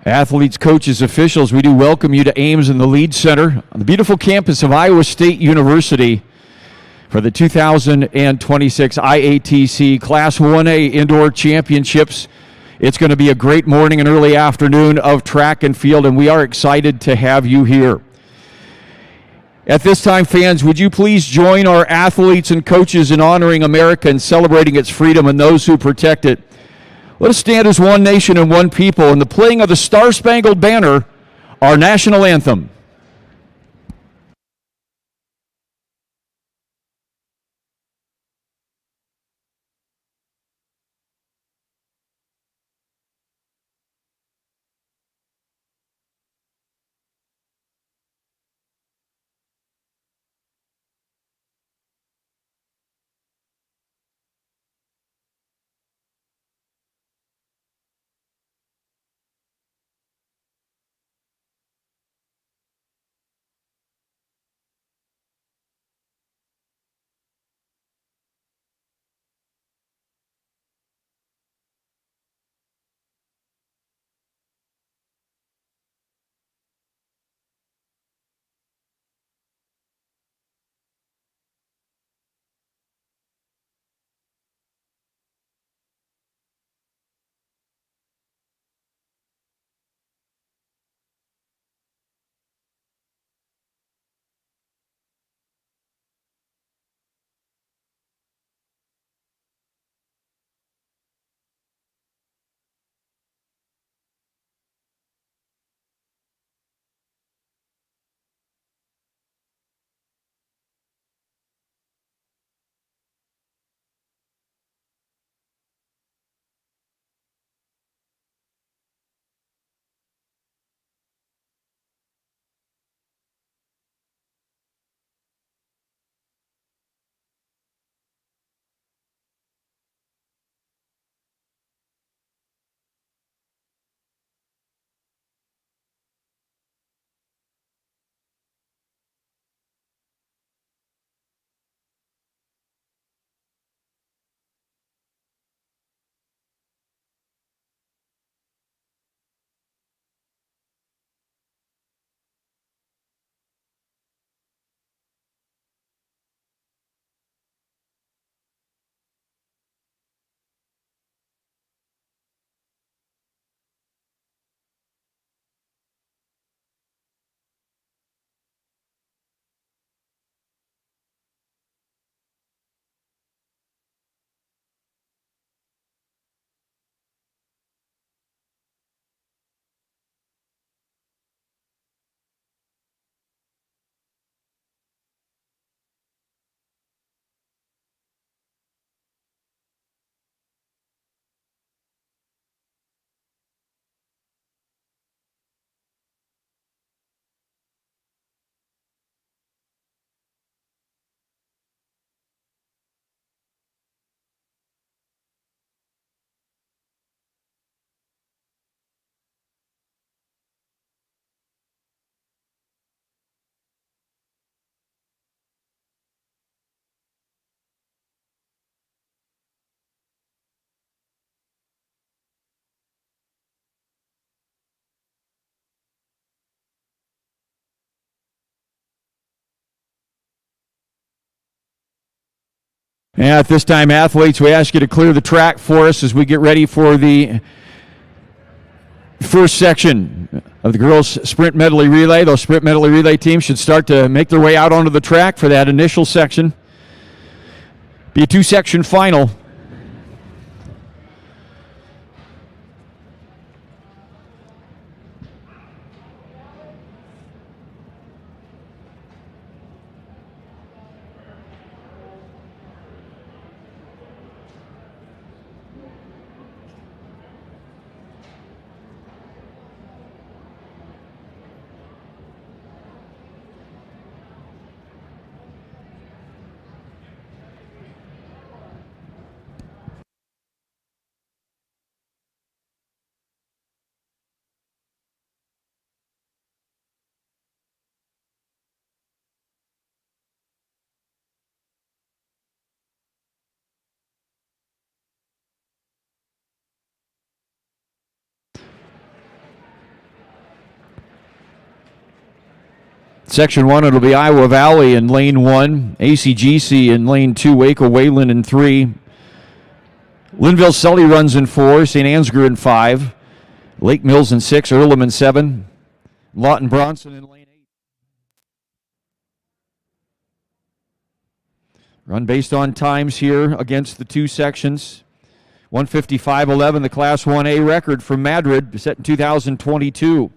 Athletes, coaches, officials, we do welcome you to Ames and the Lead Center on the beautiful campus of Iowa State University for the 2026 IATC Class 1A Indoor Championships. It's going to be a great morning and early afternoon of track and field, and we are excited to have you here. At this time, fans, would you please join our athletes and coaches in honoring America and celebrating its freedom and those who protect it? Let us stand as one nation and one people in the playing of the Star-Spangled Banner, our national anthem. And at this time, athletes, we ask you to clear the track for us as we get ready for the first section of the girls' sprint medley relay. Those sprint medley relay teams should start to make their way out onto the track for that initial section. Be a two-section final. Section 1, it'll be Iowa Valley in lane 1, ACGC in lane 2, Waco Wayland in 3, Linville Sully runs in 4, St. Ansgar in 5, Lake Mills in 6, Earlham in 7, Lawton Bronson in lane 8. Run based on times here against the two sections. 155.11, the Class 1A record from Madrid, set in 2022.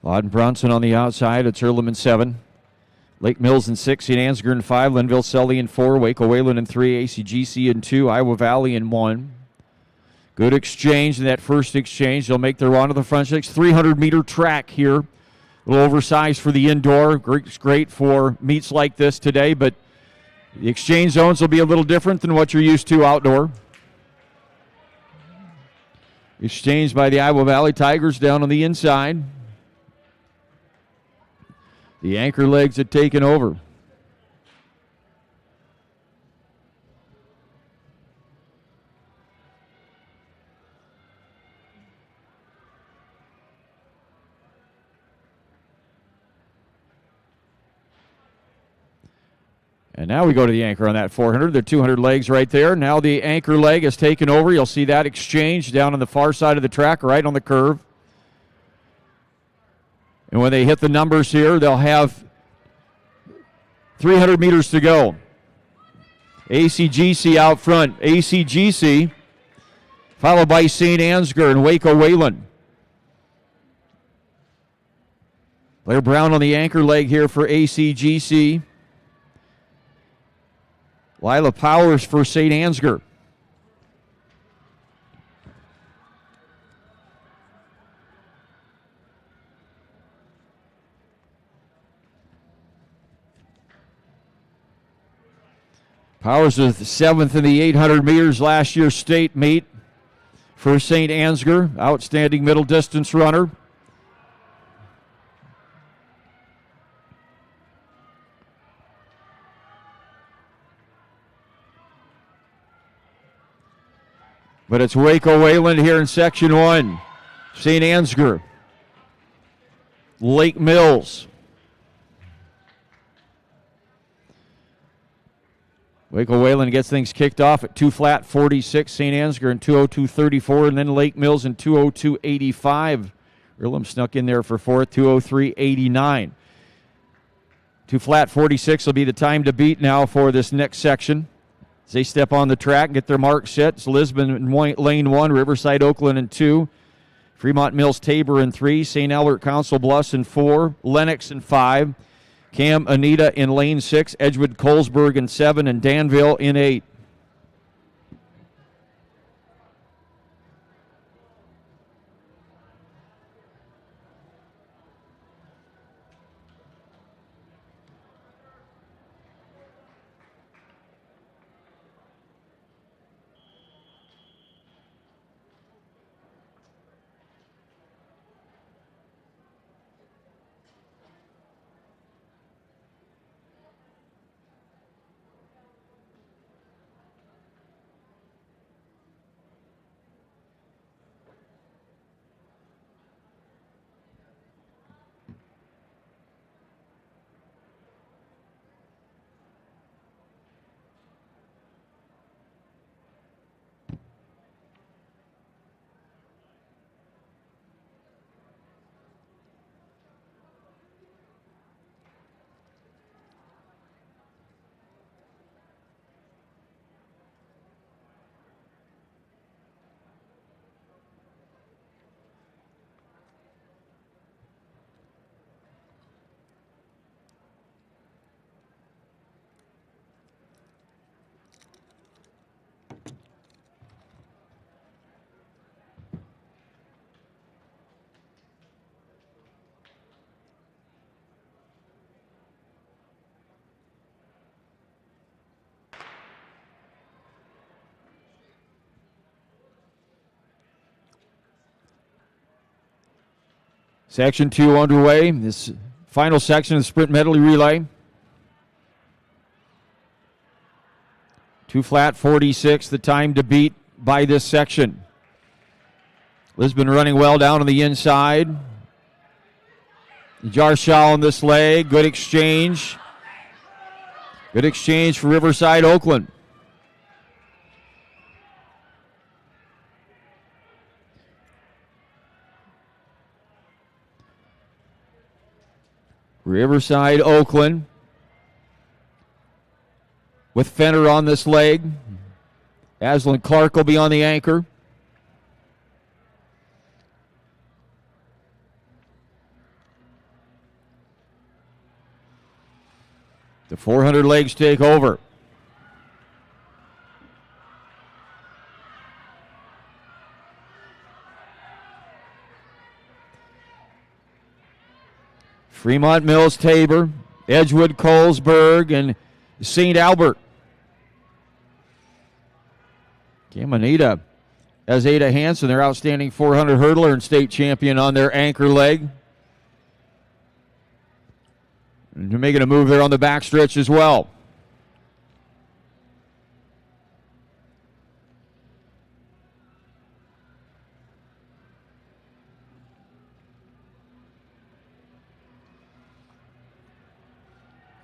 Lawton Bronson on the outside. It's Earlham in 7. Lake Mills in 6. St. Ansgar in 5. Linville Sully in 4. Waco Wayland in 3. ACGC in 2. Iowa Valley in 1. Good exchange in that first exchange. They'll make their run to the front six. 300-meter track here. A little oversized for the indoor. Great for meets like this today, but the exchange zones will be a little different than what you're used to outdoor. Exchanged by the Iowa Valley Tigers down on the inside. The anchor legs had taken over. And now we go to the anchor on that 400. There are 200 legs right there. Now the anchor leg has taken over. You'll see that exchange down on the far side of the track, right on the curve. And when they hit the numbers here, they'll have 300 meters to go. ACGC out front. ACGC followed by St. Ansgar and Waco Wayland. Blair Brown on the anchor leg here for ACGC. Lila Powers for St. Ansgar. Powers was 7th in the 800 meters last year's state meet for St. Ansgar. Outstanding middle distance runner. But it's Waco Wayland here in Section 1. St. Ansgar. Lake Mills. Waco Wayland gets things kicked off at 2 flat 46. St. Ansgar in 2:02.34, and then Lake Mills in 2:02.85. Earlham snuck in there for 4th, 2:03.89. 2 flat 46 will be the time to beat now for this next section. As they step on the track and get their mark set, it's Lisbon in lane 1, Riverside Oakland in 2, Fremont Mills Tabor in 3, St. Albert Council Bluffs in 4, Lennox in 5, Cam Anita in lane 6, Edgewood Colesburg in 7, and Danville in 8. Section 2 underway. This final section of the sprint medley relay. 2 flat 46, the time to beat by this section. Lisbon running well down on the inside. Jarshall on this leg. Good exchange. Good exchange for Riverside Oakland. Riverside Oakland with Fenner on this leg. Aslan Clark will be on the anchor. The 400 legs take over. Fremont Mills Tabor, Edgewood Colesburg, and St. Albert. Caminita has Ada Hansen, their outstanding 400 hurdler and state champion, on their anchor leg. And they're making a move there on the backstretch as well.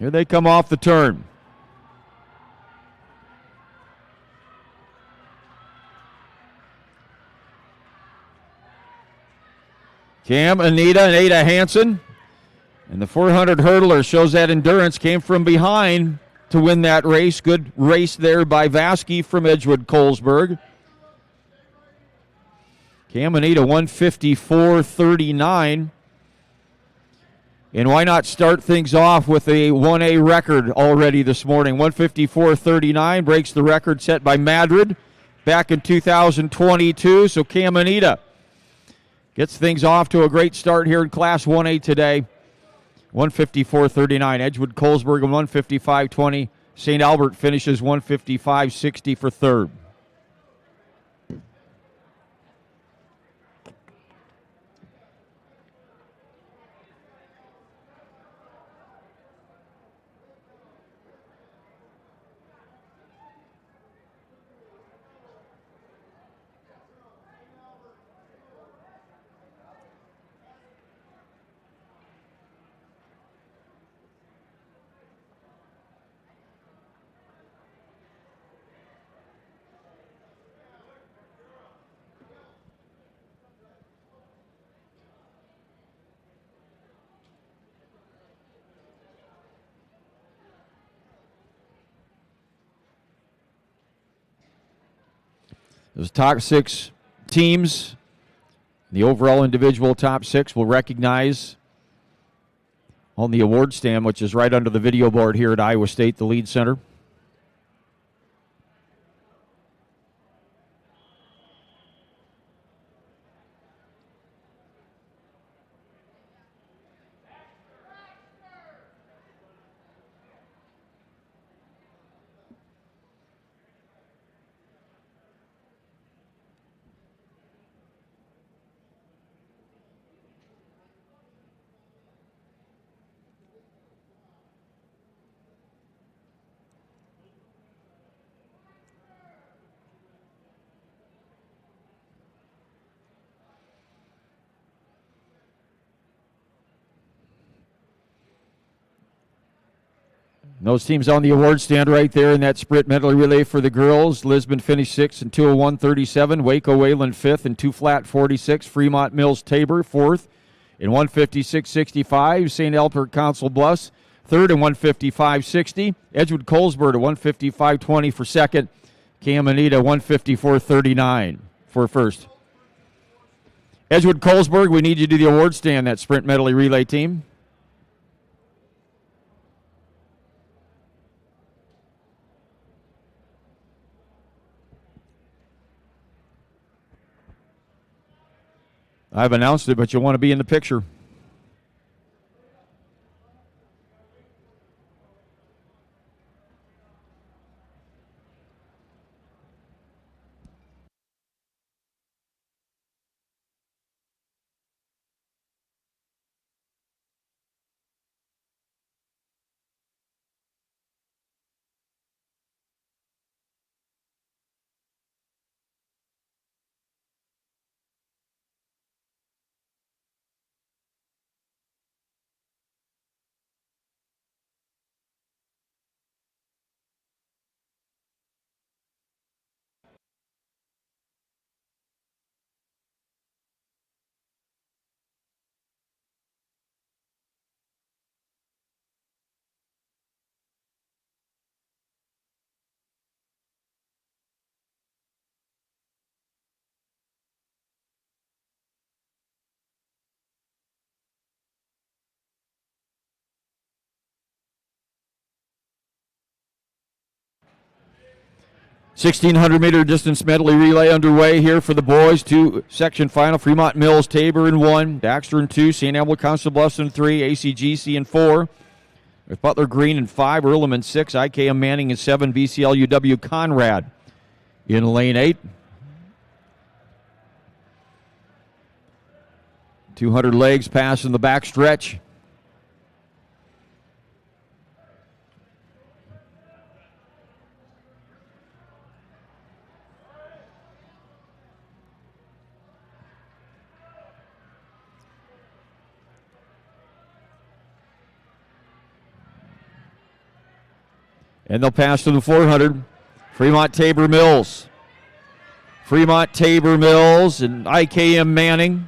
Here they come off the turn. Cam, Anita, and Ada Hansen. And the 400 hurdler shows that endurance, came from behind to win that race. Good race there by Vasky from Edgewood Colesburg. Cam, Anita, 154.39. And why not start things off with a 1A record already this morning? 154.39 breaks the record set by Madrid back in 2022. So Cam, Anita gets things off to a great start here in Class 1A today. 154.39. Edgewood Colesburg 155.20. St. Albert finishes 155.60 for third. Those top 6 teams, the overall individual top 6, will recognize on the award stand, which is right under the video board here at Iowa State, the Lead Center. Those teams on the award stand right there in that sprint medley relay for the girls. Lisbon finished 6th in 201.37. Waco Wayland 5th in 2 flat 46. Fremont Mills Tabor 4th in 156.65. St. Albert Council Bluffs 3rd in 155.60. Edgewood Colesburg at 155.20 for second. Caminita 154.39 for first. Edgewood Colesburg, we need you to do the award stand, that sprint medley relay team. I've announced it, but you want to be in the picture. 1,600-meter distance medley relay underway here for the boys. Two-section final. Fremont Mills, Tabor in 1, Baxter in 2, St. Elmo, Council Bluffs in 3, ACGC in 4, with Butler Green in 5, Earlham in 6, IKM Manning in 7, BCLUW Conrad in lane 8. 200 legs pass in the back stretch. And they'll pass to the 400. Fremont Tabor Mills. Fremont Tabor Mills and IKM Manning.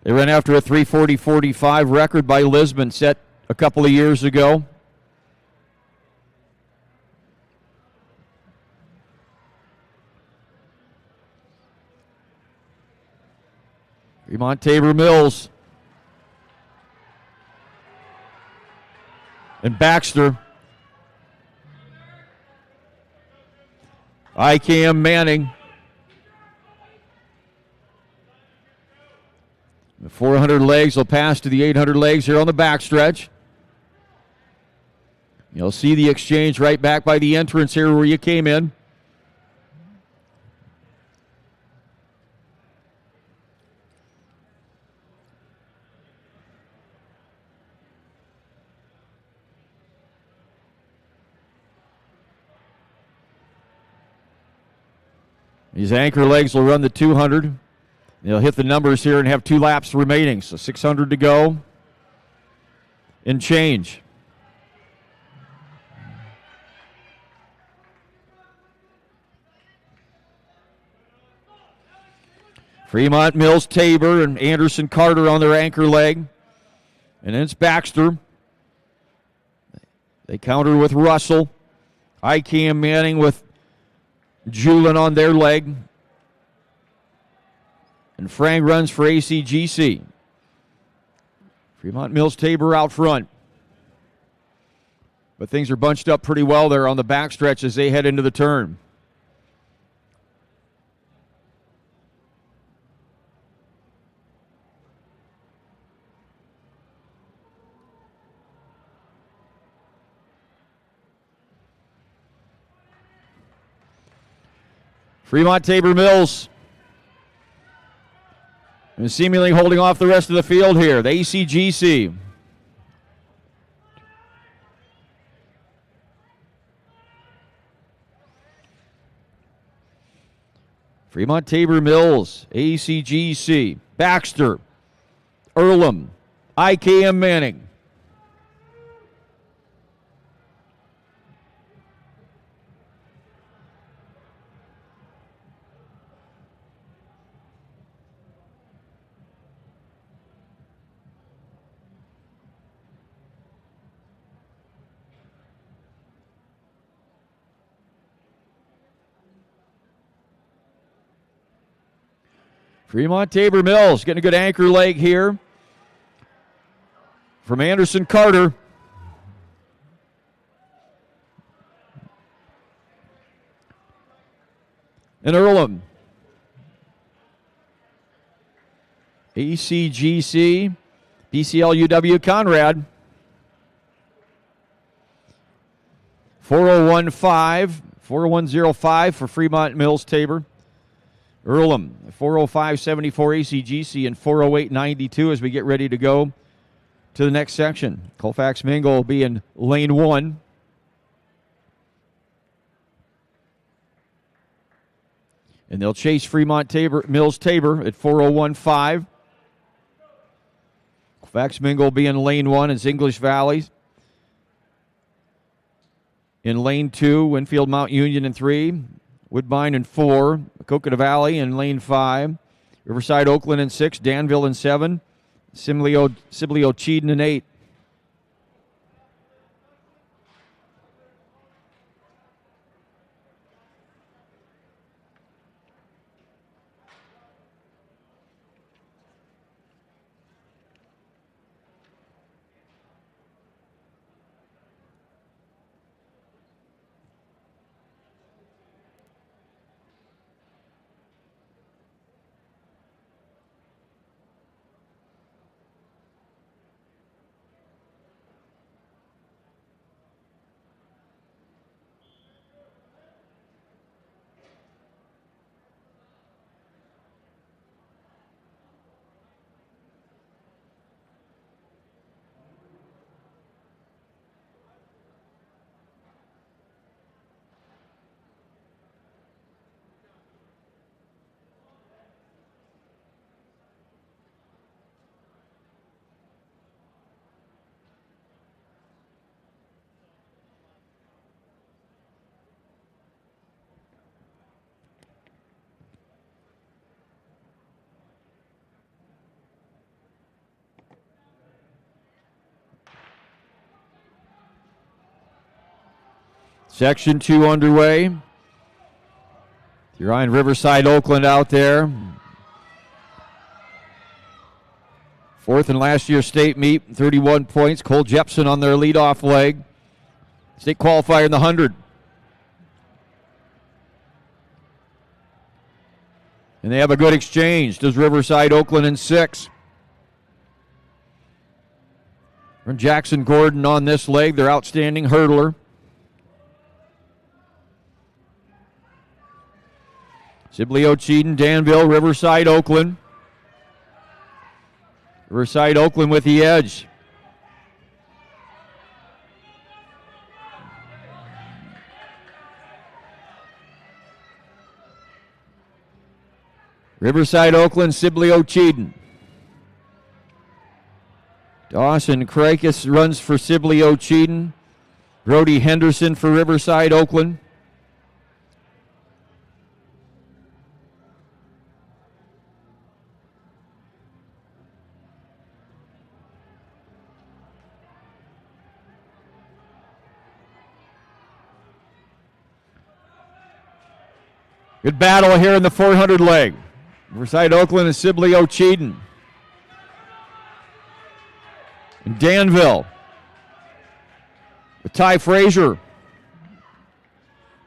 They ran after a 3:40.45 record by Lisbon set a couple of years ago. Fremont Tabor Mills. And Baxter. IKM Manning. The 400 legs will pass to the 800 legs here on the backstretch. You'll see the exchange right back by the entrance here where you came in. These anchor legs will run the 200. They'll hit the numbers here and have 2 laps remaining. So 600 to go and change. Fremont Mills, Tabor, and Anderson Carter on their anchor leg. And then it's Baxter. They counter with Russell. IKM Manning with Julin on their leg. And Frank runs for ACGC. Fremont Mills Tabor out front. But things are bunched up pretty well there on the backstretch as they head into the turn. Fremont Tabor Mills. And seemingly holding off the rest of the field here. The ACGC. Fremont Tabor Mills, ACGC. Baxter, Earlham, IKM Manning. Fremont Tabor Mills getting a good anchor leg here from Anderson Carter. And Earlham. ACGC, BCLUW Conrad. 401.05 for Fremont Mills Tabor. Earlham, 405.74 ACGC, and 408.92 as we get ready to go to the next section. Colfax Mingle will be in lane 1. And they'll chase Fremont Mills Tabor at 401.5. Colfax Mingle will be in lane 1 as English Valley. In lane 2, Winfield Mount Union in 3. Woodbine in 4, Coconut Valley in lane 5, Riverside Oakland in 6, Danville in 7, Sibley Cheadon in 8. Section 2 underway. You're on Riverside, Oakland out there. Fourth in last year's state meet, 31 points. Cole Jepson on their leadoff leg. State qualifier in the 100. And they have a good exchange. Does Riverside, Oakland in 6. And Jackson Gordon on this leg, their outstanding hurdler. Sibley Ocheeden, Danville, Riverside, Oakland. Riverside, Oakland with the edge. Riverside, Oakland, Sibley Ocheeden. Dawson Krakis runs for Sibley Ocheeden. Brody Henderson for Riverside, Oakland. Good battle here in the 400 leg. Riverside, Oakland, and Sibley Ocheeden. And Danville with Ty Frazier.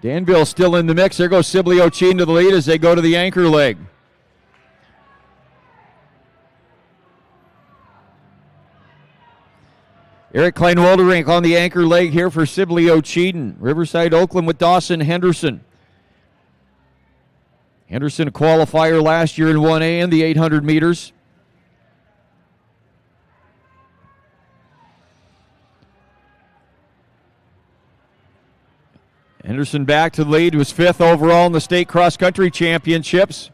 Danville still in the mix. There goes Sibley Ocheeden to the lead as they go to the anchor leg. Eric Klein-Wolderink on the anchor leg here for Sibley Ocheeden. Riverside, Oakland with Dawson Henderson. Henderson, a qualifier last year in 1A and the 800 meters. Henderson back to the lead, was 5th overall in the state cross-country championships.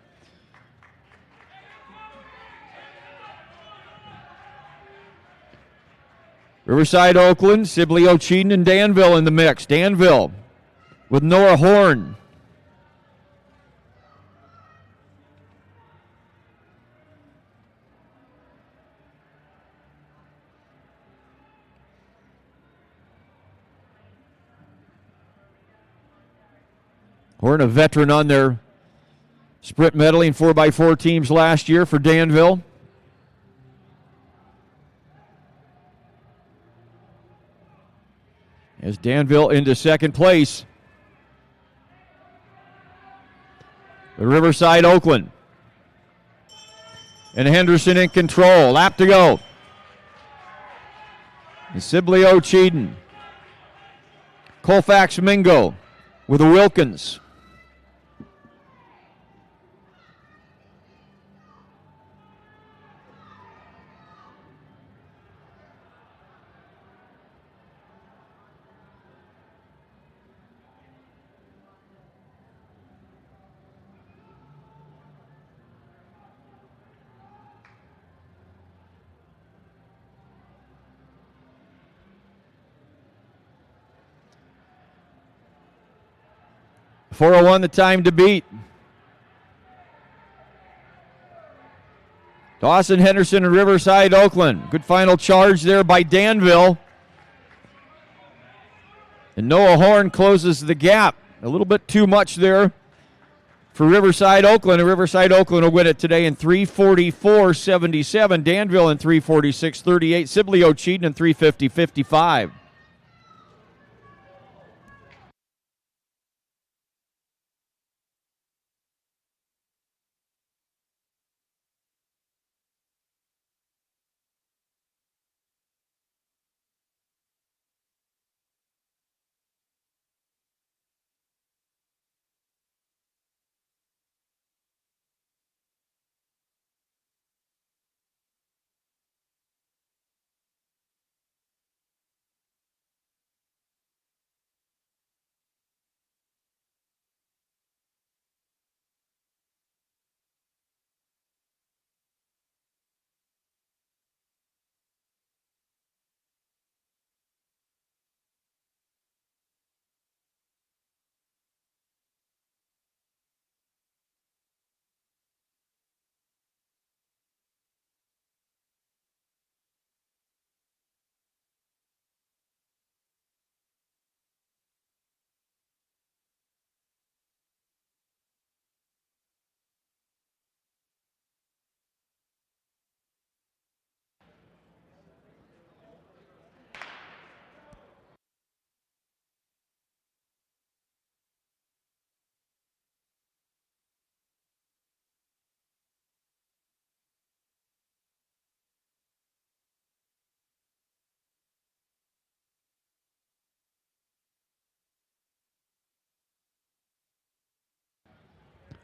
Riverside, Oakland, Sibley Ocheeden, and Danville in the mix. Danville with Noah Horn. Horn, a veteran on their sprint medley and 4x4 teams last year for Danville. As Danville into second place. The Riverside, Oakland. And Henderson in control. Lap to go. And Sibley Ocheeden. Colfax Mingo with a Wilkins. .401 the time to beat. Dawson Henderson and Riverside, Oakland. Good final charge there by Danville. And Noah Horn closes the gap. A little bit too much there for Riverside, Oakland. And Riverside, Oakland will win it today in 3:44.77. Danville in 3:46.38. Sibley Ocheeden in 3:50.55.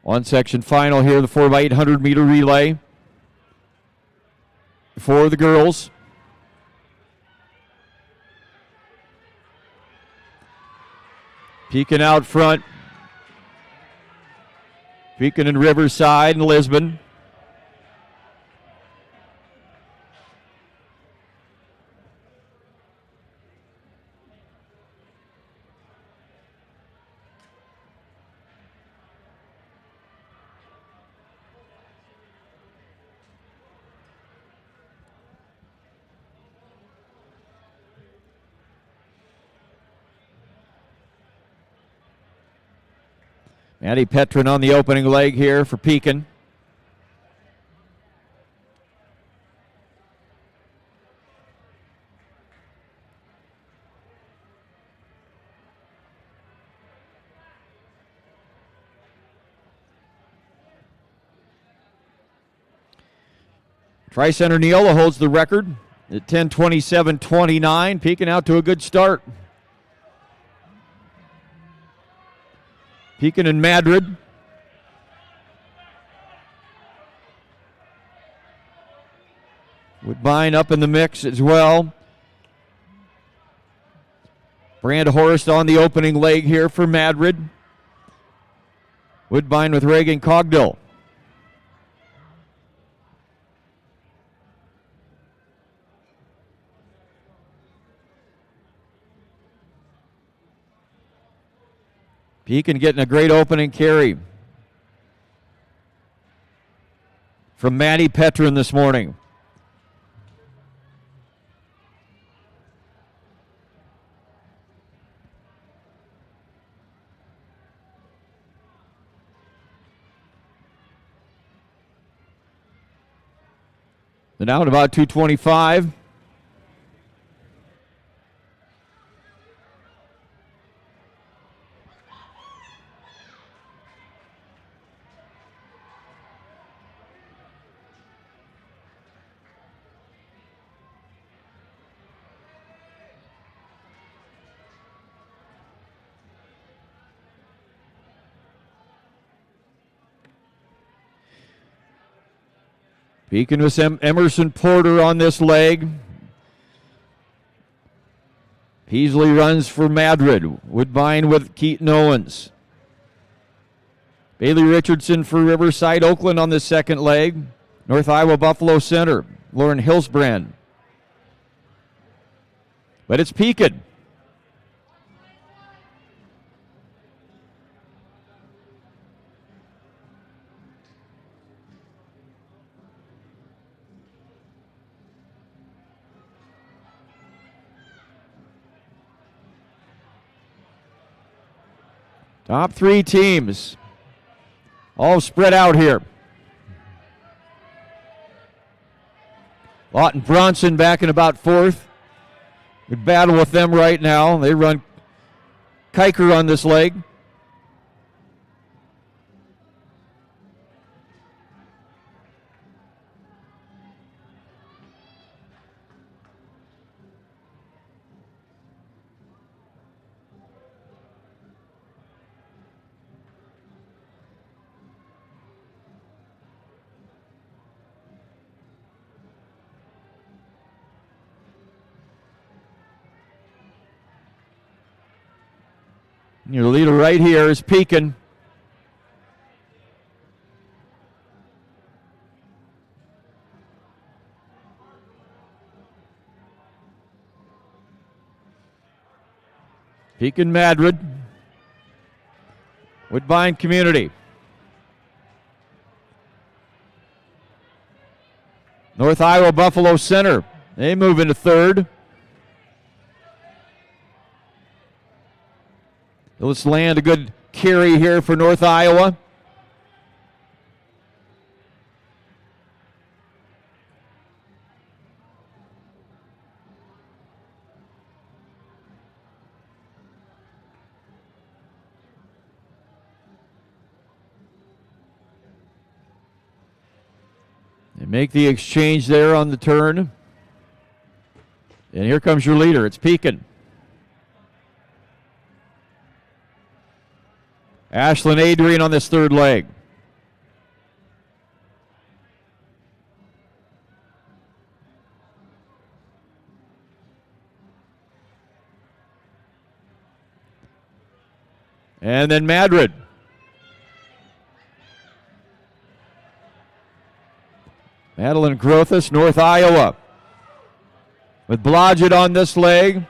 One section final here, the 4x800 meter relay for the girls. Pekin out front. Pekin and Riverside and Lisbon. Maddie Petrin on the opening leg here for Pekin. Tri-Center Neola holds the record at 10:27:29. Pekin out to a good start. Pekin and Madrid. Woodbine up in the mix as well. Brand Horst on the opening leg here for Madrid. Woodbine with Reagan Cogdill. Pekin getting a great opening carry from Maddie Petrin this morning. Then out about 2:25. Pekin with Emerson Porter on this leg. Peasley runs for Madrid. Woodbine with Keaton Owens. Bailey Richardson for Riverside Oakland on the second leg. North Iowa Buffalo Center, Lauren Hilsbrand. But it's Pekin. Top three teams all spread out here. Lawton Bronson back in about fourth. Good battle with them right now. They run Kiker on this leg. Your leader right here is Pekin. Pekin Madrid. Woodbine Community. North Iowa Buffalo Center. They move into third. Let's land a good carry here for North Iowa. They make the exchange there on the turn. And here comes your leader. It's Pekin. Ashlyn Adrian on this third leg. And then Madrid. Madeline Grothus, North Iowa. With Blodgett on this leg.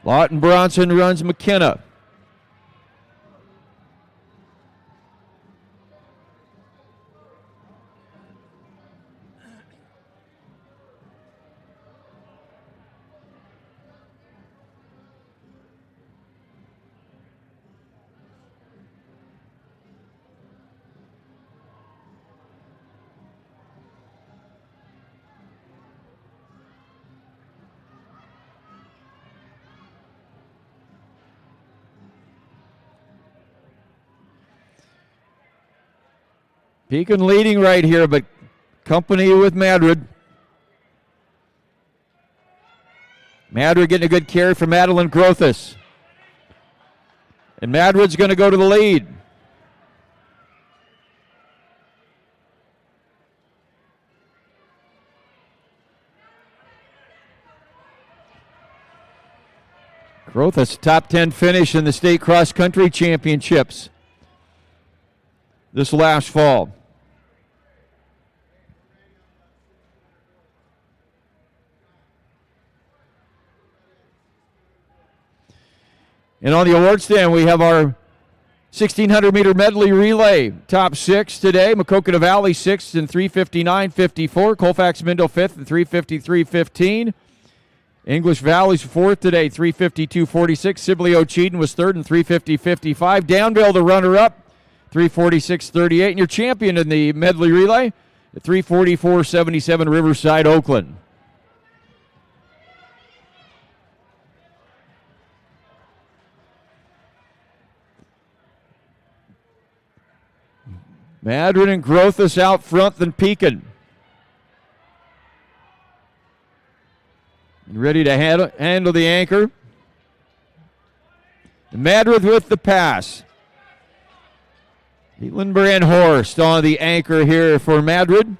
Lawton Bronson runs McKenna. Pekin leading right here, but company with Madrid. Madrid getting a good carry from Madeline Grothus. And Madrid's going to go to the lead. Grothus, top 10 finish in the state cross country championships this last fall. And on the award stand, we have our 1,600-meter medley relay. Top 6 today. Maquoketa Valley 6th in 3:59.54. Colfax-Mindale 5th in 3:53.15. English Valley's 4th today, 3:52.46. Sibley Ocheeden was 3rd in 3:50.55. Downville, the runner-up, 3:46.38. And your champion in the medley relay, 3:44.77, Riverside, Oakland. Madrid and Grothus out front than Pekin. Ready to handle the anchor. Madrid with the pass. Caitlin Brandhorst on the anchor here for Madrid.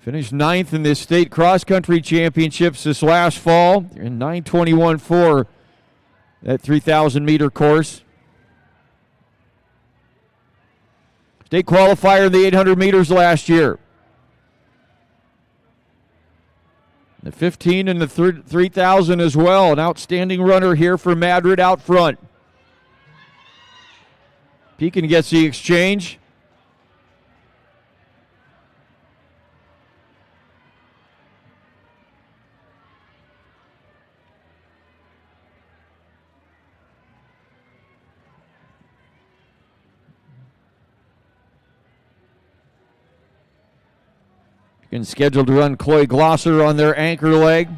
Finished 9th in the state cross-country championships this last fall. In 9:21.4 that 3,000-meter course. State qualifier in the 800 meters last year. The 15 and the 3,000 as well. An outstanding runner here for Madrid out front. Pekin gets the exchange. Pekin scheduled to run Chloe Glosser on their anchor leg.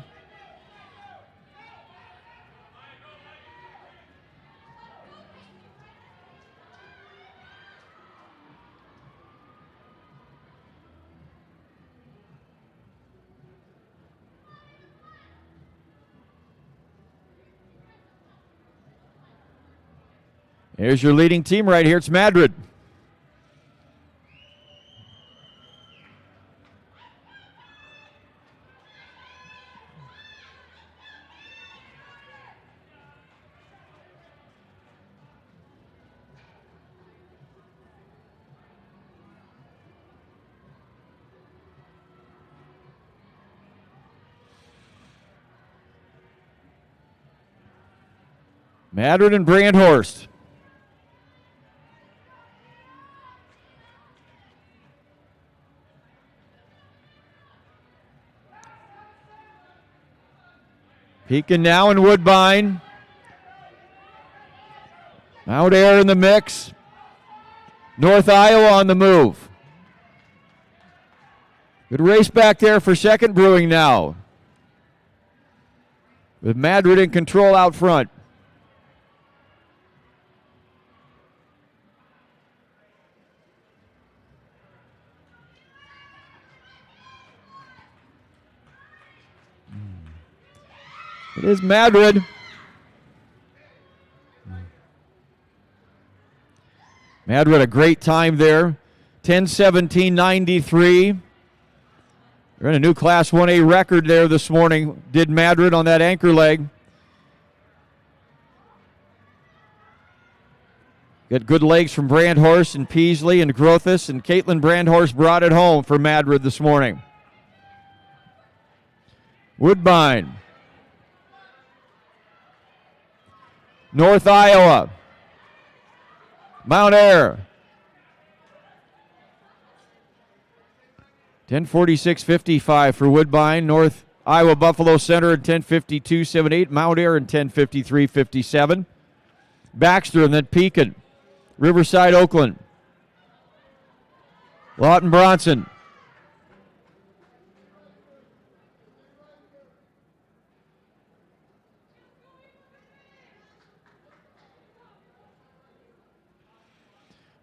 Here's your leading team right here. It's Madrid. Madrid and Brandhorst. Pekin now in Woodbine. Mount Ayr in the mix. North Iowa on the move. Good race back there for Second Brewing now. With Madrid in control out front. It is Madrid. Madrid a great time there. 10:17.93. They're in a new Class 1A record there this morning. Did Madrid on that anchor leg. Got good legs from Brandhorst and Peasley and Grothus, and Caitlin Brandhorst brought it home for Madrid this morning. Woodbine. North Iowa. Mount Ayr. 10:46:55 for Woodbine. North Iowa Buffalo Center at 10:52:78. Mount Ayr in 10:53:57. Baxter and then Pekin. Riverside, Oakland. Lawton Bronson.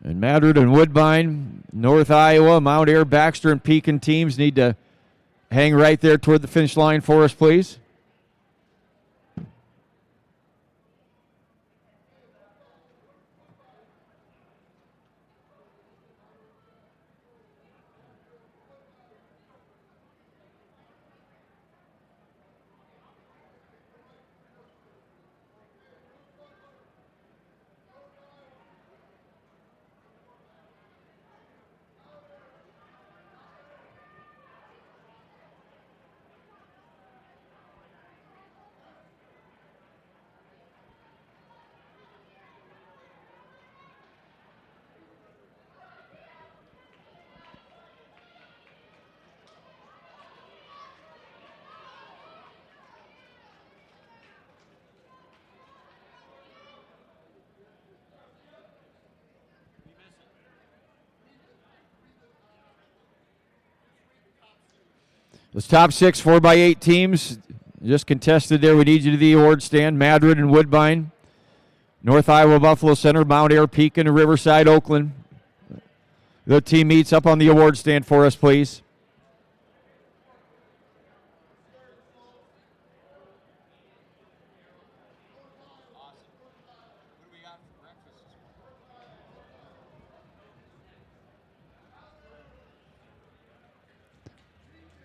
And Madrid and Woodbine, North Iowa, Mount Ayr, Baxter, and Pekin teams need to hang right there toward the finish line for us, please. Those top 6 4x8 teams just contested there. We need you to the award stand. Madrid and Woodbine, North Iowa Buffalo Center, Mount Ayr, Pekin, and Riverside, Oakland. The team meets up on the award stand for us, please.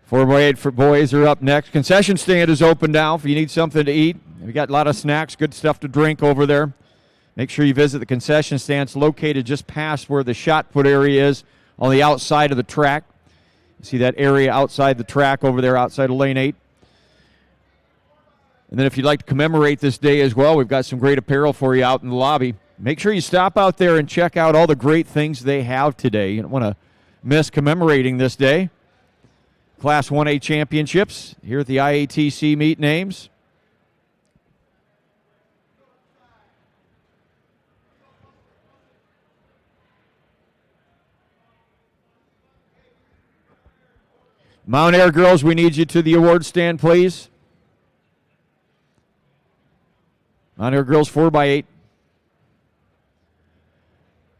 Four by eight for boys are up next. Concession stand is open now if you need something to eat. We got a lot of snacks, good stuff to drink over there. Make sure you visit the concession stand. It's located just past where the shot put area is on the outside of the track. You see that area outside the track over there, outside of lane 8. And then if you'd like to commemorate this day as well, we've got some great apparel for you out in the lobby. Make sure you stop out there and check out all the great things they have today. You don't want to miss commemorating this day. Class 1A championships here at the IATC meet names. Mount Ayr girls, we need you to the award stand, please. Mount Ayr girls 4x8.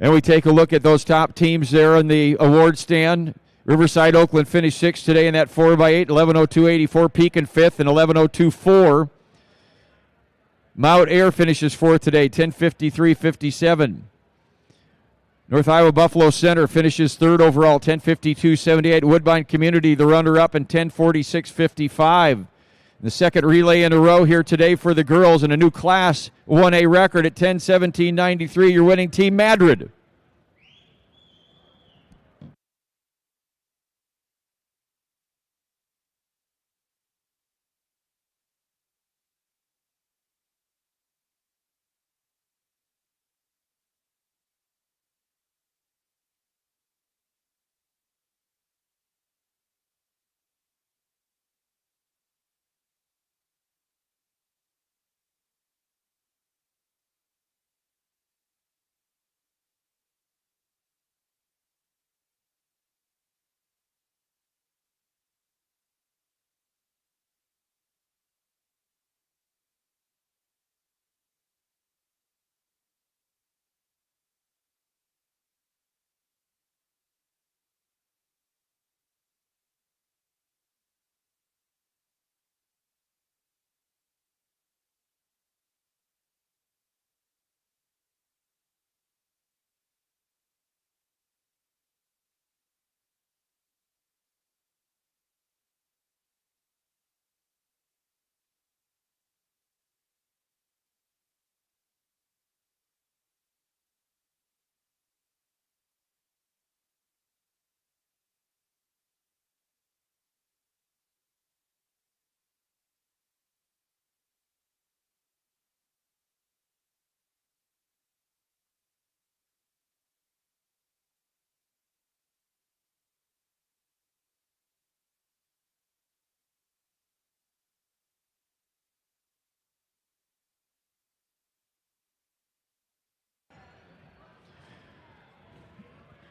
And we take a look at those top teams there in the award stand. Riverside, Oakland finished 6th today in that 4x8, 11:02:84. Pekin 5th and 11:02:4. Mount Ayr finishes 4th today, 10:53:57. North Iowa Buffalo Center finishes 3rd overall, 10:52:78. Woodbine Community, the runner-up, in 10:46:55. The second relay in a row here today for the girls in a new Class 1A record at 10:17:93. Your winning team, Madrid.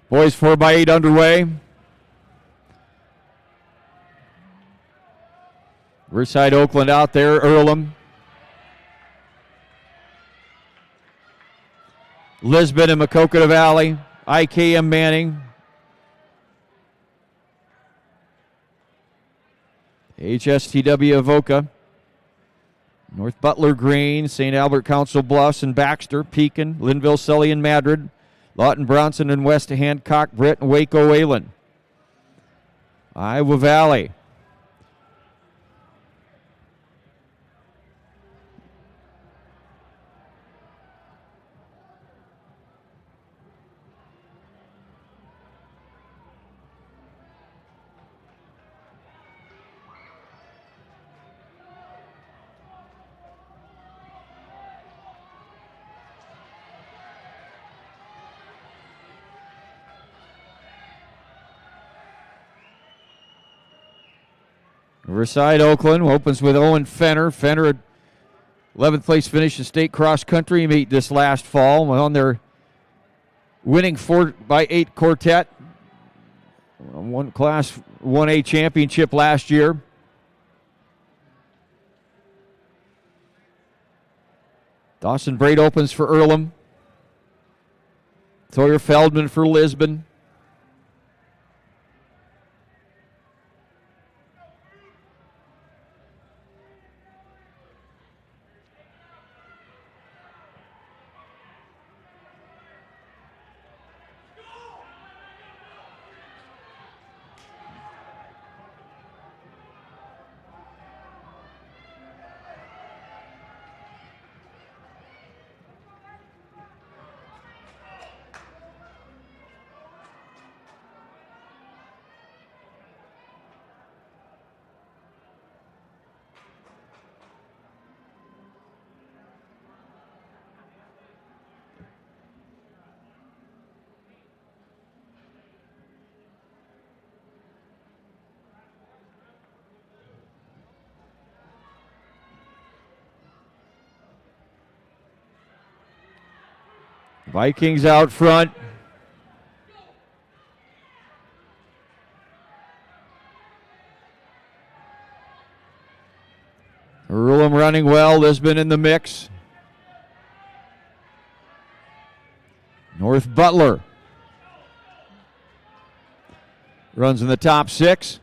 Boys 4x8 underway. Riverside Oakland out there, Earlham. Lisbon and Maquoketa Valley. IKM Manning. HSTW Avoca. North Butler Green, St. Albert Council Bluffs and Baxter, Pekin, Linville, Sully, and Madrid. Lawton, Bronson, and West Hancock, Britt, and Waco, Wayland. Iowa Valley. Riverside Oakland opens with Owen Fenner. Fenner, 11th place finish in state cross country meet this last fall on their winning 4x8 quartet. One Class 1A championship last year. Dawson Braid opens for Earlham. Sawyer Feldman for Lisbon. Vikings out front. Earlham running well. Lisbon in the mix. North Butler runs in the top 6.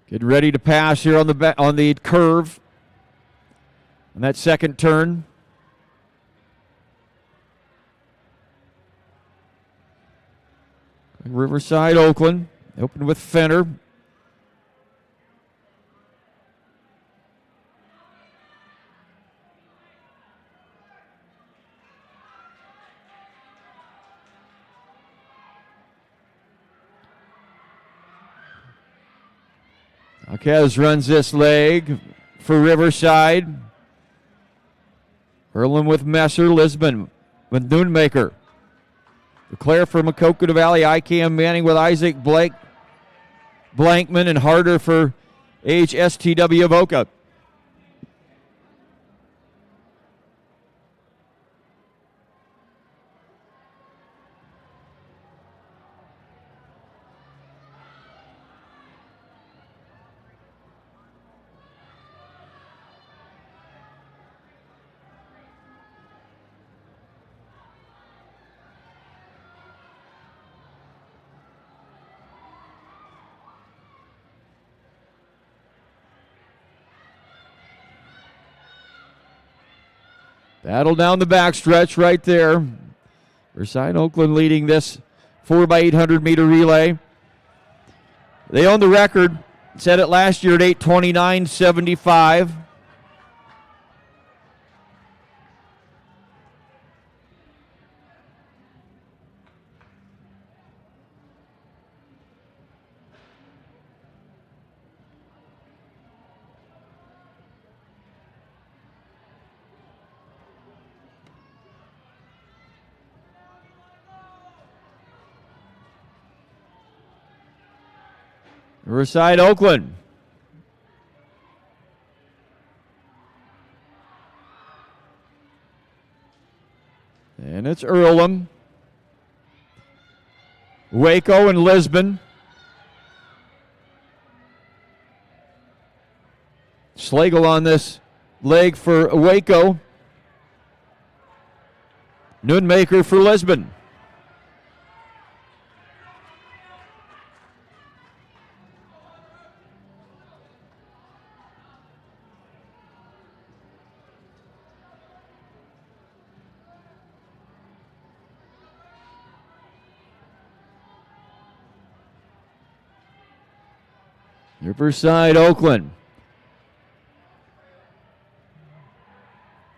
Get ready to pass here on the curve. On that second turn. Riverside Oakland. Open with Fenner. Alquez runs this leg for Riverside. Earlham with Messer. Lisbon with Noonmaker. Leclerc for Maquoketa Valley. IKM Manning with Isaac Blankman and Harder for HSTW Avoca. Battle down the backstretch right there. Riverside Oakland leading this 4x800 meter relay. They own the record. Set it last year at 8:29.75. Riverside Oakland. And it's Earlham, Waco, and Lisbon. Slagle on this leg for Waco. Noonmaker for Lisbon. Riverside Oakland.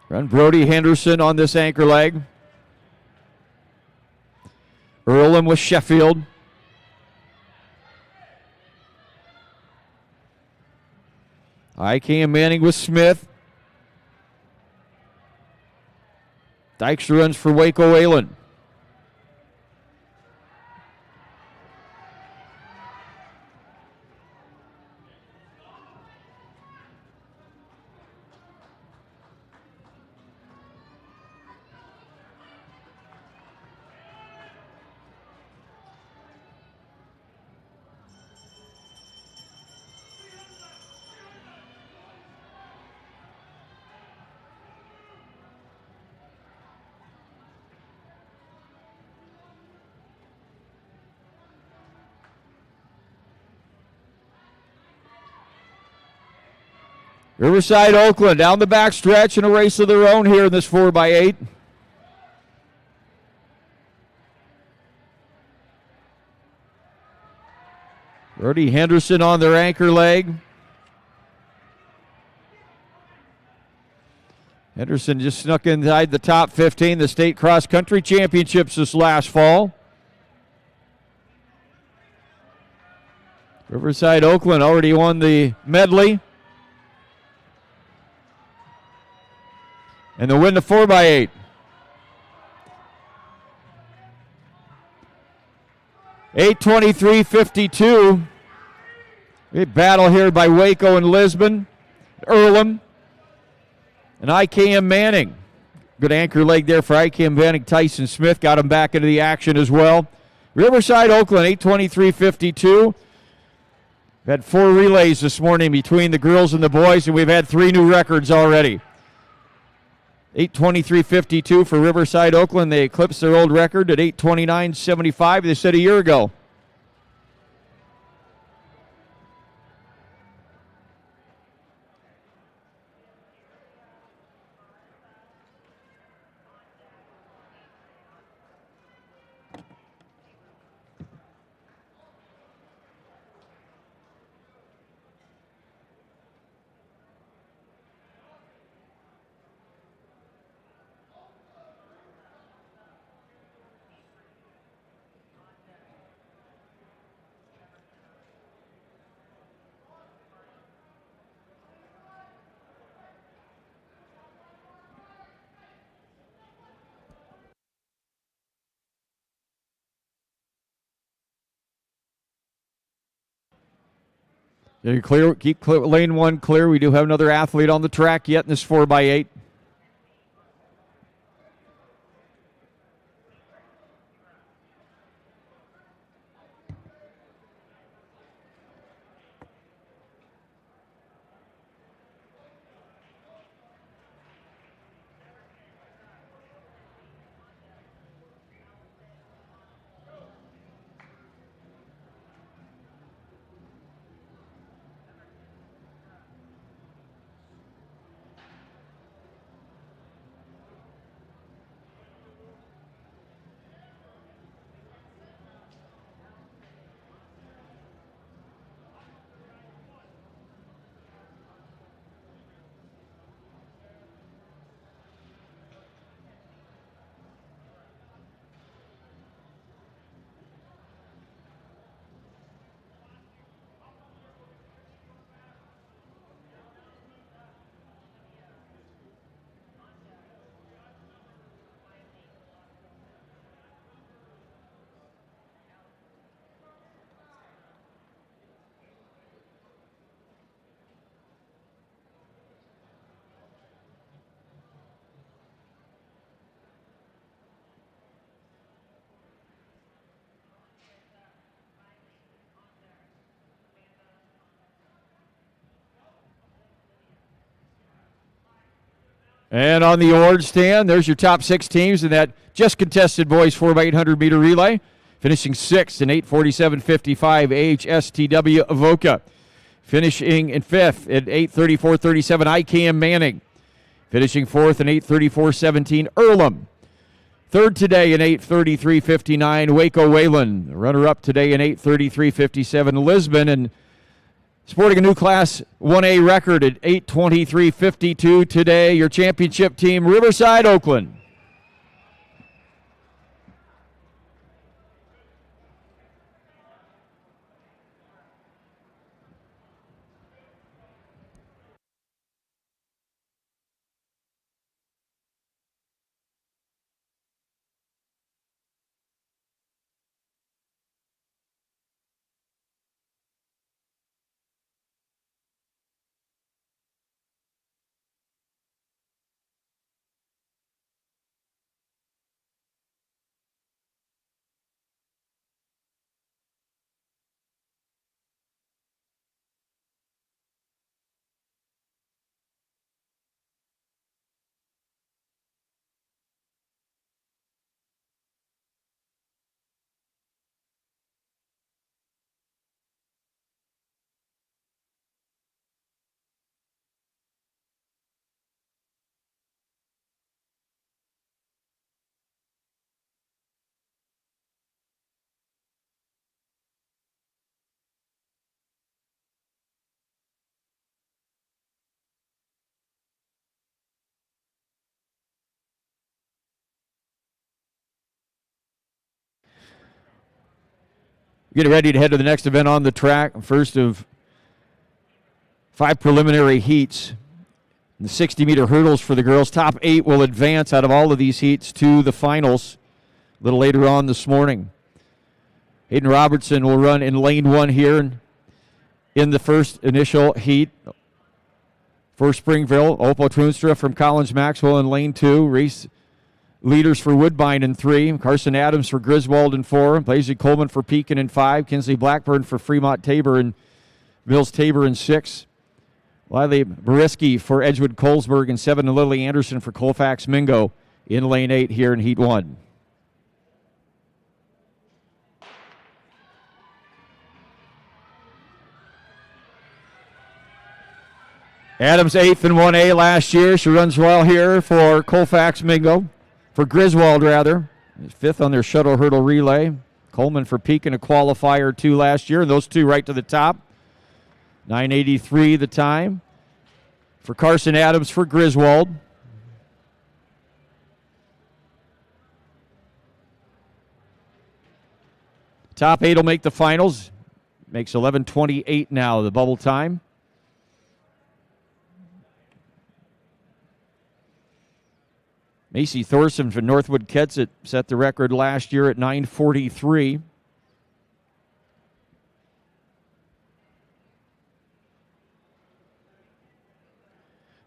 Run Brody Henderson on this anchor leg. Earlham with Sheffield. IATC Manning with Smith. Dykstra runs for Waco Wayland. Riverside Oakland down the backstretch in a race of their own here in this 4x8. Brody Henderson on their anchor leg. Henderson just snuck inside the top 15, the state cross-country championships this last fall. Riverside Oakland already won the Medley. And they'll win the 4x8. 8:23.52. Big battle here by Waco and Lisbon. Earlham and IATC Manning. Good anchor leg there for IATC Manning. Tyson Smith got him back into the action as well. Riverside Oakland, 8:23.52. We've had 4 relays this morning between the girls and the boys, and we've had 3 new records already. 8:23.52 for Riverside Oakland. They eclipsed their old record at 8:29.75 they said a year ago. You're clear. Keep lane 1 clear. We do have another athlete on the track yet in this 4x8. And on the orange stand, there's your top 6 teams in that just contested boys 4x800 meter relay. Finishing 6th in 8:47.55, AHSTW Avoca. Finishing in 5th at 8:34.37, ICAM Manning. Finishing 4th in 8:34.17, Earlham. 3rd today in 8:33.59, Waco Wayland. Runner-up today in 8:33.57, Lisbon. And sporting a new Class 1A record at 8:23.52 today, your championship team, Riverside Oakland. Getting ready to head to the next event on the track. First of 5 preliminary heats. The 60-meter hurdles for the girls. Top 8 will advance out of all of these heats to the finals a little later on this morning. Hayden Robertson will run in lane 1 here in the first initial heat. For Springville, Opal Trunstra from Collins Maxwell in lane 2. Race leaders for Woodbine in 3. Carson Adams for Griswold in 4. Blazy Coleman for Pekin in 5. Kinsley Blackburn for Fremont Tabor and Mills Tabor in 6. Wiley Bariski for Edgewood Colesburg in 7. And Lily Anderson for Colfax Mingo in lane 8 here in heat 1. Adams 8th in 1A last year. She runs well here for Colfax Mingo. For Griswold, rather. 5th on their shuttle hurdle relay. Coleman for Pekin, a qualifier 2 last year. And those 2 right to the top. 9:83 the time. For Carson Adams for Griswold. Top 8 will make the finals. Makes 11:28 now, the bubble time. Macy Thorson for Northwood Ketsit set the record last year at 9:43.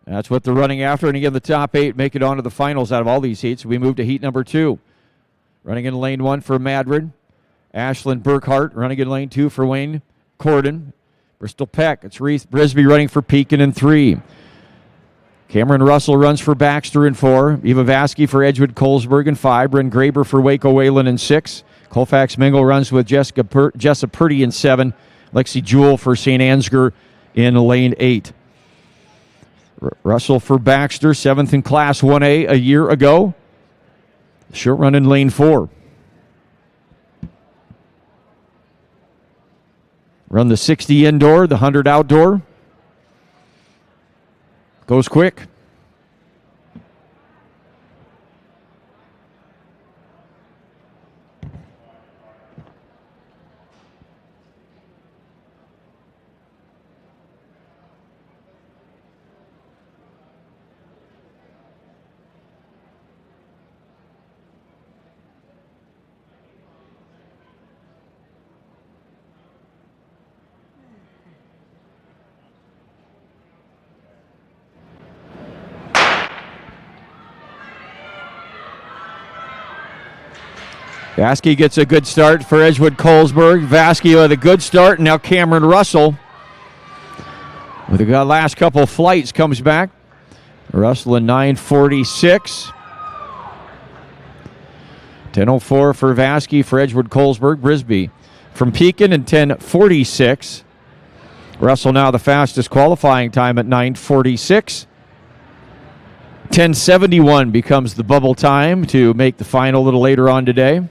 That's what they're running after. And again, the top 8 make it onto the finals out of all these heats. We move to heat number 2. Running in lane 1 for Madrid. Ashlyn Burkhart running in lane 2 for Wayne Corden. Bristol Peck. It's Reese Brisby running for Pekin in 3. Cameron Russell runs for Baxter in 4. Eva Vasky for Edgewood Colesburg in 5. Bryn Graber for Waco Wayland in 6. Colfax Mingo runs with Jessa Purdy in 7. Lexi Jewell for St. Ansgar in lane 8. Russell for Baxter, 7th in Class 1A a year ago. Short run in lane 4. Run the 60 indoor, the 100 outdoor. Goes quick. Vasky gets a good start for Edgewood Colesburg. Vasky with a good start, and now Cameron Russell with the last couple flights comes back. Russell in 9:46. 10:04 for Vasky for Edgewood Colesburg. Brisbee from Pekin in 10:46. Russell now the fastest qualifying time at 9:46. 10:71 becomes the bubble time to make the final a little later on today.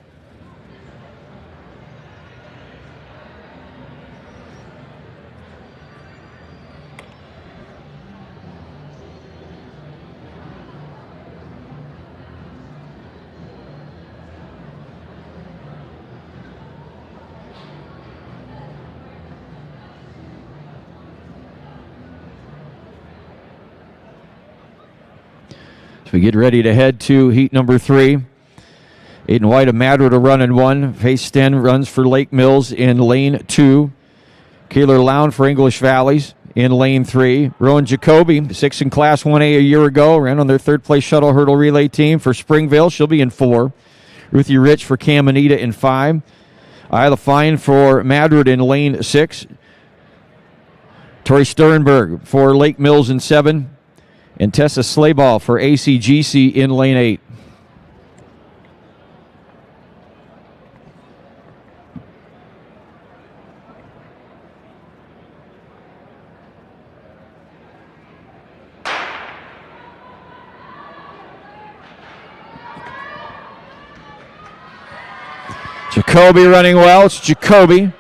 We get ready to head to heat number 3. Aiden White of Madrid a run in 1. Faith Sten runs for Lake Mills in lane 2. Kaylor Lown for English Valleys in lane 3. Rowan Jacoby, 6th in Class 1A a year ago, ran on their third-place shuttle hurdle relay team for Springvale. She'll be in 4. Ruthie Rich for Caminita in 5. Isla Fine for Madrid in lane 6. Tori Sternberg for Lake Mills in 7. And Tessa Slayball for ACGC in lane 8. Jacoby running well. It's Jacoby.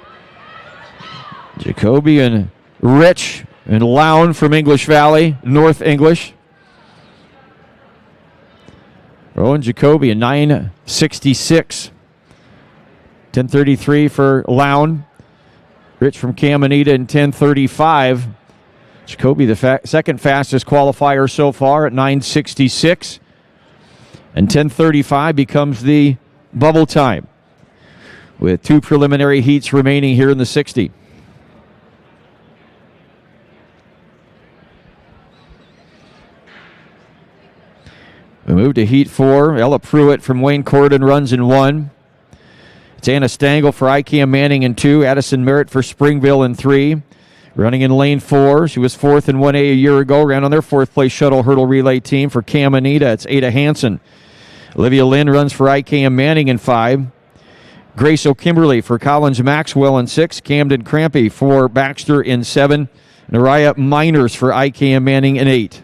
Jacoby and Rich and Lown from English Valley, North English. Rowan Jacoby in 9:66. 10:33 for Lown. Rich from Caminita in 10:35. Jacoby the second fastest qualifier so far at 9:66. And 10:35 becomes the bubble time, with 2 preliminary heats remaining here in the 60. We move to heat 4. Ella Pruitt from Wayne Corydon runs in 1. It's Anna Stangl for ICAM Manning in 2. Addison Merritt for Springville in 3. Running in lane 4. She was 4th in 1A a year ago. Ran on their 4th-place shuttle hurdle relay team for Caminita. It's Ada Hansen. Olivia Lynn runs for ICAM Manning in 5. Grace O'Kimberly for Collins Maxwell in 6. Camden Crampy for Baxter in 7. Naraya Miners for ICAM Manning in 8.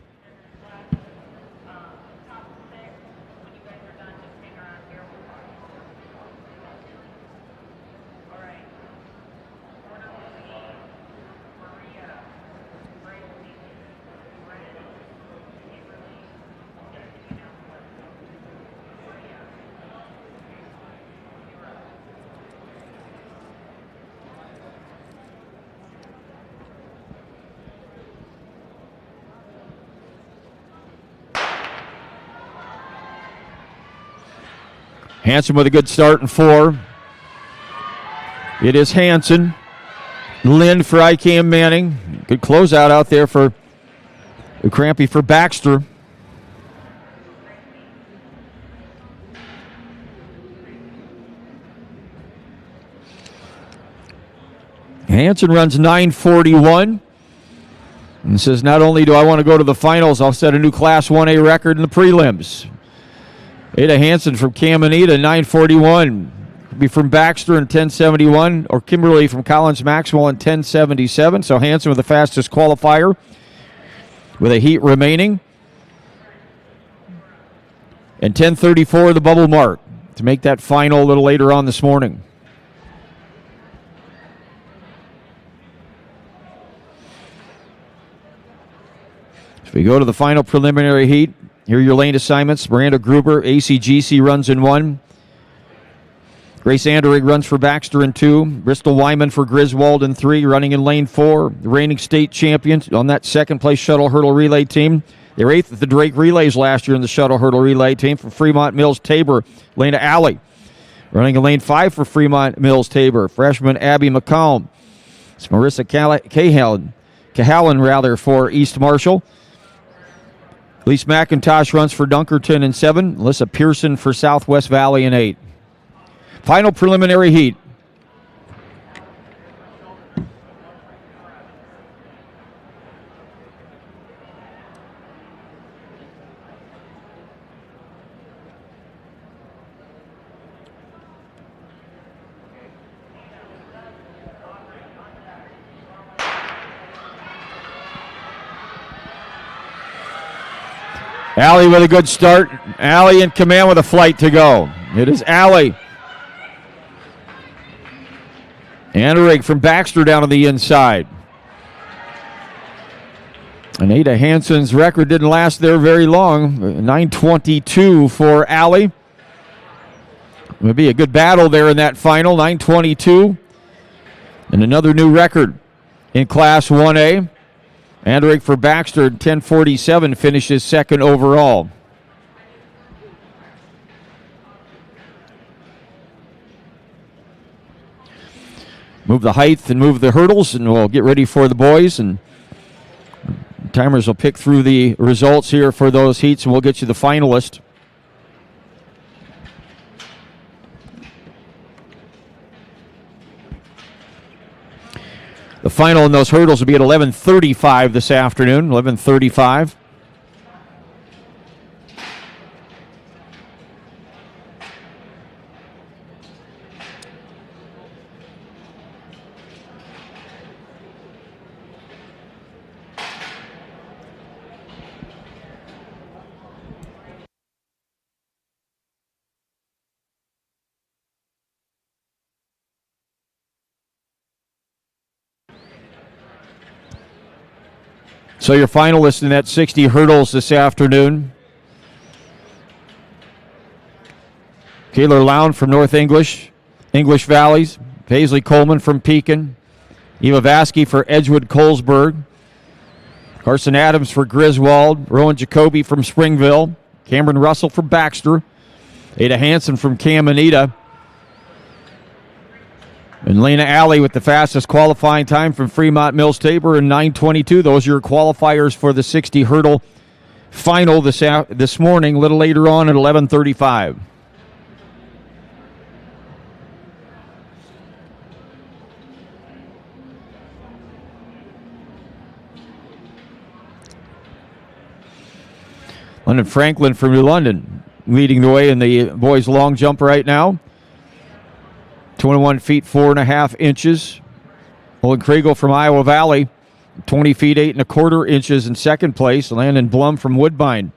Hansen with a good start in 4. It is Hansen. Lynn for ICAM Manning. Good closeout out there for Crampy for Baxter. Hansen runs 9:41 and says, not only do I want to go to the finals, I'll set a new Class 1A record in the prelims. Ada Hansen from Caminita, 9:41. Be from Baxter in 10:71, or Kimberly from Collins Maxwell in 10:77. So Hansen with the fastest qualifier with a heat remaining. And 10:34 the bubble mark to make that final a little later on this morning. As we go to the final preliminary heat, here are your lane assignments. Miranda Gruber, ACGC, runs in 1. Grace Anderegg runs for Baxter in 2. Bristol Wyman for Griswold in 3, running in lane 4. The reigning state champions on that second-place shuttle hurdle relay team. They were 8th at the Drake Relays last year in the shuttle hurdle relay team for Fremont Mills Tabor. Lena Alley running in lane 5 for Fremont Mills Tabor. Freshman Abby McComb. It's Marissa Cahallen for East Marshall. Elise McIntosh runs for Dunkerton in 7. Alyssa Pearson for Southwest Valley in 8. Final preliminary heat. Allie with a good start. Allie in command with a flight to go. It is Allie. Anderegg from Baxter down on the inside. And Ada Hansen's record didn't last there very long. 9:22 for Allie. It'll be a good battle there in that final. 9:22. And another new record in Class 1A. Anderegg for Baxter, 10:47, finishes second overall. Move the height and move the hurdles, and we'll get ready for the boys. And timers will pick through the results here for those heats, and we'll get you the finalist. The final in those hurdles will be at 11:35 this afternoon, 11:35. So your finalists in that 60 hurdles this afternoon: Kayla Lown from North English Valleys, Paisley Coleman from Pekin, Eva Vasky for Edgewood Colesburg, Carson Adams for Griswold, Rowan Jacoby from Springville, Cameron Russell from Baxter, Ada Hansen from Caminita, and Lena Alley with the fastest qualifying time from Fremont Mills Tabor in 9:22. Those are your qualifiers for the 60 hurdle final this morning, a little later on at 11:35. London Franklin from New London leading the way in the boys' long jump right now. 21 feet 4.5 inches. Owen Kriegel from Iowa Valley, 20 feet 8.25 inches in second place. Landon Blum from Woodbine,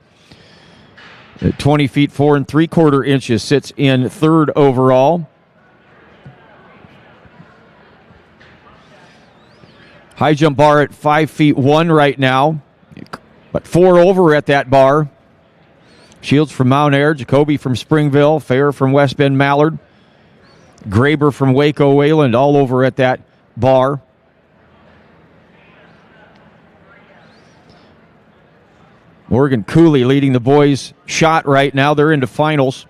at 20 feet 4.75 inches, sits in third overall. High jump bar at 5 feet 1 right now, but 4 over at that bar. Shields from Mount Ayr, Jacoby from Springville, Fair from West Bend Mallard, Graber from Waco Wayland, all over at that bar. Morgan Cooley leading the boys' shot right now. They're into finals.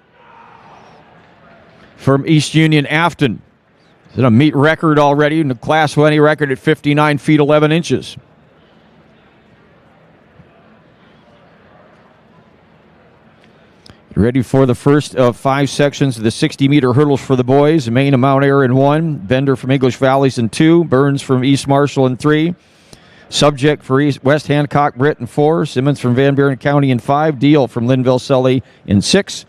From East Union Afton. It's a meet record already, in the Class 1A record at 59 feet 11 inches. Ready for the first of 5 sections of the 60-meter hurdles for the boys. Maine and Mount Ayr in 1, Bender from English Valleys in 2, Burns from East Marshall in 3, Subject for West Hancock Britt in 4, Simmons from Van Buren County in 5, Deal from Linville Sully in 6,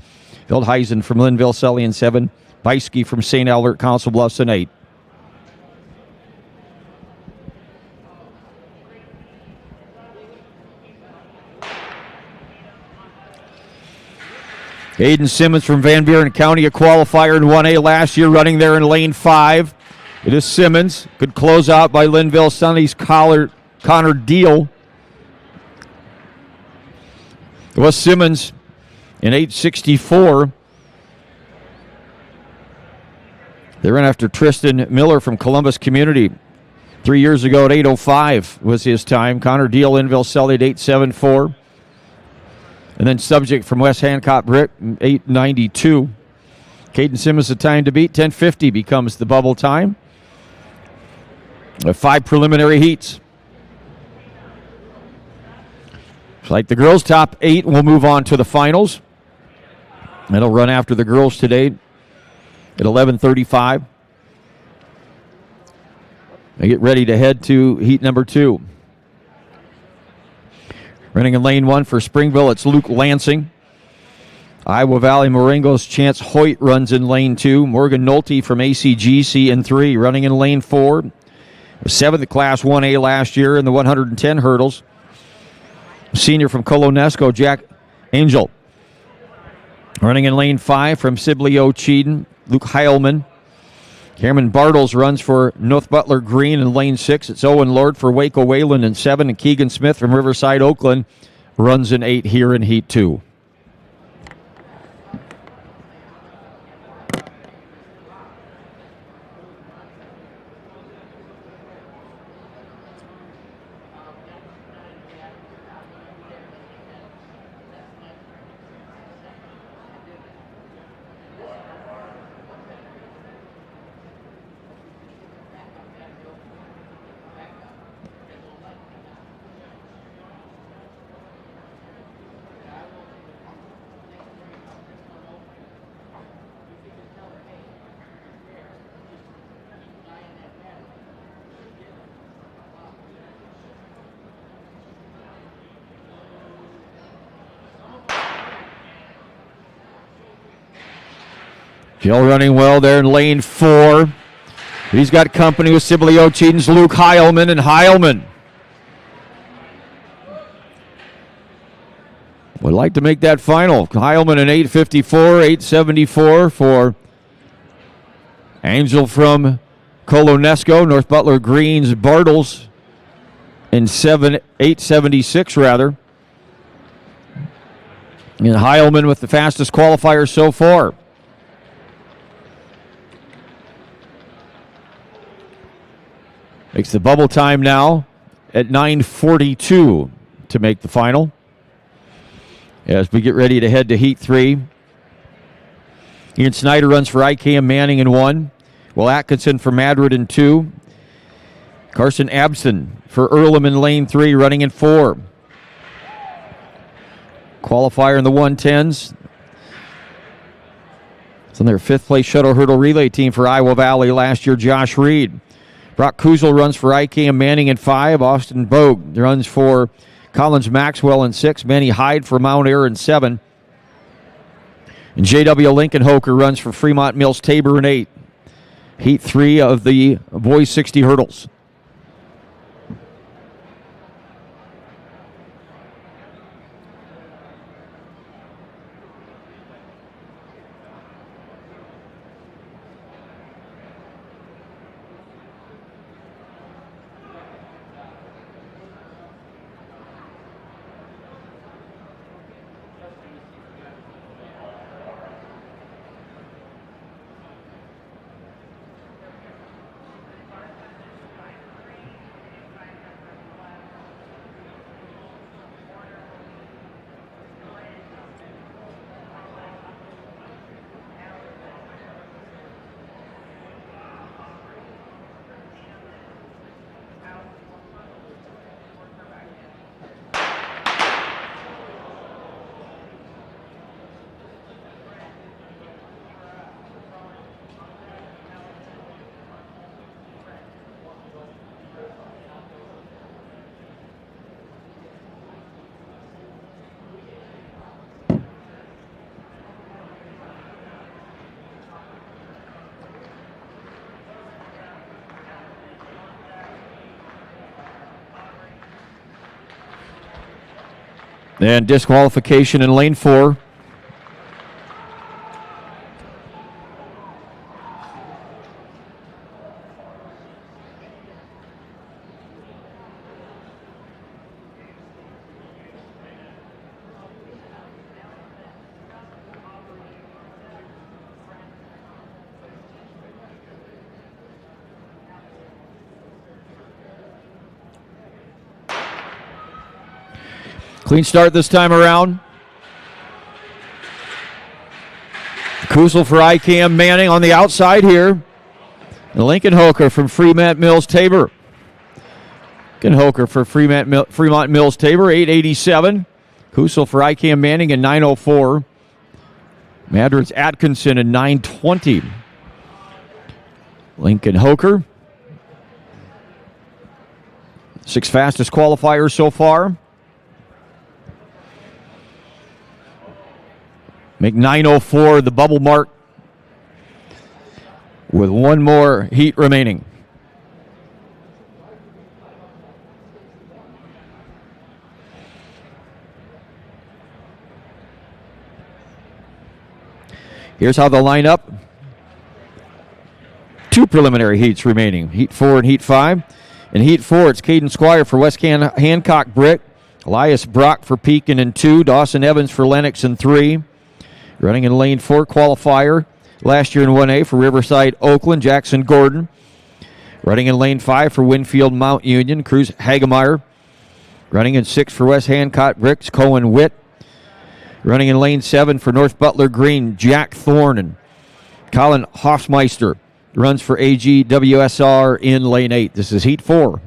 Veldhuizen from Linville Sully in 7, Beiske from St. Albert Council Bluffs in 8. Aiden Simmons from Van Buren County, a qualifier in 1A last year, running there in lane 5. It is Simmons. Good closeout by Linville Sully's Connor Deal. It was Simmons in 8:64. They ran after Tristan Miller from Columbus Community 3 years ago at 8:05 was his time. Connor Deal, Linville Sully at 8:74. And then Subject from West Hancock Brick, 8:92. Caden Simmons, the time to beat. 10:50 becomes the bubble time. 5 preliminary heats. Like the girls' top 8, we'll move on to the finals. That'll run after the girls today at 11:35. They get ready to head to heat number 2. Running in lane 1 for Springville, it's Luke Lansing. Iowa Valley Marengo's Chance Hoyt runs in lane 2. Morgan Nolte from ACGC in 3. Running in lane 4. 7th Class 1A last year in the 110 hurdles. Senior from Colonesco, Jack Angel. Running in lane 5 from Sibley O'Cheeden, Luke Heilman. Cameron Bartles runs for North Butler Green in lane 6. It's Owen Lord for Waco Wayland in 7. And Keegan Smith from Riverside Oakland runs in 8 here in Heat 2. Jill running well there in lane 4. He's got company with Sibley O'Cheeden's Luke Heilman, and Heilman would like to make that final. Heilman in 8:54, 8:74 for Angel from Colonesco. North Butler Green's Bartles in 8:76 rather. And Heilman with the fastest qualifier so far. Makes the bubble time now at 9:42 to make the final. As we get ready to head to Heat 3. Ian Snyder runs for IKM Manning in 1. Will Atkinson for Madrid in 2. Carson Abson for Earlham in lane 3, running in 4. Qualifier in the 110s. It's on their 5th place shuttle hurdle relay team for Iowa Valley last year, Josh Reed. Brock Kuzel runs for IKM Manning in 5. Austin Bogue runs for Collins Maxwell in 6. Manny Hyde for Mount Air in 7. And J.W. Lincoln Hoker runs for Fremont Mills Tabor in 8. Heat 3 of the boys 60 hurdles. And disqualification in lane 4. Clean start this time around. Kuzel for IKM Manning on the outside here. And Lincoln Hoker from Fremont Mills Tabor. Lincoln Hoker for Fremont Mills Tabor, 8:87. Kuzel for IKM Manning in 9:04. Madrid's Atkinson in 9:20. Lincoln Hoker. 6 fastest qualifiers so far. Make 9:04 the bubble mark with one more heat remaining. Here's how they'll line up. 2 preliminary heats remaining, Heat 4 and Heat 5. In Heat 4, it's Caden Squire for West Hancock Brick, Elias Brock for Pekin in 2, Dawson Evans for Lennox in 3. Running in lane 4, qualifier last year in 1A for Riverside Oakland, Jackson Gordon. Running in lane 5 for Winfield Mount Union, Cruz Hagemeyer. Running in 6 for West Hancock Bricks, Cohen Witt. Running in lane 7 for North Butler Green, Jack Thorne and Colin Hoffmeister. Runs for AGWSR in lane 8. This is Heat 4.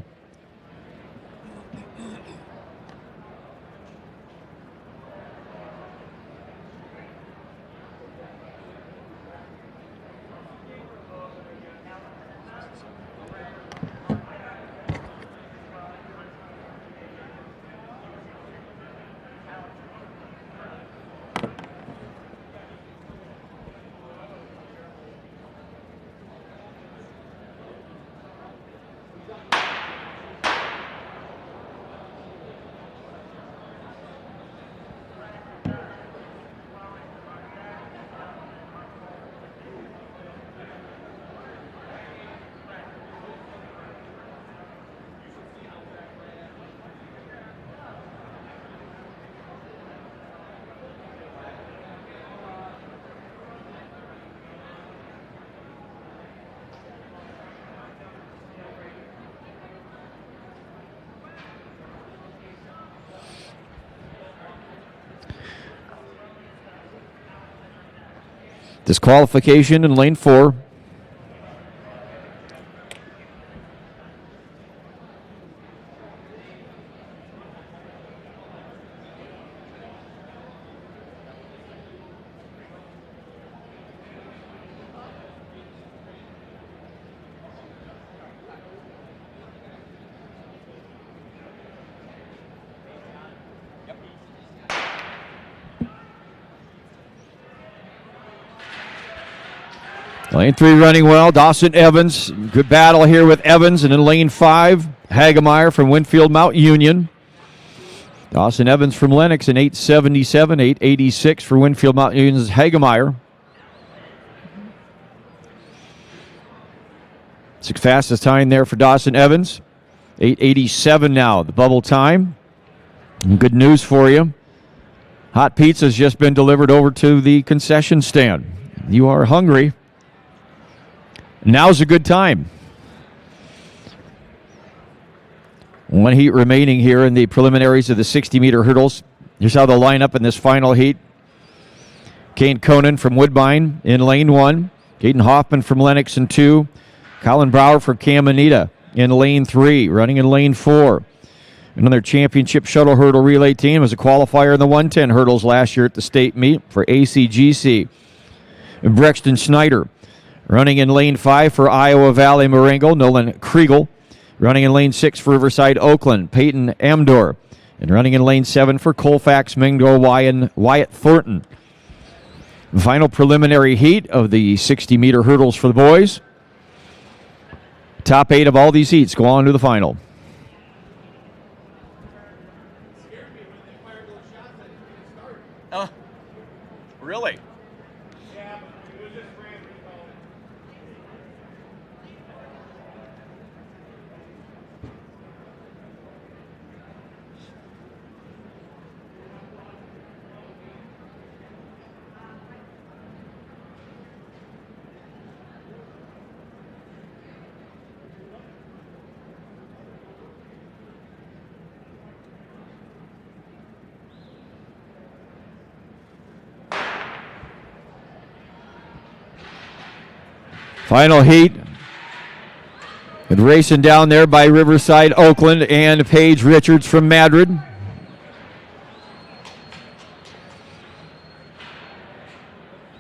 Disqualification in lane 4. Lane 3 running well. Dawson Evans. Good battle here with Evans. And in lane 5, Hagemeyer from Winfield Mount Union. Dawson Evans from Lennox in 877, 886 for Winfield Mount Union's Hagemeyer. 6th fastest time there for Dawson Evans. 887 now, the bubble time. And good news for you. Hot pizza's just been delivered over to the concession stand. You are hungry. Now's a good time. 1 heat remaining here in the preliminaries of the 60-meter hurdles. Here's how they'll line up in this final heat. Kane Conan from Woodbine in lane 1. Caden Hoffman from Lennox in 2. Colin Brower for Caminita in lane 3. Running in lane 4. Another championship shuttle hurdle relay team was a qualifier in the 110 hurdles last year at the state meet for ACGC. And Brexton Snyder. Running in lane 5 for Iowa Valley Marengo, Nolan Kriegel. Running in lane 6 for Riverside Oakland, Peyton Amdor. And running in lane 7 for Colfax Mingo, Wyatt Thornton. The final preliminary heat of the 60-meter hurdles for the boys. Top 8 of all these heats go on to the final. Really? Final heat. And racing down there by Riverside Oakland and Paige Richards from Madrid.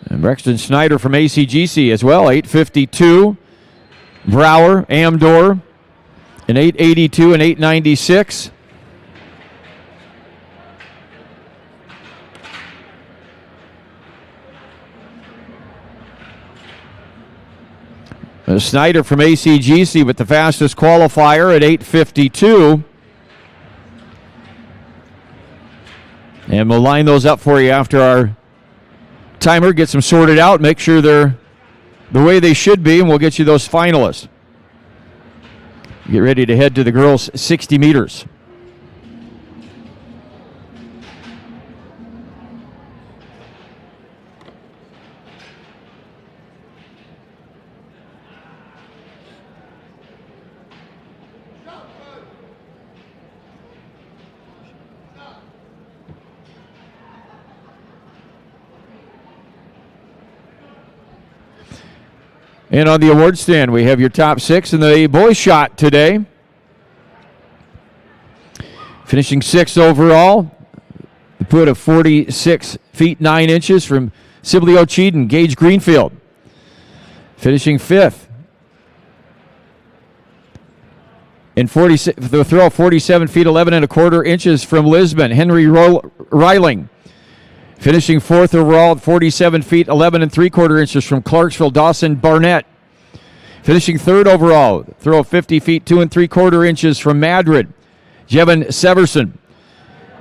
And Brexton Snyder from ACGC as well, 852. Brower, Amdor, in 882 and 896. Snyder from ACGC with the fastest qualifier at 852. And we'll line those up for you after our timer, gets them sorted out, make sure they're the way they should be, and we'll get you those finalists. Get ready to head to the girls' 60 meters. And on the award stand, we have your top 6 in the boys shot today. Finishing 6th overall, the put of 46 feet 9 inches from Sibley O'Cheed and Gage Greenfield. Finishing 5th. In the throw, 47 feet 11 and a quarter inches from Lisbon, Henry Reiling. Finishing 4th overall at 47 feet 11 and 3/4 inches from Clarksville, Dawson Barnett. Finishing 3rd overall, throw of 50 feet 2 3/4 inches from Madrid, Jevin Severson.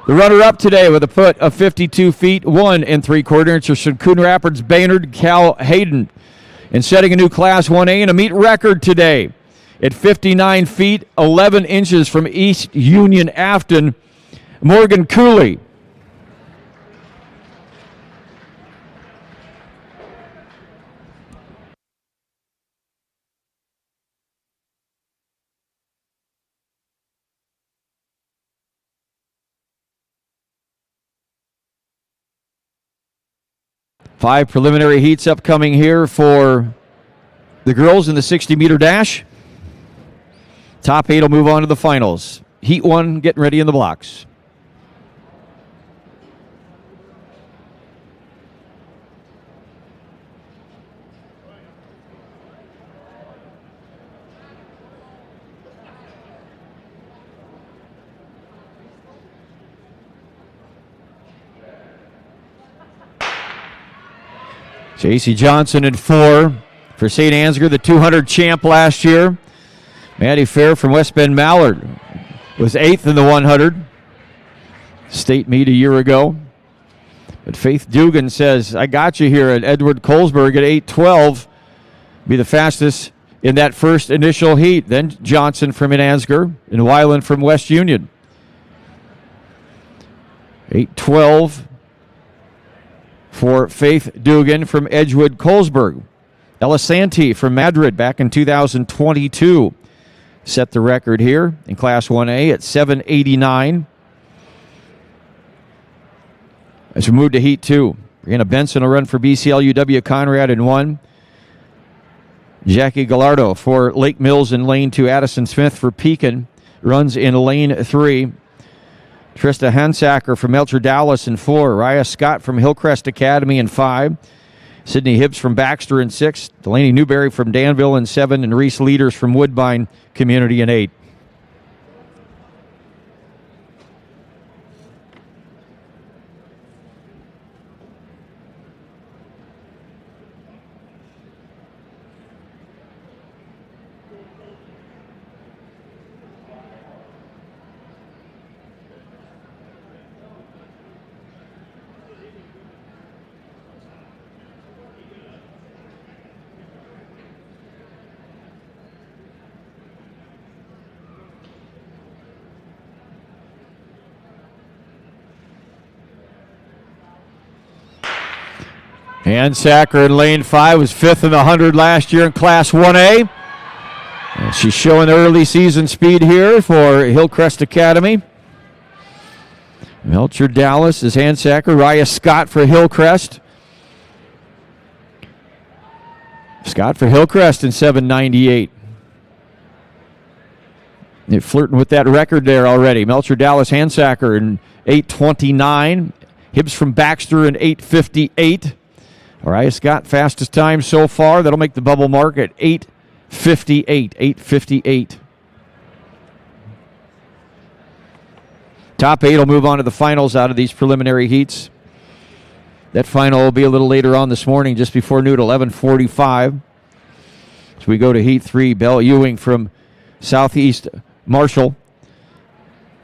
The runner-up today with a put of 52 feet 1 3/4 inches from Coon Rapids, Baynard, Cal Hayden. And setting a new Class 1A and a meet record today at 59 feet 11 inches from East Union Afton, Morgan Cooley. Five preliminary heats upcoming here for the girls in the 60-meter dash. Top 8 will move on to the finals. Heat 1 getting ready in the blocks. J.C. Johnson in 4 for St. Ansgar, the 200 champ last year. Maddie Fair from West Bend Mallard was 8th in the 100. State meet a year ago. But Faith Dugan says, I got you here at Edward Colesburg at 8:12. Be the fastest in that first initial heat. Then Johnson from Ansgar and Weiland from West Union. 8:12. For Faith Dugan from Edgewood Colesburg. Ella Santee from Madrid back in 2022 set the record here in Class 1A at 7:89. As we move to Heat 2, Brianna Benson will run for BCLUW Conrad in 1. Jackie Gallardo for Lake Mills in lane 2. Addison Smith for Pekin runs in lane 3. Trista Hansacker from Melcher Dallas in 4. Raya Scott from Hillcrest Academy in 5. Sydney Hibbs from Baxter in 6. Delaney Newberry from Danville in 7. And Reese Leaders from Woodbine Community in 8. Hansacker in lane 5 was 5th in the 100 last year in Class 1A. And she's showing early season speed here for Hillcrest Academy. Melcher Dallas is Hansacker. Raya Scott for Hillcrest. Scott for Hillcrest in 7:98. They're flirting with that record there already. Melcher Dallas Hansacker in 8:29. Hibbs from Baxter in 8:58. Raya Scott, fastest time so far. That'll make the bubble mark at 8:58. 8:58. Top 8 will move on to the finals out of these preliminary heats. That final will be a little later on this morning, just before noon, 11:45. So we go to Heat 3. Belle Ewing from Southeast Marshall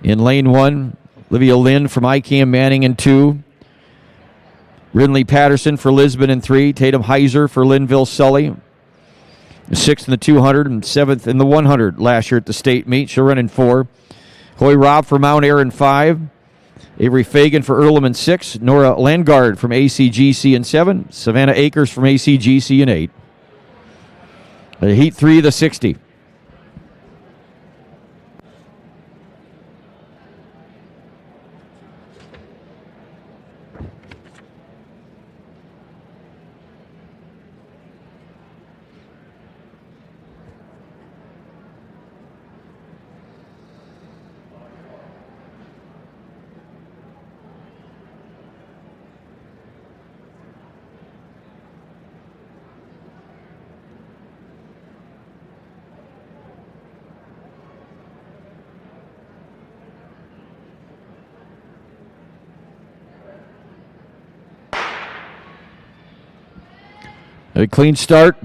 in lane 1. Olivia Lynn from ICAM Manning in 2. Ridley Patterson for Lisbon in 3. Tatum Heiser for Linville Sully. 6th in the 200 and 7th in the 100 last year at the state meet. She'll run in 4. Chloe Robb for Mount Ayr in 5. Avery Fagan for Earlham in 6. Nora Landgard from ACGC in 7. Savannah Akers from ACGC in 8. Heat 3, the 60. A clean start.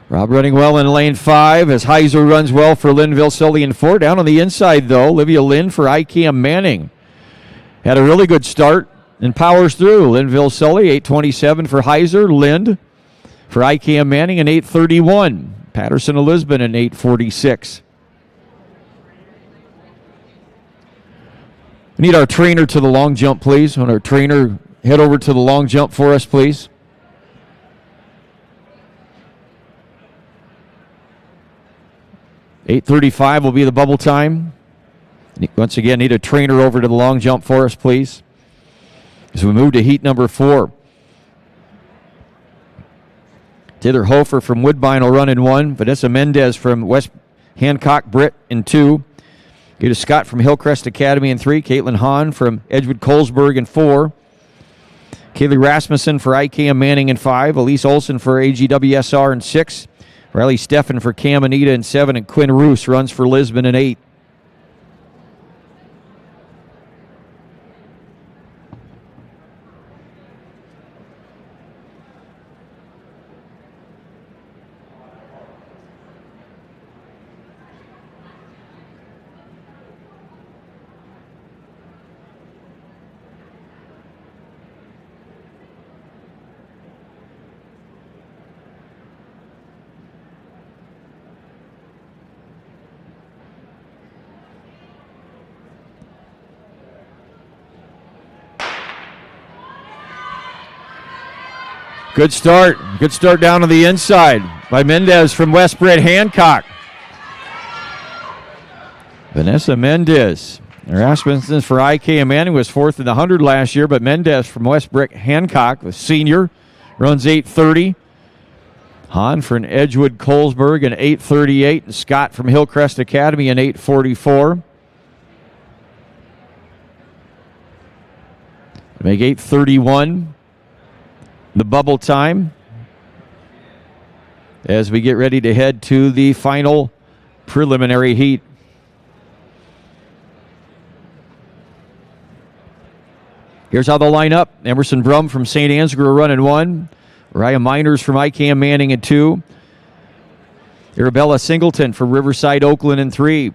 Rob running well in lane 5 as Heiser runs well for Linville Sully in 4. Down on the inside, though, Olivia Lynn for ICAM Manning. Had a really good start and powers through. Linville Sully, 8:27 for Heiser. Lind for ICAM Manning, and 8:31. Patterson of Lisbon in 8:46. We need our trainer to the long jump, please. When our trainer head over to the long jump for us, please. $8:35 will be the bubble time. Once again, need a trainer over to the long jump for us, please. As we move to heat number 4. Taylor Hofer from Woodbine will run in 1. Vanessa Mendez from West Hancock Britt in 2. Gita Scott from Hillcrest Academy in 3. Caitlin Hahn from Edgewood Colesburg in 4. Kaylee Rasmussen for ICAM Manning in 5. Elise Olson for AGWSR in 6. Riley Steffen for Cam Anita in 7, and Quinn Roos runs for Lisbon in 8. Good start. Good start down on the inside by Mendez from West Britt Hancock. Vanessa Mendez. Rasmussen for ICAM Manning was 4th in the 100 last year, but Mendez from West Britt Hancock, the senior, runs 8:30. Hahn for an Edgewood Colesburg in 8:38. And Scott from Hillcrest Academy in 8:44. Make 8:31. The bubble time as we get ready to head to the final preliminary heat. Here's how they'll line up. Emerson Brum from St. Ansgar running 1. Raya Miners from ICAM Manning in 2. Arabella Singleton for Riverside Oakland in 3.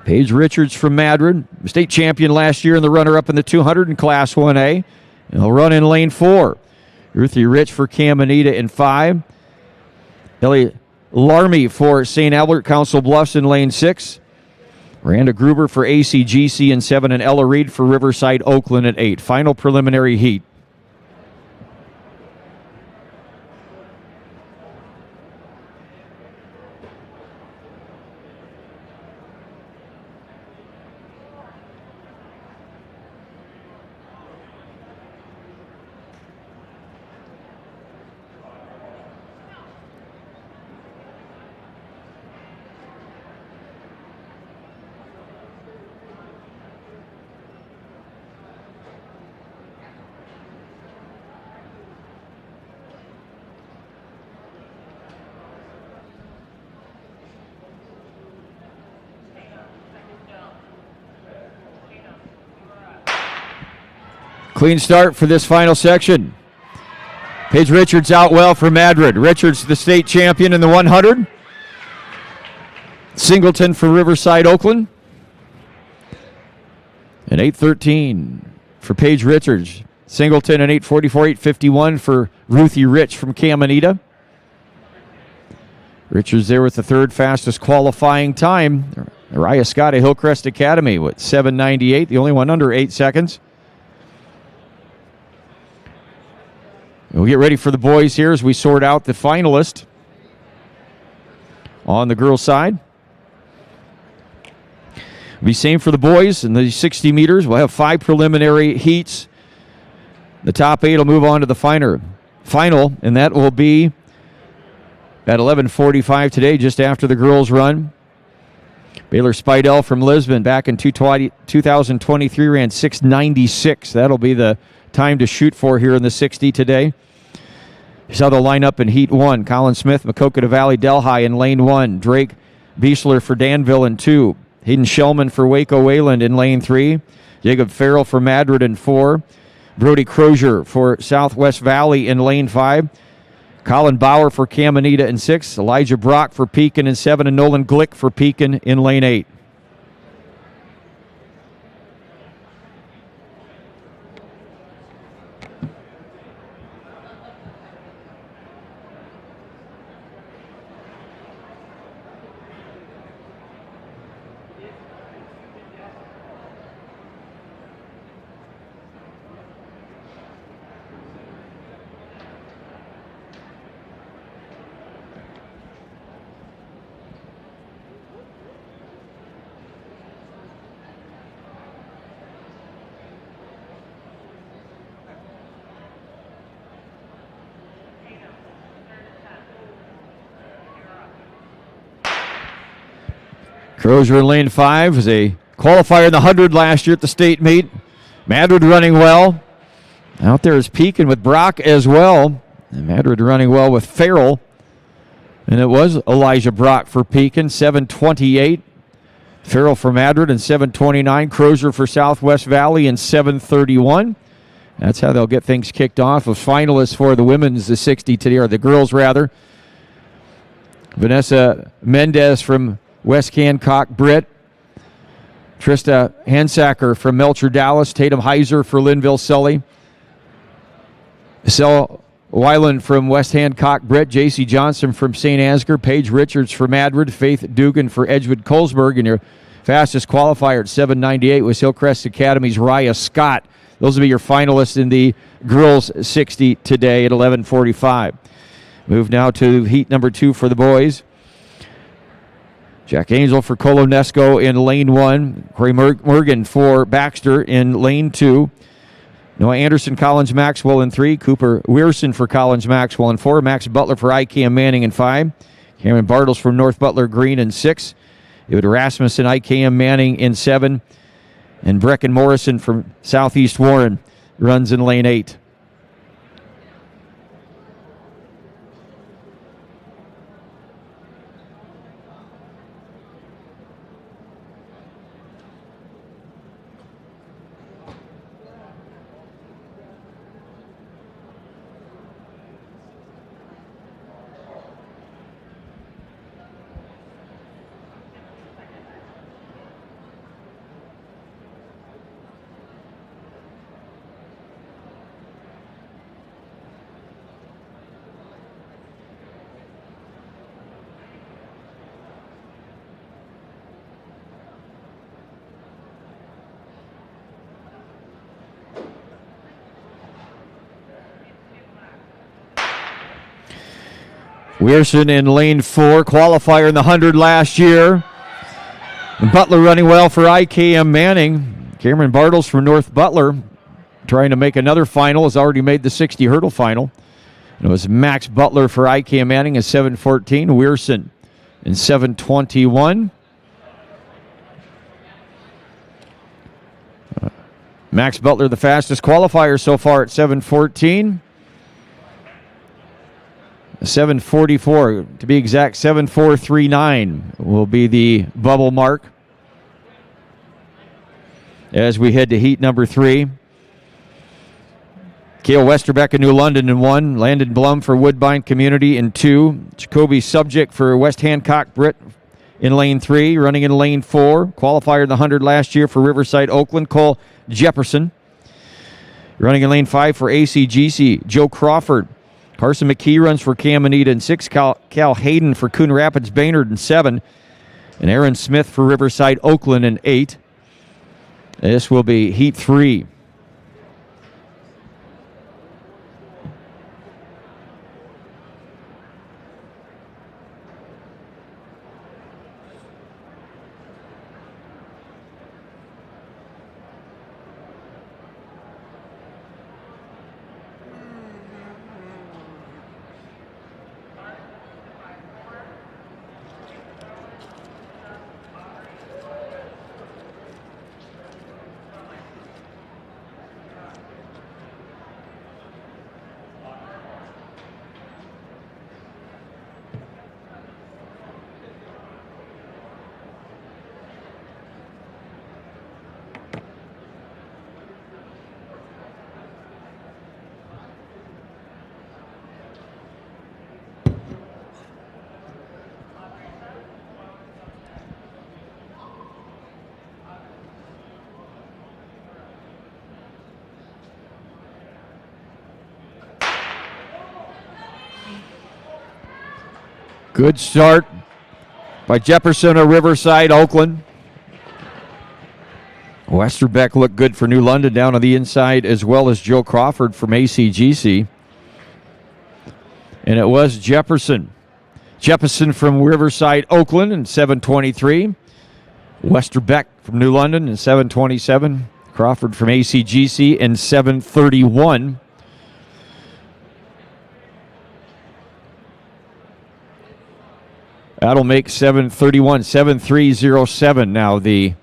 Paige Richards from Madrid, state champion last year and the runner-up in the 200 in Class 1A. And he'll run in lane 4. Ruthie Rich for Cam Anita in 5. Ellie Larmy for St. Albert Council Bluffs in lane 6. Miranda Gruber for ACGC in 7. And Ella Reed for Riverside Oakland at 8. Final preliminary heat. Clean start for this final section. Paige Richards out well for Madrid. Richards, the state champion in the 100. Singleton for Riverside Oakland. And 8:13 for Paige Richards. Singleton an 8:44, 8:51 for Ruthie Rich from Caminita. Richards there with the third fastest qualifying time. Mariah Scott at Hillcrest Academy with 7:98, the only one under 8 seconds. We'll get ready for the boys here as we sort out the finalist on the girls' side. It'll be same for the boys in the 60 meters. We'll have 5 preliminary heats. The top 8 will move on to the final, and that will be at 11:45 today, just after the girls' run. Baylor Spidell from Lisbon back in 2023 ran 6:96. That'll be the time to shoot for here in the 60 today. Here's how they'll line up in Heat 1. Colin Smith, Maquoketa Valley Delhi in Lane 1. Drake Biesler for Danville in 2. Hayden Shellman for Waco Wayland in Lane 3. Jacob Farrell for Madrid in 4. Brody Crozier for Southwest Valley in Lane 5. Colin Bauer for Caminita in 6. Elijah Brock for Pekin in 7. And Nolan Glick for Pekin in Lane 8. Crozier in Lane 5 was a qualifier in the 100 last year at the state meet. Madrid running well. Out there is Pekin with Brock as well. And Madrid running well with Farrell. And it was Elijah Brock for Pekin, 7:28. Farrell for Madrid in 7:29. Crozier for Southwest Valley in 7:31. That's how they'll get things kicked off. With finalists for the women's, the 60 today, or the girls rather. Vanessa Mendez from West Hancock Britt. Trista Hansacker from Melcher Dallas. Tatum Heiser for Linville Sully. Estelle Weiland from West Hancock Britt. J.C. Johnson from St. Ansgar. Paige Richards for Madrid. Faith Dugan for Edgewood Colesburg. And your fastest qualifier at 7:98 was Hillcrest Academy's Raya Scott. Those will be your finalists in the girls 60 today at 11:45. Move now to heat number 2 for the boys. Jack Angel for Colonesco in Lane 1. Corey Morgan for Baxter in Lane 2. Noah Anderson, Collins Maxwell in 3. Cooper Weirson for Collins Maxwell in 4. Max Butler for ICAM Manning in 5. Cameron Bartles from North Butler Green in 6. David Rasmussen, ICAM Manning in 7. And Brecken Morrison from Southeast Warren runs in Lane 8. Weirson in Lane 4, qualifier in the 100 last year. And Butler running well for IKM Manning. Cameron Bartles from North Butler trying to make another final, has already made the 60 hurdle final. And it was Max Butler for IKM Manning at 7:14. Weirson in 7:21. Max Butler, the fastest qualifier so far at 7:14. 7:44, to be exact, 7:439 will be the bubble mark as we head to heat number 3. Cale Westerbeck of New London in 1. Landon Blum for Woodbine Community in 2. Jacoby Subject for West Hancock Britt in Lane 3. Running in Lane 4. Qualifier in the 100 last year for Riverside Oakland. Cole Jefferson. Running in lane 5 for ACGC, Joe Crawford. Carson McKee runs for Caminita in 6. Cal Hayden for Coon Rapids Baynard in 7. And Aaron Smith for Riverside Oakland in 8. This will be Heat 3. Good start by Jefferson of Riverside, Oakland. Westerbeck looked good for New London down on the inside, as well as Joe Crawford from ACGC. And it was Jefferson. Jefferson from Riverside, Oakland in 7:23. Westerbeck from New London in 7:27. Crawford from ACGC in 7:31. That'll make 7:31, 7:307 now the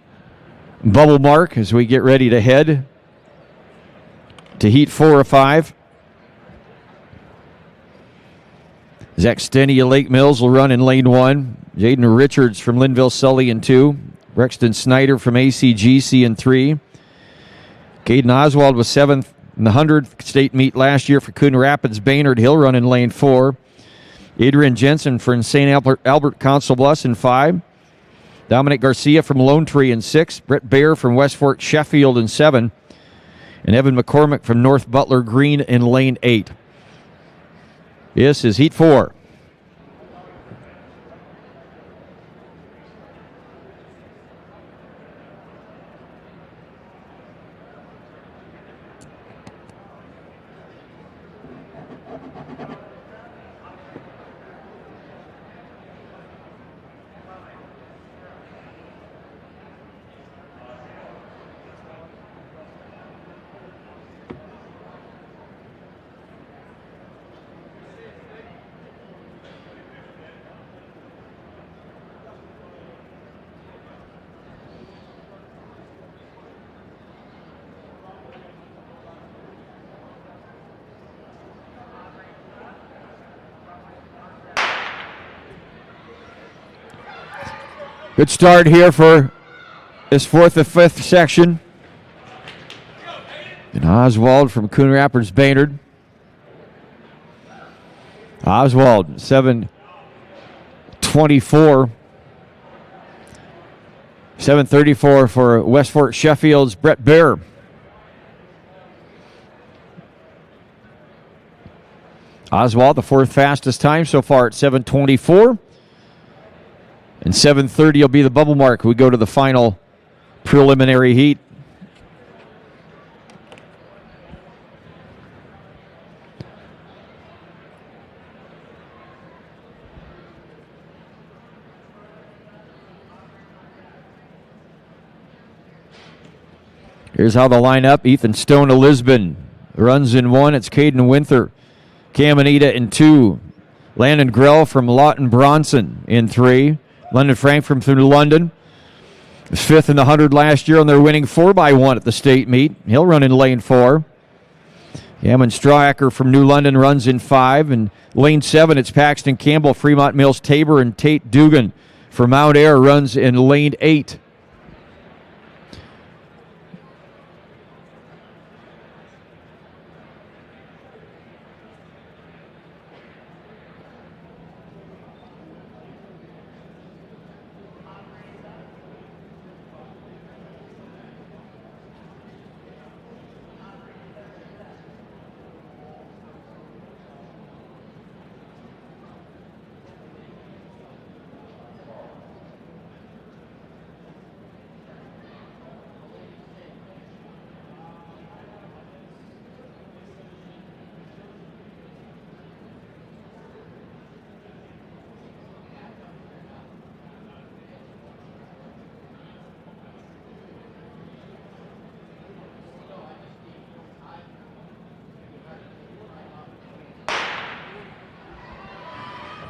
bubble mark as we get ready to head to Heat 4 of 5. Zach Steny of Lake Mills will run in lane 1. Jaden Richards from Linville Sully in 2. Brexton Snyder from ACGC in 3. Caden Oswald was 7th in the 100th state meet last year for Coon Rapids Baynard. He'll run in lane 4. Adrian Jensen from St. Albert Council Bluffs in 5. Dominic Garcia from Lone Tree in 6. Brett Baer from West Fork Sheffield in 7. And Evan McCormick from North Butler Green in lane 8. This is Heat 4. Good start here for this 4th and 5th section. And Oswald from Coon Rapids Baynard. Oswald, 7:24. 7:34 for West Fork Sheffield's Brett Baer. Oswald, the 4th fastest time so far at 7:24. And 7:30 will be the bubble mark. We go to the final preliminary heat. Here's how they'll line up. Ethan Stone of Lisbon runs in 1. It's Caden Winther. Caminita in 2. Landon Grell from Lawton Bronson in 3. London Frank from through London. Was 5th in the 100 last year, and they're winning 4x1 at the state meet. He'll run in lane 4. Yaman Strahacker from New London runs in 5. And lane 7, it's Paxton Campbell, Fremont Mills Tabor, and Tate Dugan for Mount Ayr runs in lane 8.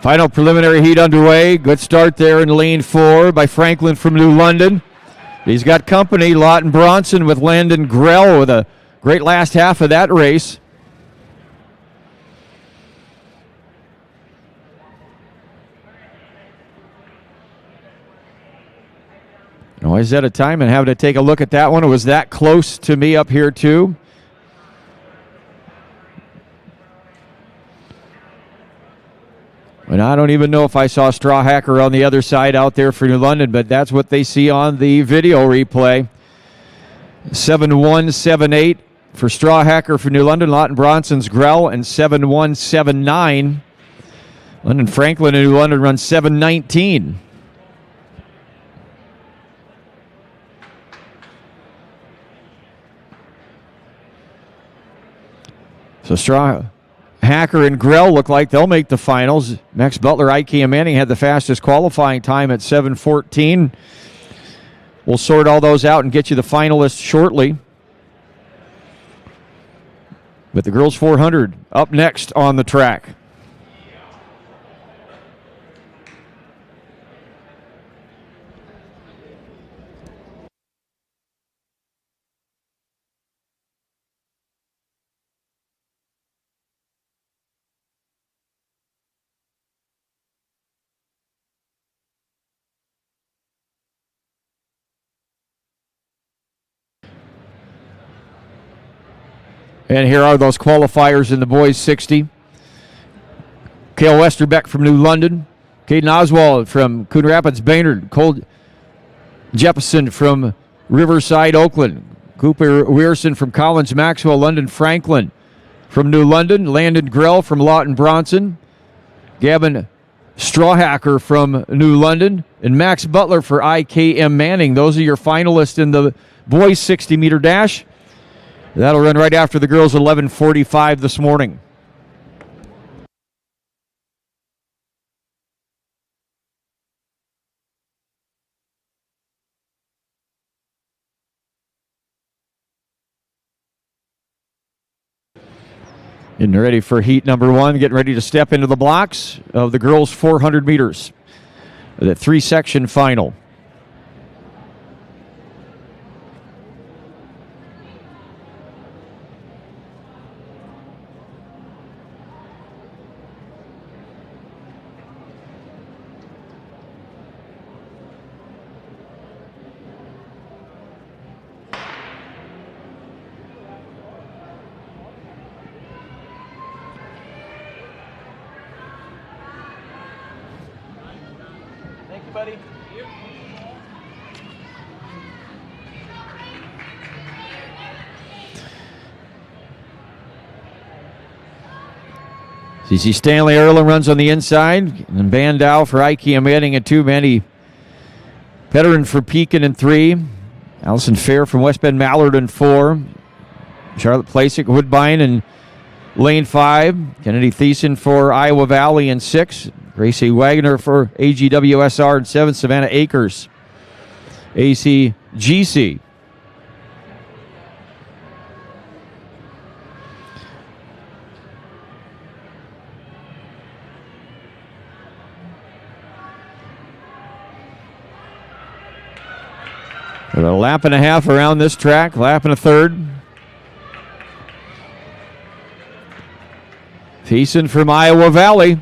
Final preliminary heat underway. Good start there in lane 4 by Franklin from New London. He's got company, Lawton Bronson with Landon Grell with a great last half of that race. Noise at a time and having to take a look at that one. It was that close to me up here too. And I don't even know if I saw Strawhacker on the other side out there for New London, but that's what they see on the video replay. 7-1-7-8 for Strawhacker for New London. Lawton Bronson's Grell, and 7-1-7-9. London Franklin and New London run 7-19. So Strawhacker and Grell look like they'll make the finals. Max Butler, Ike Manning had the fastest qualifying time at 7:14. We'll sort all those out and get you the finalists shortly. But the girls 400 up next on the track. And here are those qualifiers in the boys 60. Cale Westerbeck from New London. Caden Oswald from Coon Rapids Baynard. Cole Jeppesen from Riverside, Oakland. Cooper Weirson from Collins Maxwell. London Franklin from New London. Landon Grell from Lawton Bronson. Gavin Strawhacker from New London. And Max Butler for IKM Manning. Those are your finalists in the boys 60-meter dash. That'll run right after the girls 11:45 this morning. Getting ready for heat number 1, getting ready to step into the blocks of the girls 400 meters. The 3-section final. Buddy. CC Stanley Erlen runs on the inside. And Bandow for Ike Manning at 2. Mandy Petterin for Pekin in 3. Allison Fair from West Bend Mallard in 4. Charlotte Placek, Woodbine in lane 5. Kennedy Thiessen for Iowa Valley in 6. Gracie Wagner for AGWSR in 7. Savannah Akers, ACGC. Got a lap and a half around this track, lap and a third. Thiessen from Iowa Valley.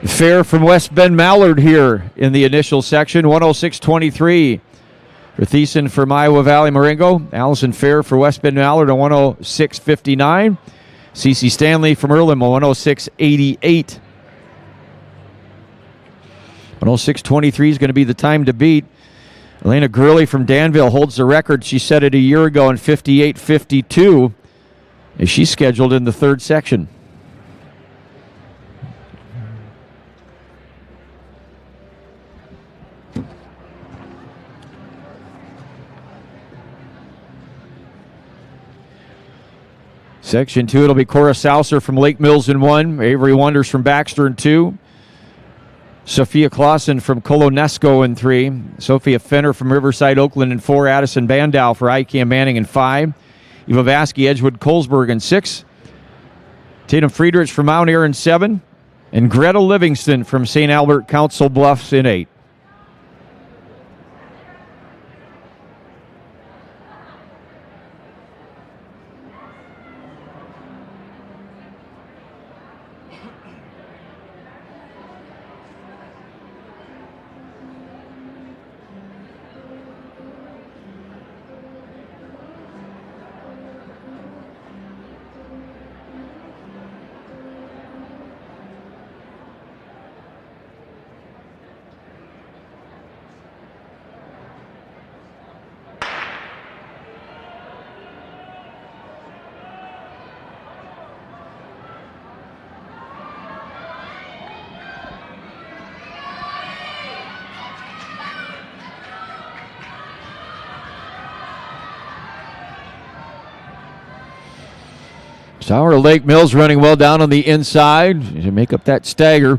Fair from West Bend Mallard here in the initial section, 106.23 for Thiessen from Iowa Valley Marengo. Allison Fair for West Bend Mallard on 106.59. CC Stanley from Earlham on 106.88. 106.23 is going to be the time to beat. Elena Gurley from Danville holds the record. She set it a year ago in 58.52. As she's scheduled in the 3rd section. Section 2, it'll be Cora Saucer from Lake Mills in 1. Avery Wonders from Baxter in 2. Sophia Clausen from Kolonesko in 3. Sophia Fenner from Riverside, Oakland in 4. Addison Bandow for IKM Manning in 5. Eva Vasky, Edgewood, Colesburg in 6. Tatum Friedrich from Mount Ayr in 7. And Greta Livingston from St. Albert Council Bluffs in 8. Sauer Lake Mills running well down on the inside to make up that stagger.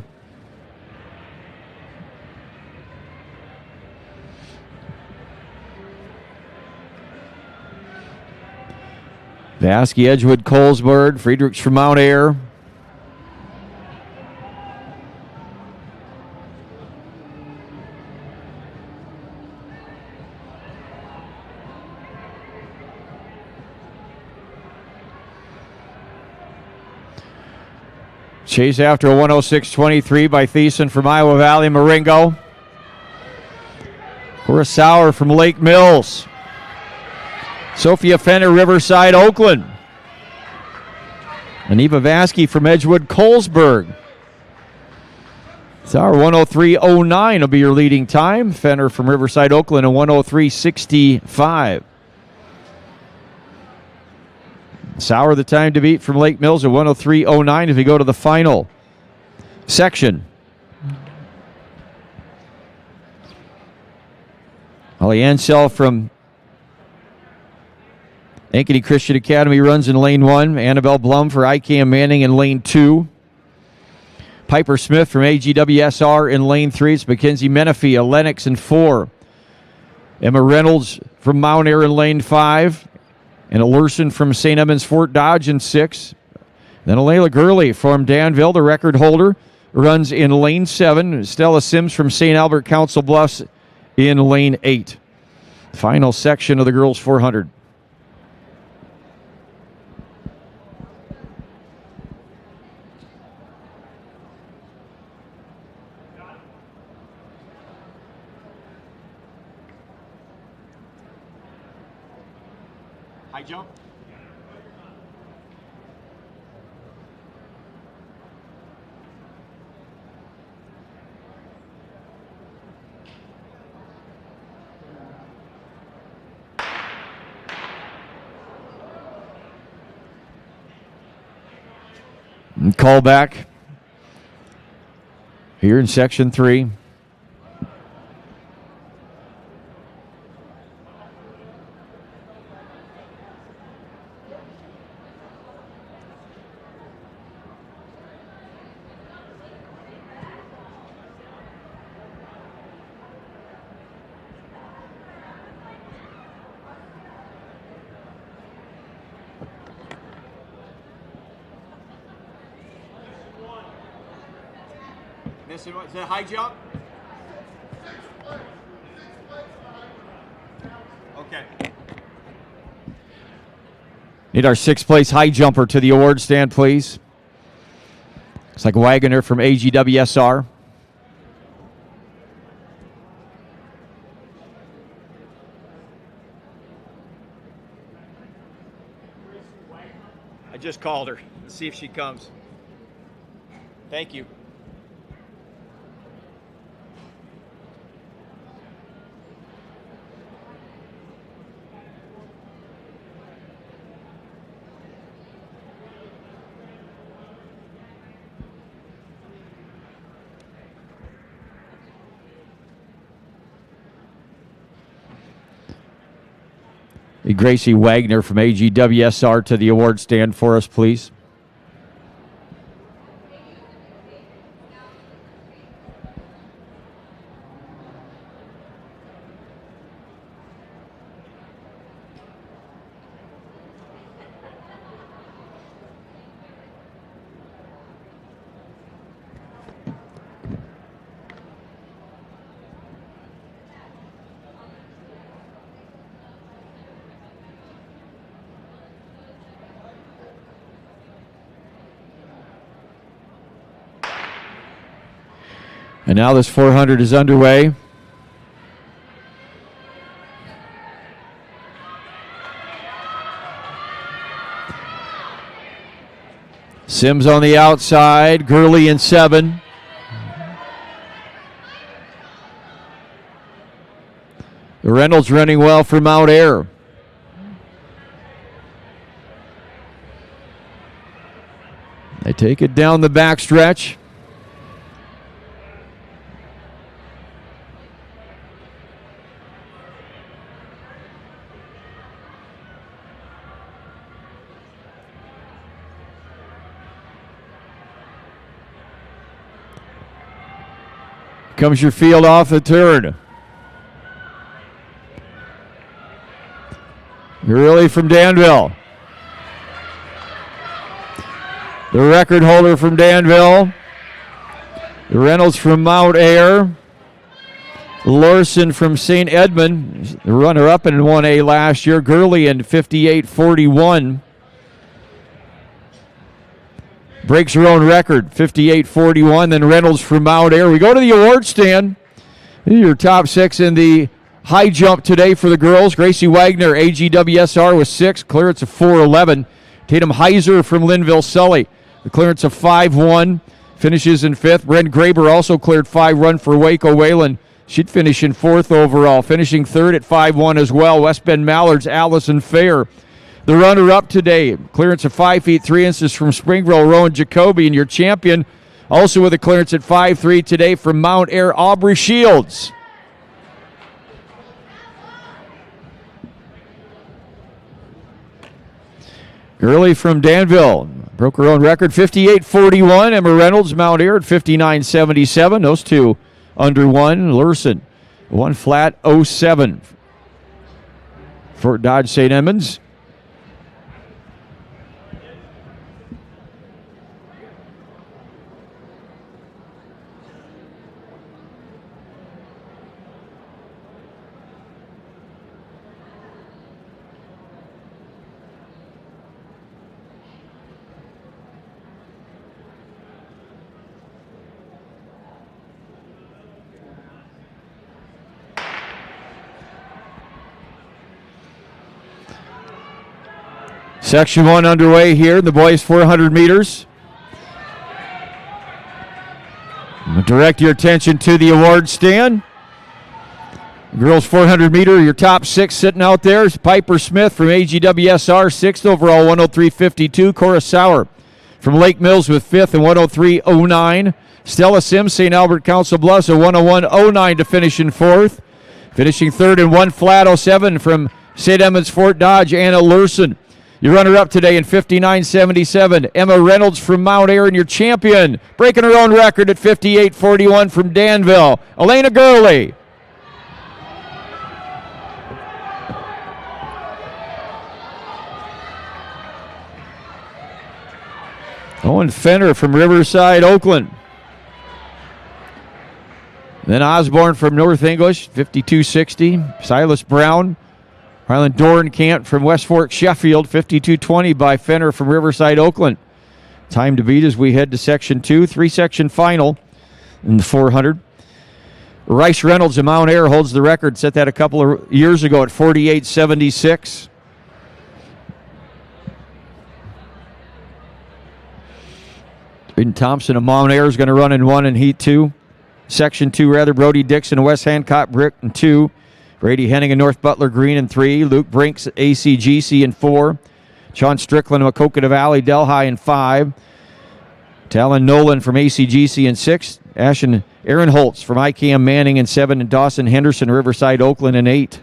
Vasky, Edgewood, Colesburg, Friedrichs from Mount Ayr. Chase after a 106.23 by Thiessen from Iowa Valley, Marengo. Cora Sauer from Lake Mills. Sophia Fenner, Riverside, Oakland. And Eva Vasky from Edgewood, Colesburg. Sauer 103.09 will be your leading time. Fenner from Riverside, Oakland, a 103.65. Sauer, the time to beat from Lake Mills, at 103.09 as we go to the final section. Holly Ansell from Ankeny Christian Academy runs in lane 1. Annabelle Blum for ICAM Manning in lane 2. Piper Smith from AGWSR in lane 3. It's Mackenzie Menifee, Lennox in 4. Emma Reynolds from Mount Ayr in lane 5. And Alerson from St. Edmunds Fort Dodge in 6. Then Alayla Gurley from Danville, the record holder, runs in lane 7. Stella Sims from St. Albert Council Bluffs in lane 8. Final section of the girls 400. High jump. And call back here in section 3. Is that high jump? Okay. Need our 6th place high jumper to the award stand, please. Looks like Wagner from AGWSR. I just called her. Let's see if she comes. Thank you. Gracie Wagner from AGWSR to the award stand for us, please. And now this 400 is underway. Sims on the outside, Gurley in 7. Reynolds running well for Mount Ayr. They take it down the backstretch. Comes your field off the turn. Gurley from Danville. The record holder from Danville. Reynolds from Mount Ayr. Larson from St. Edmund, the runner-up in 1A last year. Gurley in 58.41. Breaks her own record, 58.41. Then Reynolds from Mount Ayr. We go to the award stand. Your top 6 in the high jump today for the girls. Gracie Wagner, AGWSR, with 6. Clearance of 4.11. Tatum Heiser from Linville Sully. The clearance of 5.1. Finishes in 5th. Bren Graber also cleared 5 run for Waco Wayland. She'd finish in 4th overall. Finishing 3rd at 5.1 as well. West Bend Mallards, Allison Fair. The runner-up today, clearance of 5 feet 3 inches from Springville, Rowan Jacoby, and your champion, also with a clearance at 5'3" today from Mount Ayr, Aubrey Shields. Gurley from Danville broke her own record, 58.41. Emma Reynolds, Mount Ayr at 59.77. Those two under 1. Lurson, 1 flat 07. Fort Dodge St. Edmunds. Section 1 underway here, the boys 400 meters. Direct your attention to the award stand. Girls 400 meter, your top 6 sitting out there is Piper Smith from AGWSR, 6th overall, 103.52. Cora Sauer from Lake Mills with 5th and 103.09. Stella Sims, St. Albert Council Bluffs, a 101.09 to finish in 4th. Finishing 3rd in 1 flat 07 from St. Edmunds Fort Dodge, Anna Lurson. Your runner-up today in 59.77, Emma Reynolds from Mount Ayr, and your champion, breaking her own record at 58.41 from Danville, Elena Gurley. Owen Fenner from Riverside, Oakland. Then Osborne from North English, 52.60. Silas Brown, Harlan Dorenkamp from West Fork, Sheffield, 52.20 by Fenner from Riverside, Oakland. Time to beat as we head to Section 2, 3-section final in the 400. Rice Reynolds of Mount Ayr holds the record, set that a couple of years ago at 48.76. Aiden Thompson of Mount Ayr is going to run in 1 and Heat 2. Section 2, rather, Brody Dixon of West Hancock Brick in 2. Brady Henning and North Butler Green in 3. Luke Brinks at ACGC in 4. Sean Strickland of Coconut Valley Delhi in 5. Talon Nolan from ACGC in 6. Ashton Aaron Holtz from ICAM Manning in 7. And Dawson Henderson, Riverside Oakland in 8.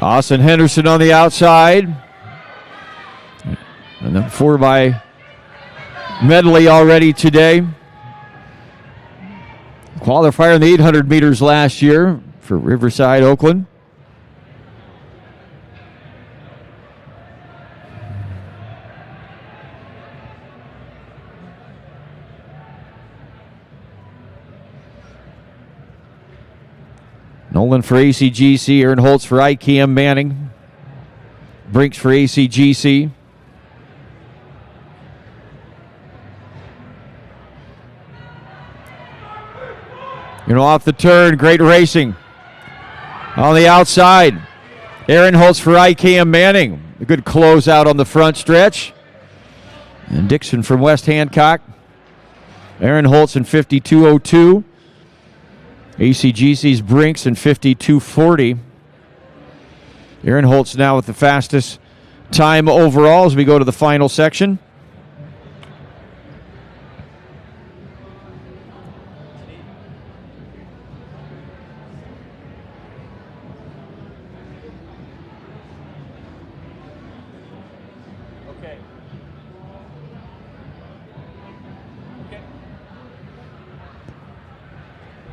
Austin Henderson on the outside. And then 4 by Medley already today. Qualifier in the 800 meters last year for Riverside, Oakland. Nolan for ACGC, Aaron Holtz for ICAM Manning, Brinks for ACGC. Off the turn, great racing. On the outside, Aaron Holtz for ICAM Manning. A good closeout on the front stretch. And Dixon from West Hancock. Aaron Holtz in 52.02. ACGC's Brinks in 52.40. Aaron Holtz now with the fastest time overall as we go to the final section.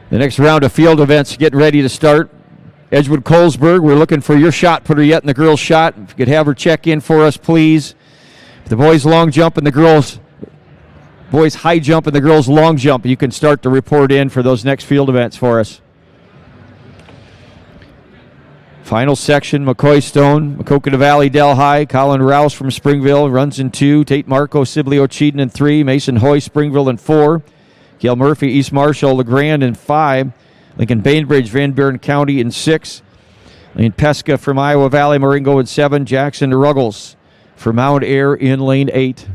The next round of field events getting ready to start. Edgewood Colesburg, we're looking for your shot putter yet in the girls' shot. If you could have her check in for us, please. The boys' long jump and the girls' high jump and the girls' long jump. You can start to report in for those next field events for us. Final section, McCoy Stone, Maquoketa Valley, Delhi. Colin Rouse from Springville runs in 2. Tate Marco, Sibley Ocheyedan in 3. Mason Hoy, Springville in 4. Gail Murphy, East Marshall, LeGrand in 5. Lincoln Bainbridge, Van Buren County in 6. Lane Pesca from Iowa Valley, Marengo in 7. Jackson Ruggles from Mount Air in lane 8.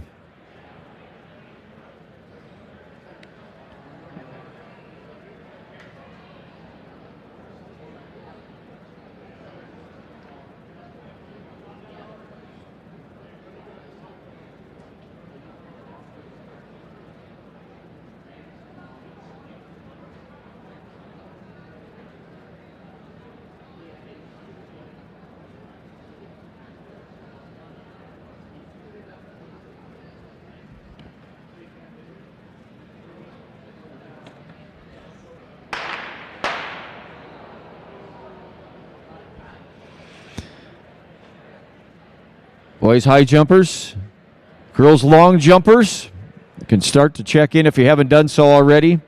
Boys high jumpers, girls long jumpers. You can start to check in if you haven't done so already.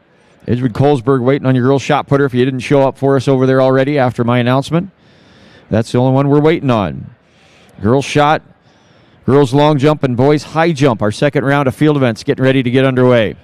Edgewood Colesburg waiting on your girls shot putter if you didn't show up for us over there already after my announcement. That's the only one we're waiting on. Girls shot, girls long jump, and boys high jump. Our second round of field events getting ready to get underway.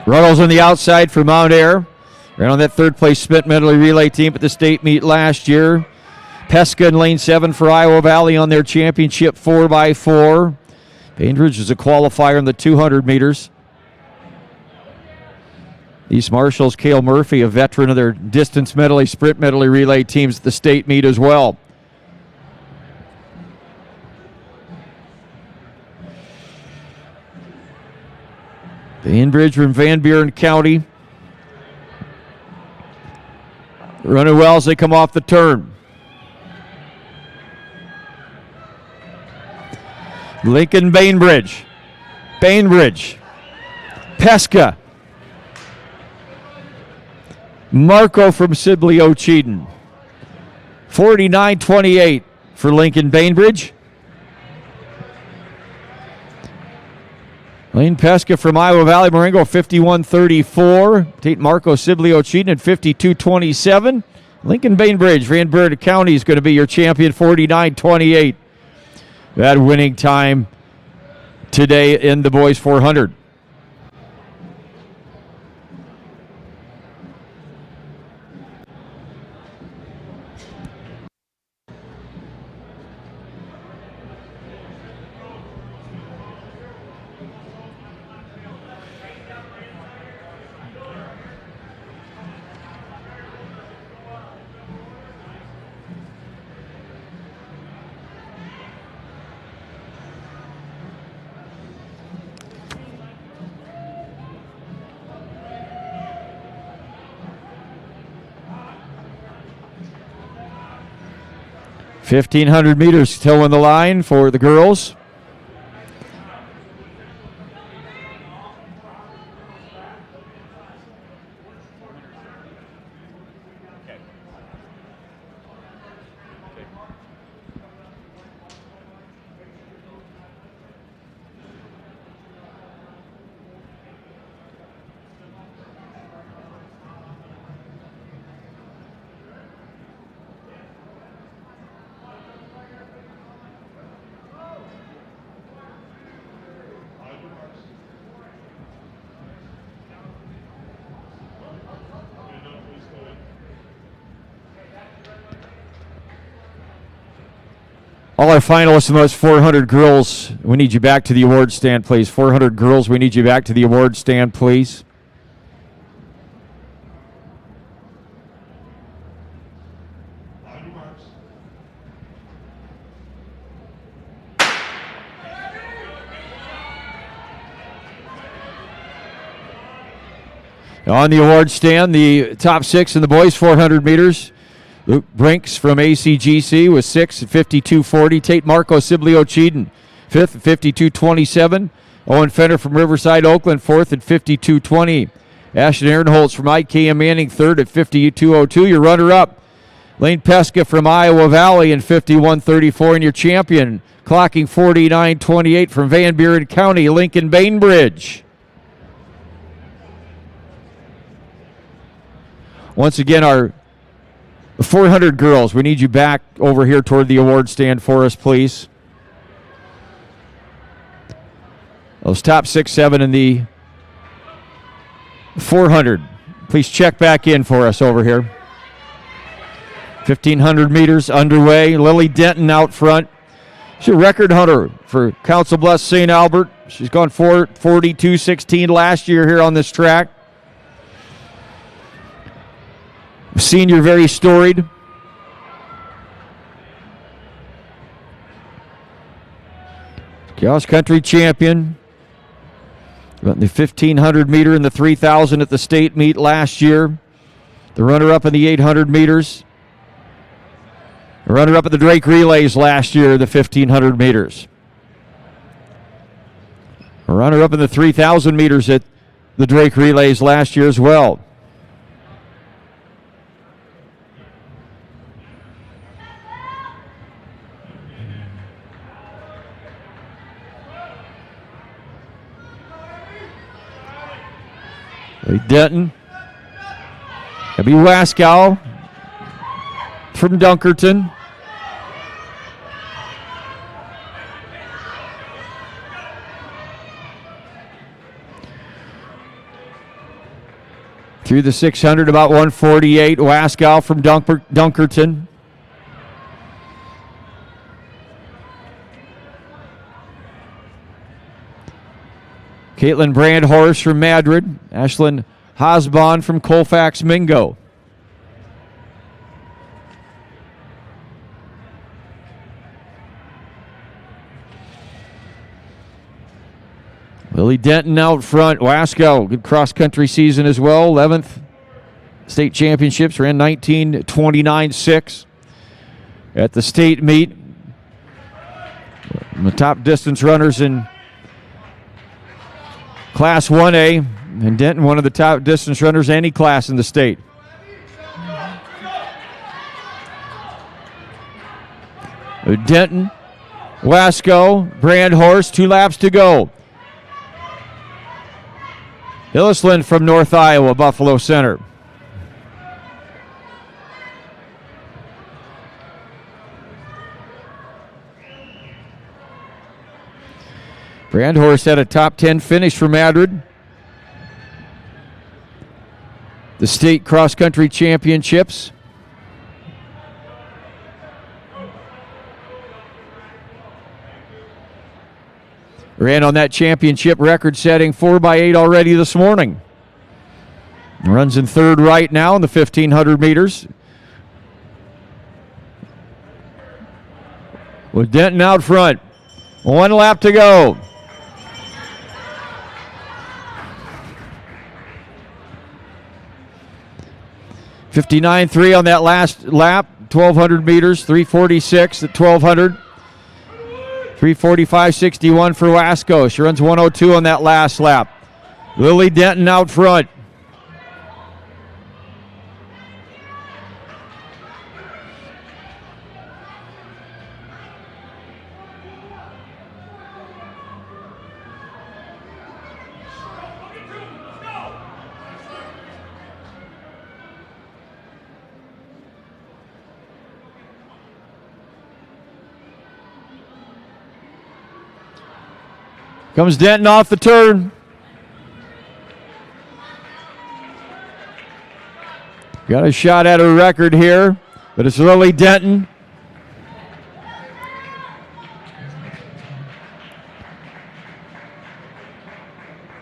Ruggles on the outside for Mount Air. Ran on that third place Smith Medley relay team at the state meet last year. Pesca in lane 7 for Iowa Valley on their championship 4x4. Bainbridge is a qualifier in the 200 meters. East Marshall's Cale Murphy, a veteran of their distance medley, sprint medley relay teams at the state meet as well. Bainbridge from Van Buren County. Running well as they come off the turn. Lincoln Bainbridge. Pesca. Marco from Sibley Ocheyedan. 49-28. for Lincoln Bainbridge. Lane Pesca from Iowa Valley Marengo, 51-34. Tate Marco Siblio cheating at 52-27. Lincoln Bainbridge, Van Buren County is going to be your champion, 49-28. That winning time today in the boys 400. $1,500 meters toeing the line for the girls. All our finalists in those 400 girls, we need you back to the award stand, please. 400 girls, we need you back to the award stand, please. On the award stand, the top six in the boys 400 meters. Luke Brinks from ACGC was 6 at 52.40. Tate Marco Siblio Cheaton, 5th at 52.27. Owen Fenner from Riverside, Oakland, 4th at 52.20. Ashton Ehrenholtz from IKM Manning, 3rd at 52.02. Your runner-up, Lane Pesca from Iowa Valley in 51.34. And your champion, clocking 49.28 from Van Buren County, Lincoln Bainbridge. Once again, our 400 girls, we need you back over here toward the award stand for us, please. Those top 6, 7 in the 400. Please check back in for us over here. 1,500 meters underway. Lily Denton out front. She's a record hunter for Council Bluffs St. Albert. She's gone 42.16 last year here on this track. Senior, very storied. Cross country champion. Got the 1,500 meter and the 3,000 at the state meet last year. The runner-up in the 800 meters. The runner-up at the Drake Relays last year, the 1,500 meters. A runner-up in the 3,000 meters at the Drake Relays last year as well. Denton. That'll be Waskow from Dunkerton. Through the 600, about 148. Waskow from Dunkerton. Caitlin Brandhorst from Madrid. Ashlyn Hosbon from Colfax Mingo. Lily Denton out front. Waskow, good cross-country season as well. 11th state championships, ran 19:29.6 at the state meet. The top distance runners in Class 1A, and Denton, one of the top distance runners any class in the state. Denton, Wasco, Brandhorst, 2 laps to go. Hillisland from North Iowa, Buffalo Center. Brandhorst had a top 10 finish for Madrid. The state cross-country championships. Ran on that championship record-setting 4x8 already this morning. Runs in third right now in the 1,500 meters. With Denton out front. 1 lap to go. $59.3 on that last lap, 1,200 meters, 3:46 at 1,200. 3:45.61 for Wasco. She runs 1:02 on that last lap. Lily Denton out front. Comes Denton off the turn. Got a shot at her record here, but it's Lily Denton.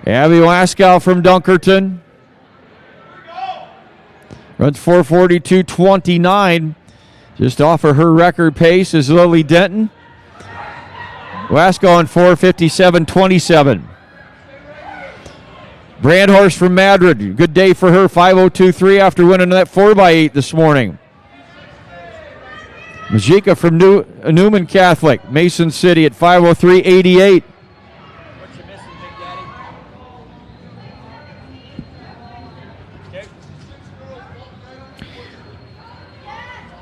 Abby Waskow from Dunkerton. Runs 4:42.29. Just off of her record pace is Lily Denton. Wasco on 4:57.27. Brandhorst from Madrid. Good day for her, 5:02.3 after winning that 4x8 this morning. Majika from Newman Catholic, Mason City at 5:03.88. What you missing, Big Daddy?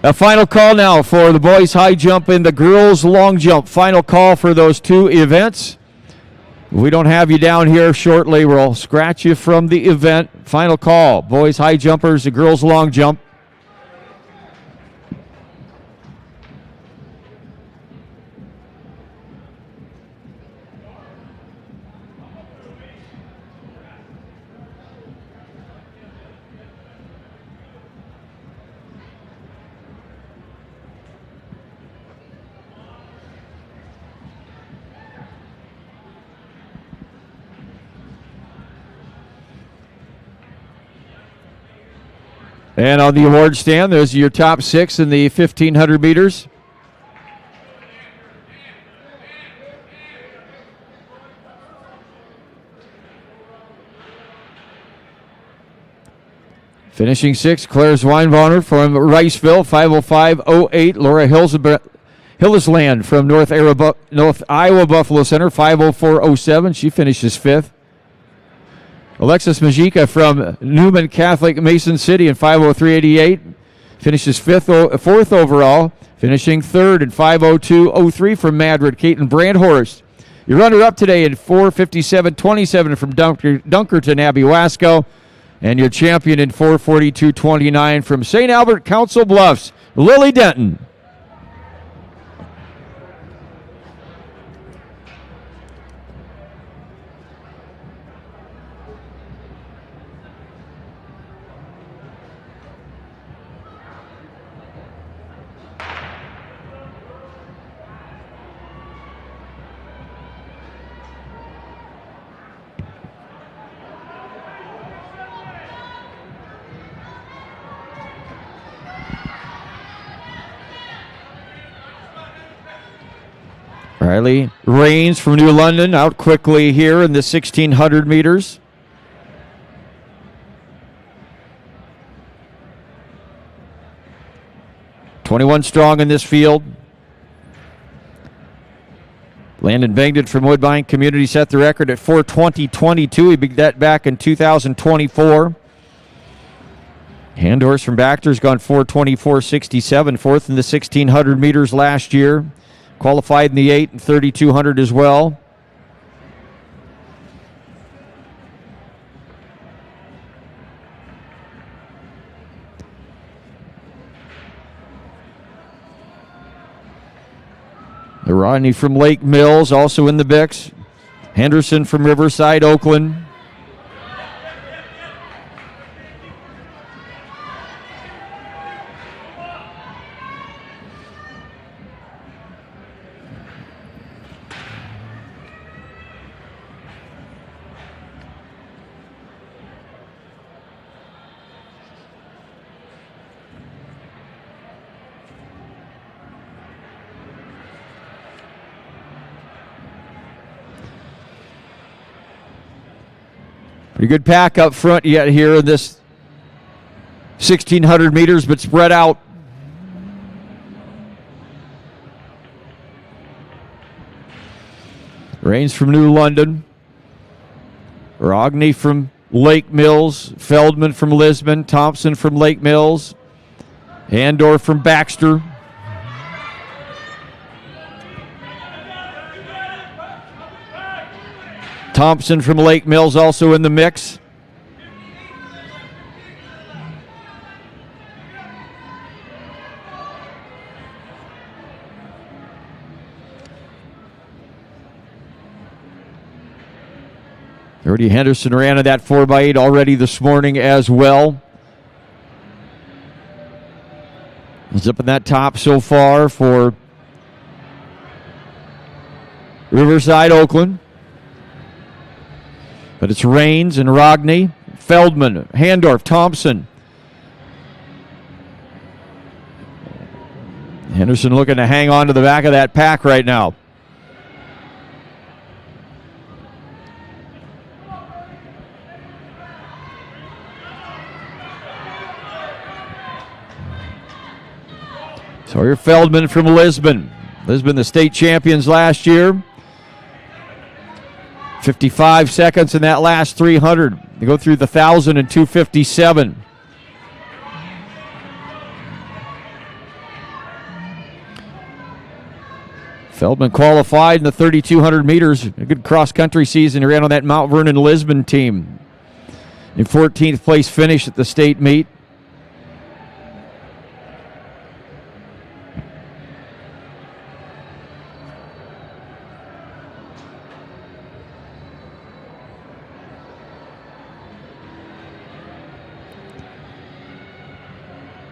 A final call now for the boys high jump and the girls long jump. Final call for those 2 events. If we don't have you down here shortly, we'll scratch you from the event. Final call, boys high jumpers, the girls long jump. And on the award stand, there's your top 6 in the 1,500 meters. Finishing 6, Claire Zweinbonner from Riceville, 5:05.08. Laura Hillisland from North Iowa Buffalo Center, 5:04.07. She finishes 5th. Alexis Majika from Newman Catholic Mason City in 5:03.88. Finishes 4th overall. Finishing 3rd in 5:02.03 from Madrid, Caitlin Brandhorst. Your runner-up today in 4:57.27 from Dunkerton, Abby Wasco. And your champion in 4:42.29 from St. Albert Council Bluffs, Lily Denton. Riley Rains from New London out quickly here in the 1,600 meters. .21 strong in this field. Landon Bangdon from Woodbine Community set the record at 4:20.22. He beat that back in 2024. Handhorse from Baxter's gone 4:24.67, fourth in the 1,600 meters last year. Qualified in the 8 and 3,200 as well. The Rodney from Lake Mills also in the mix. Henderson from Riverside, Oakland. Pretty good pack up front yet here in this 1,600 meters, but spread out. Rains from New London. Rogney from Lake Mills. Feldman from Lisbon. Thompson from Lake Mills. Andor from Baxter. Thompson from Lake Mills also in the mix. Already Henderson ran in that 4x8 already this morning as well. He's up in that top so far for Riverside, Oakland. But it's Rains and Rogney, Feldman, Handorf, Thompson. Henderson looking to hang on to the back of that pack right now. Sawyer Feldman from Lisbon. Lisbon, the state champions last year. 55 seconds in that last 300. They go through the 1,000 and 2:57. Feldman qualified in the 3,200 meters. A good cross-country season. He ran on that Mount Vernon Lisbon team. In 14th place finish at the state meet.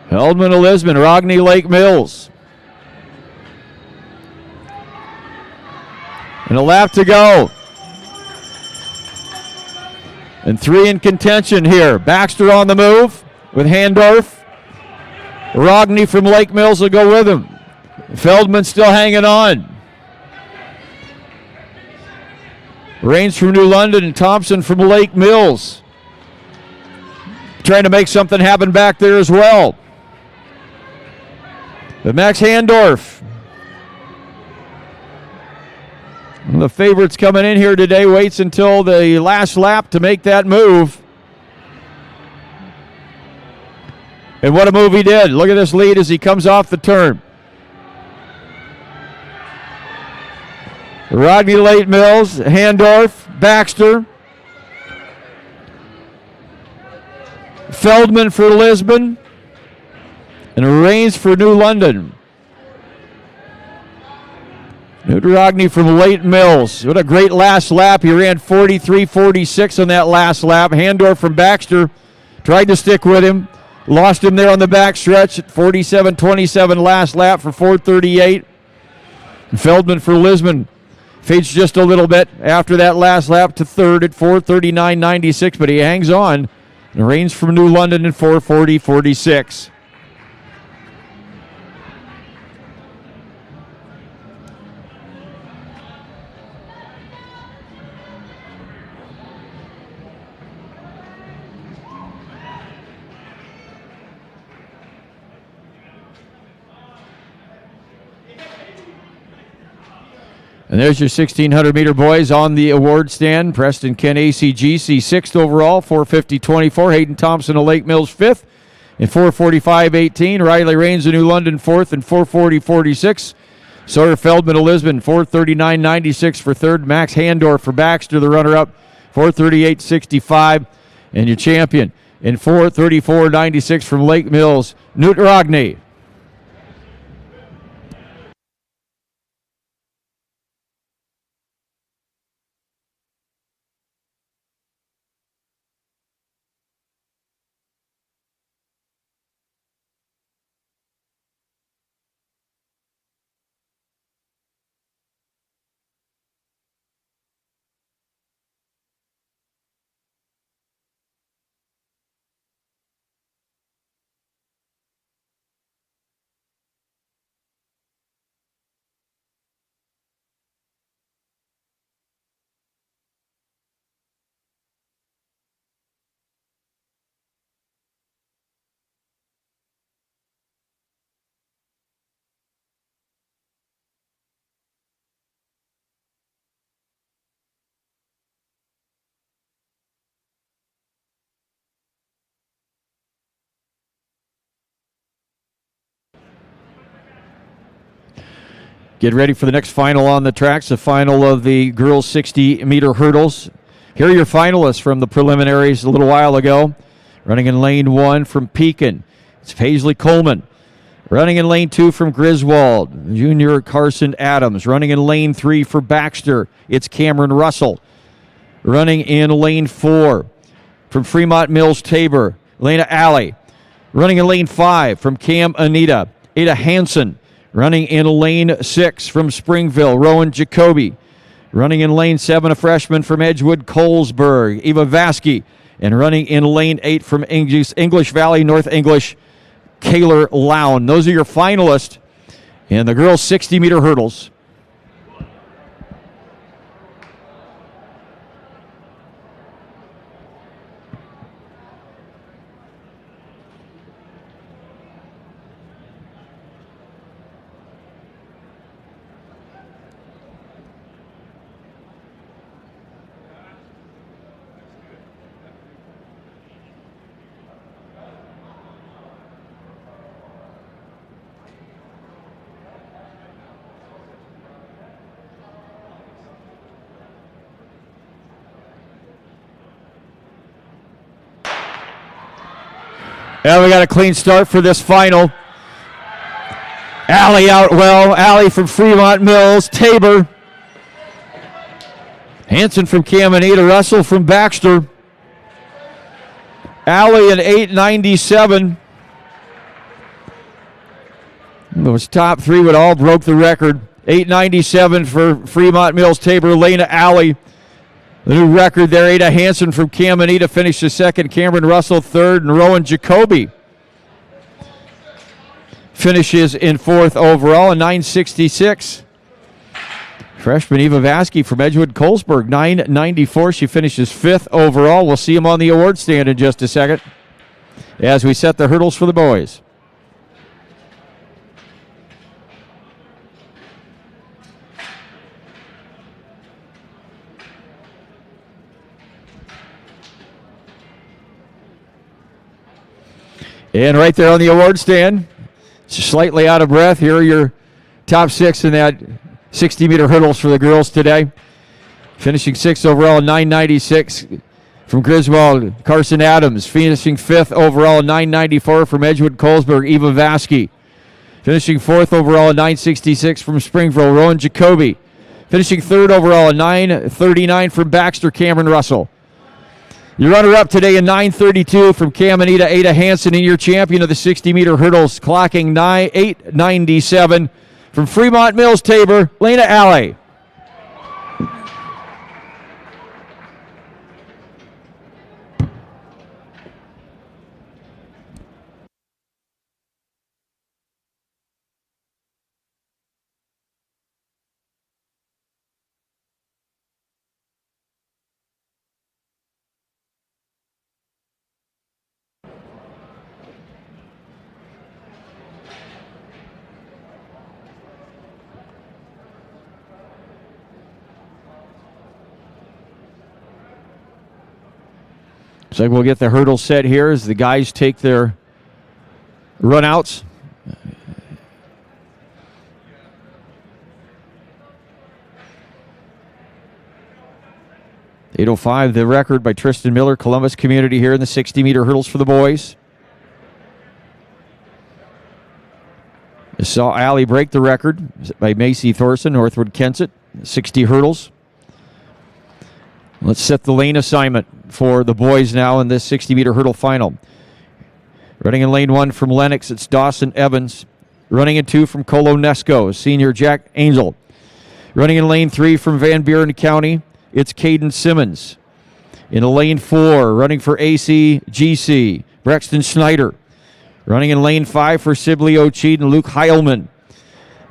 Feldman of Lisbon, Rogney, Lake Mills. And a lap to go. And 3 in contention here. Baxter on the move with Handorf. Rogney from Lake Mills will go with him. Feldman still hanging on. Rains from New London and Thompson from Lake Mills. Trying to make something happen back there as well. But Max Handorf, one of the favorites coming in here today, waits until the last lap to make that move. And what a move he did. Look at this lead as he comes off the turn. Rodney, Lake Mills, Handorf, Baxter. Feldman for Lisbon. And Rains for New London. Rogney from Lake Mills. What a great last lap. He ran 43.46 on that last lap. Handorf from Baxter tried to stick with him. Lost him there on the back stretch at 47.27 last lap for 4:38. And Feldman for Lisbon fades just a little bit after that last lap to third at 4:39.96, but he hangs on. And Rains from New London at 4:40.46. And there's your 1,600-meter boys on the award stand. Preston Kent, ACGC, 6th overall, 4:50.24. Hayden Thompson of Lake Mills, 5th. In 4:45.18, Riley Rains of New London fourth in 4:40.46. Sawyer Feldman of Lisbon, 4:39.96 for third. Max Handorf for Baxter, the runner-up, 4:38.65. And your champion in 4:34.96 from Lake Mills, Knut Rogny. Get ready for the next final on the tracks, the final of the girls' 60-meter hurdles. Here are your finalists from the preliminaries a little while ago. Running in lane 1 from Pekin, it's Paisley Coleman. Running in lane 2 from Griswold, junior Carson Adams. Running in lane 3 for Baxter, it's Cameron Russell. Running in lane 4 from Fremont Mills Tabor, Lena Alley. Running in lane 5 from Cam Anita, Ada Hansen. Running in lane 6 from Springville, Rowan Jacoby. Running in lane 7, a freshman from Edgewood, Colesburg, Eva Vasky. And running in lane 8 from English Valley, North English, Kaylor Lown. Those are your finalists in the girls' 60-meter hurdles. And we got a clean start for this final. Alley out well. Alley from Fremont Mills. Tabor. Hanson from Caminita. Russell from Baxter. Alley in 8:97. Those top three would all broke the record. 8:97 for Fremont Mills. Tabor. Lena Alley. The new record there, Ada Hansen from Caminita finished the second. Cameron Russell third, and Rowan Jacoby finishes in fourth overall in 9:66. Freshman Eva Vasky from Edgewood Colesburg, 9:94. She finishes fifth overall. We'll see him on the award stand in just a second as we set the hurdles for the boys. And right there on the award stand, slightly out of breath, here are your top six in that 60-meter hurdles for the girls today. Finishing sixth overall in 9:96 from Griswold, Carson Adams. Finishing fifth overall in 9:94 from Edgewood Colesburg, Eva Vasky. Finishing fourth overall in 9:66 from Springville, Rowan Jacoby. Finishing third overall in 9:39 from Baxter, Cameron Russell. Your runner-up today in 9:32 from Caminita, Ada Hansen, and your champion of the 60-meter hurdles, clocking 8:97 from Fremont Mills Tabor, Lena Alley. So we'll get the hurdle set here as the guys take their runouts. 8:05, the record by Tristan Miller, Columbus Community here in the 60-meter hurdles for the boys. You saw Allie break the record by Macy Thorson, Northwood Kensett, 60 hurdles. Let's set the lane assignment for the boys now in this 60-meter hurdle final. Running in lane 1 from Lennox, it's Dawson Evans. Running in 2 from Colonesco, senior Jack Angel. Running in lane 3 from Van Buren County, it's Caden Simmons. In lane 4, running for ACGC, Brexton Schneider. Running in lane 5 for Sibley O'Cheaton, Luke Heilman.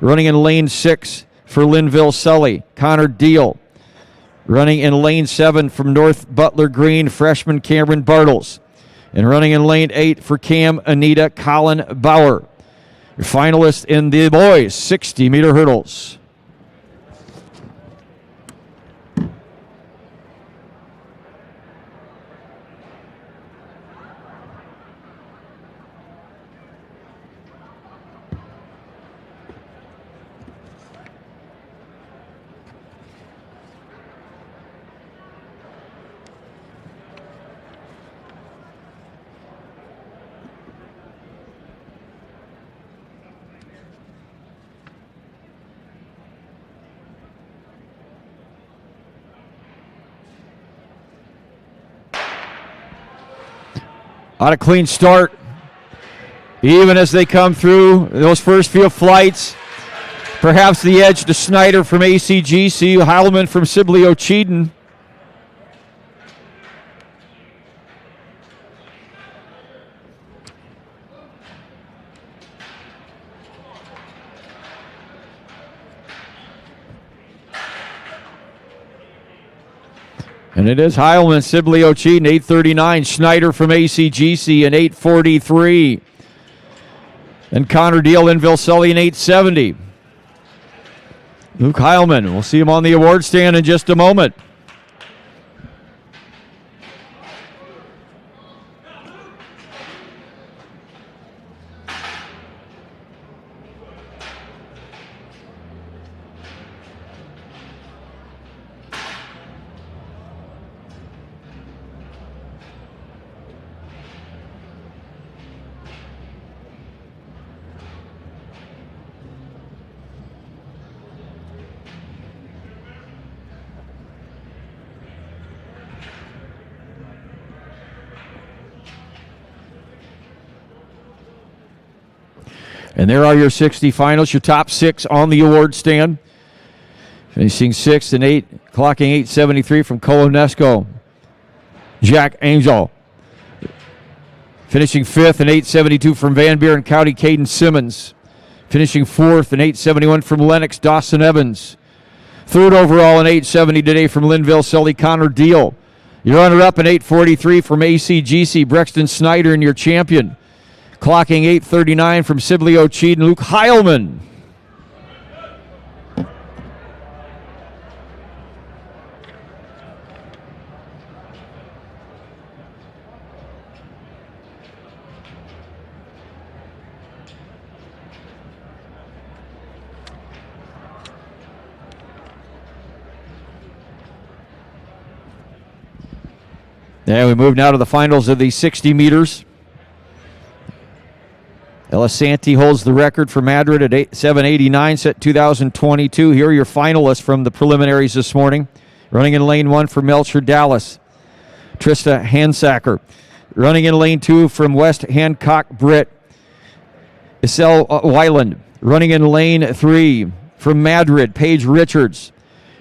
Running in lane 6 for Linville Sully, Connor Deal. Running in lane 7 from North Butler Green, freshman Cameron Bartles. And running in lane 8 for Cam Anita Colin Bauer. Your finalists in the boys 60-meter hurdles. On a clean start, even as they come through those first few flights. Perhaps the edge to Snyder from ACGC, Heilman from Sibley O'Cheaton. And it is Heilman, Sibley O'Cheaton, 8:39. Schneider from ACGC in 8:43. And Connor Deal, Linville Sully in 8:70. Luke Heilman, we'll see him on the award stand in just a moment. And there are your 60 finals, your top 6 on the award stand. Finishing 6th and 8, clocking 8:73 from Colonesco, Jack Angel. Finishing 5th and 8:72 from Van Buren County, Caden Simmons. Finishing 4th and 8:71 from Lennox, Dawson Evans. 3rd overall in 8:70 today from Linville Sully, Connor Deal. Your runner-up in 8:43 from ACGC, Brexton Snyder, and your champion. Clocking 8:39 from Sibley O'Cheaton, Luke Heilman. And we move now to the finals of the 60 meters. Elisanti holds the record for Madrid at 7:89, set 2022. Here are your finalists from the preliminaries this morning. Running in lane 1 for Melcher Dallas, Trista Hansacker. Running in lane 2 from West Hancock Britt, Isel Weiland. Running in lane 3 from Madrid, Paige Richards.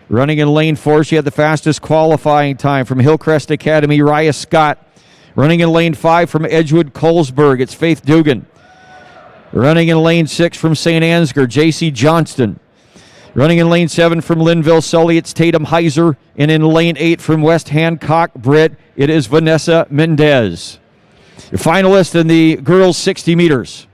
Running in lane 4, she had the fastest qualifying time from Hillcrest Academy, Raya Scott. Running in lane 5 from Edgewood Colesburg, it's Faith Dugan. Running in lane 6 from St. Ansgar, J.C. Johnston. Running in lane 7 from Linville Sully, it's Tatum Heiser. And in lane 8 from West Hancock Britt, it is Vanessa Mendez. Your finalist in the girls 60 meters.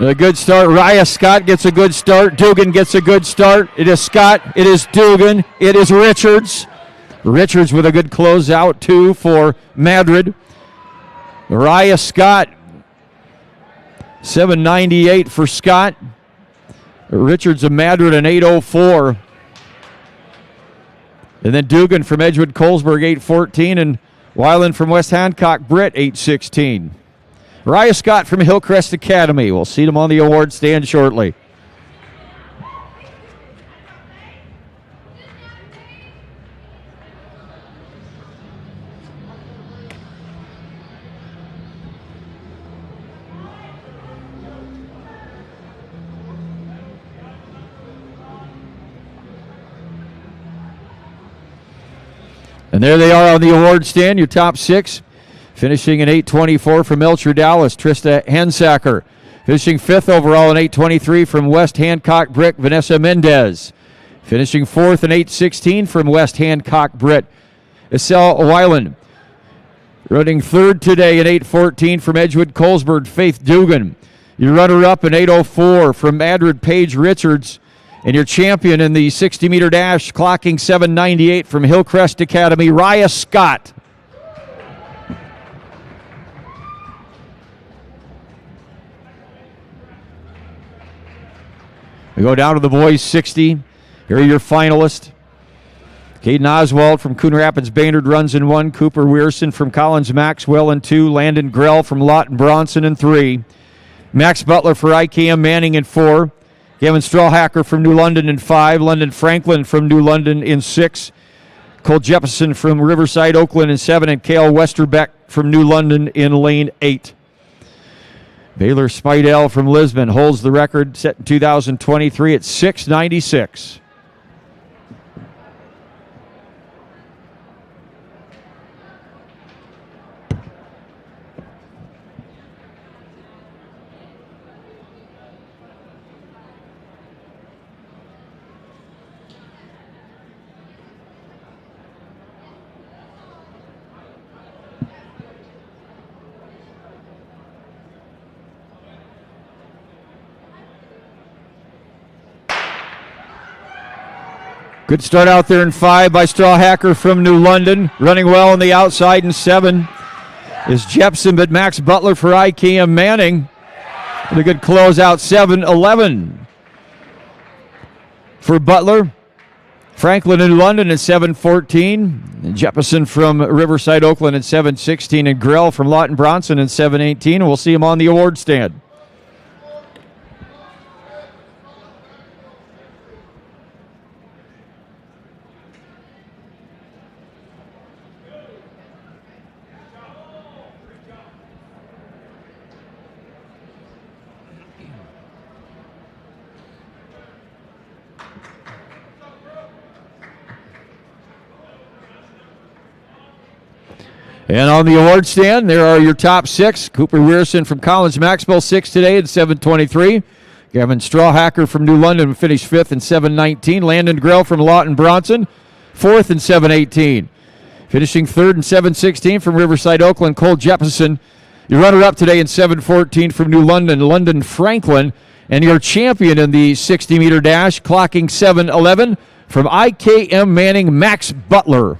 A good start. Raya Scott gets a good start. Dugan gets a good start. It is Scott. It is Dugan. It is Richards. Richards with a good closeout, too, for Madrid. Raya Scott. 7:98 for Scott. Richards of Madrid, an 8:04. And then Dugan from Edgewood Colesburg, 8:14. And Weiland from West Hancock, Britt, 8:16. Raya Scott from Hillcrest Academy. We'll see them on the award stand shortly. And there they are on the award stand, your top 6. Finishing in 8:24 from Melcher Dallas, Trista Hensacker. Finishing 5th overall in 8:23 from West Hancock Brick, Vanessa Mendez. Finishing 4th in 8:16 from West Hancock Brick, Estelle Weiland. Running 3rd today in 8:14 from Edgewood Colesburg, Faith Dugan. Your runner-up in 8:04 from Madrid, Paige Richards. And your champion in the 60-meter dash, clocking 7:98 from Hillcrest Academy, Raya Scott. We go down to the boys 60. Here are your finalists. Caden Oswald from Coon Rapids Baynard runs in 1. Cooper Weirson from Collins Maxwell in 2. Landon Grell from Lawton Bronson in 3. Max Butler for IKM Manning in 4. Gavin Strawhacker from New London in 5. London Franklin from New London in 6. Cole Jepson from Riverside, Oakland in 7. And Cale Westerbeck from New London in lane 8. Baylor Spidell from Lisbon holds the record set in 2023 at 6:96. Good start out there in 5 by Strawhacker from New London. Running well on the outside in 7 is Jepson, but Max Butler for IKM Manning. With a good closeout, 7:11 for Butler. Franklin in New London at 7:14. And Jepson from Riverside, Oakland at 7:16. And Grell from Lawton Bronson at 7:18. We'll see him on the award stand. And on the award stand, there are your top 6. Cooper Weirson from Collins Maxwell, 6 today at 7:23. Gavin Strawhacker from New London finished 5th in 7:19. Landon Grell from Lawton Bronson, 4th in 7:18. Finishing 3rd in 7:16 from Riverside, Oakland, Cole Jepson. Your runner-up today in 7:14 from New London, London Franklin. And your champion in the 60-meter dash, clocking 7:11 from IKM Manning, Max Butler.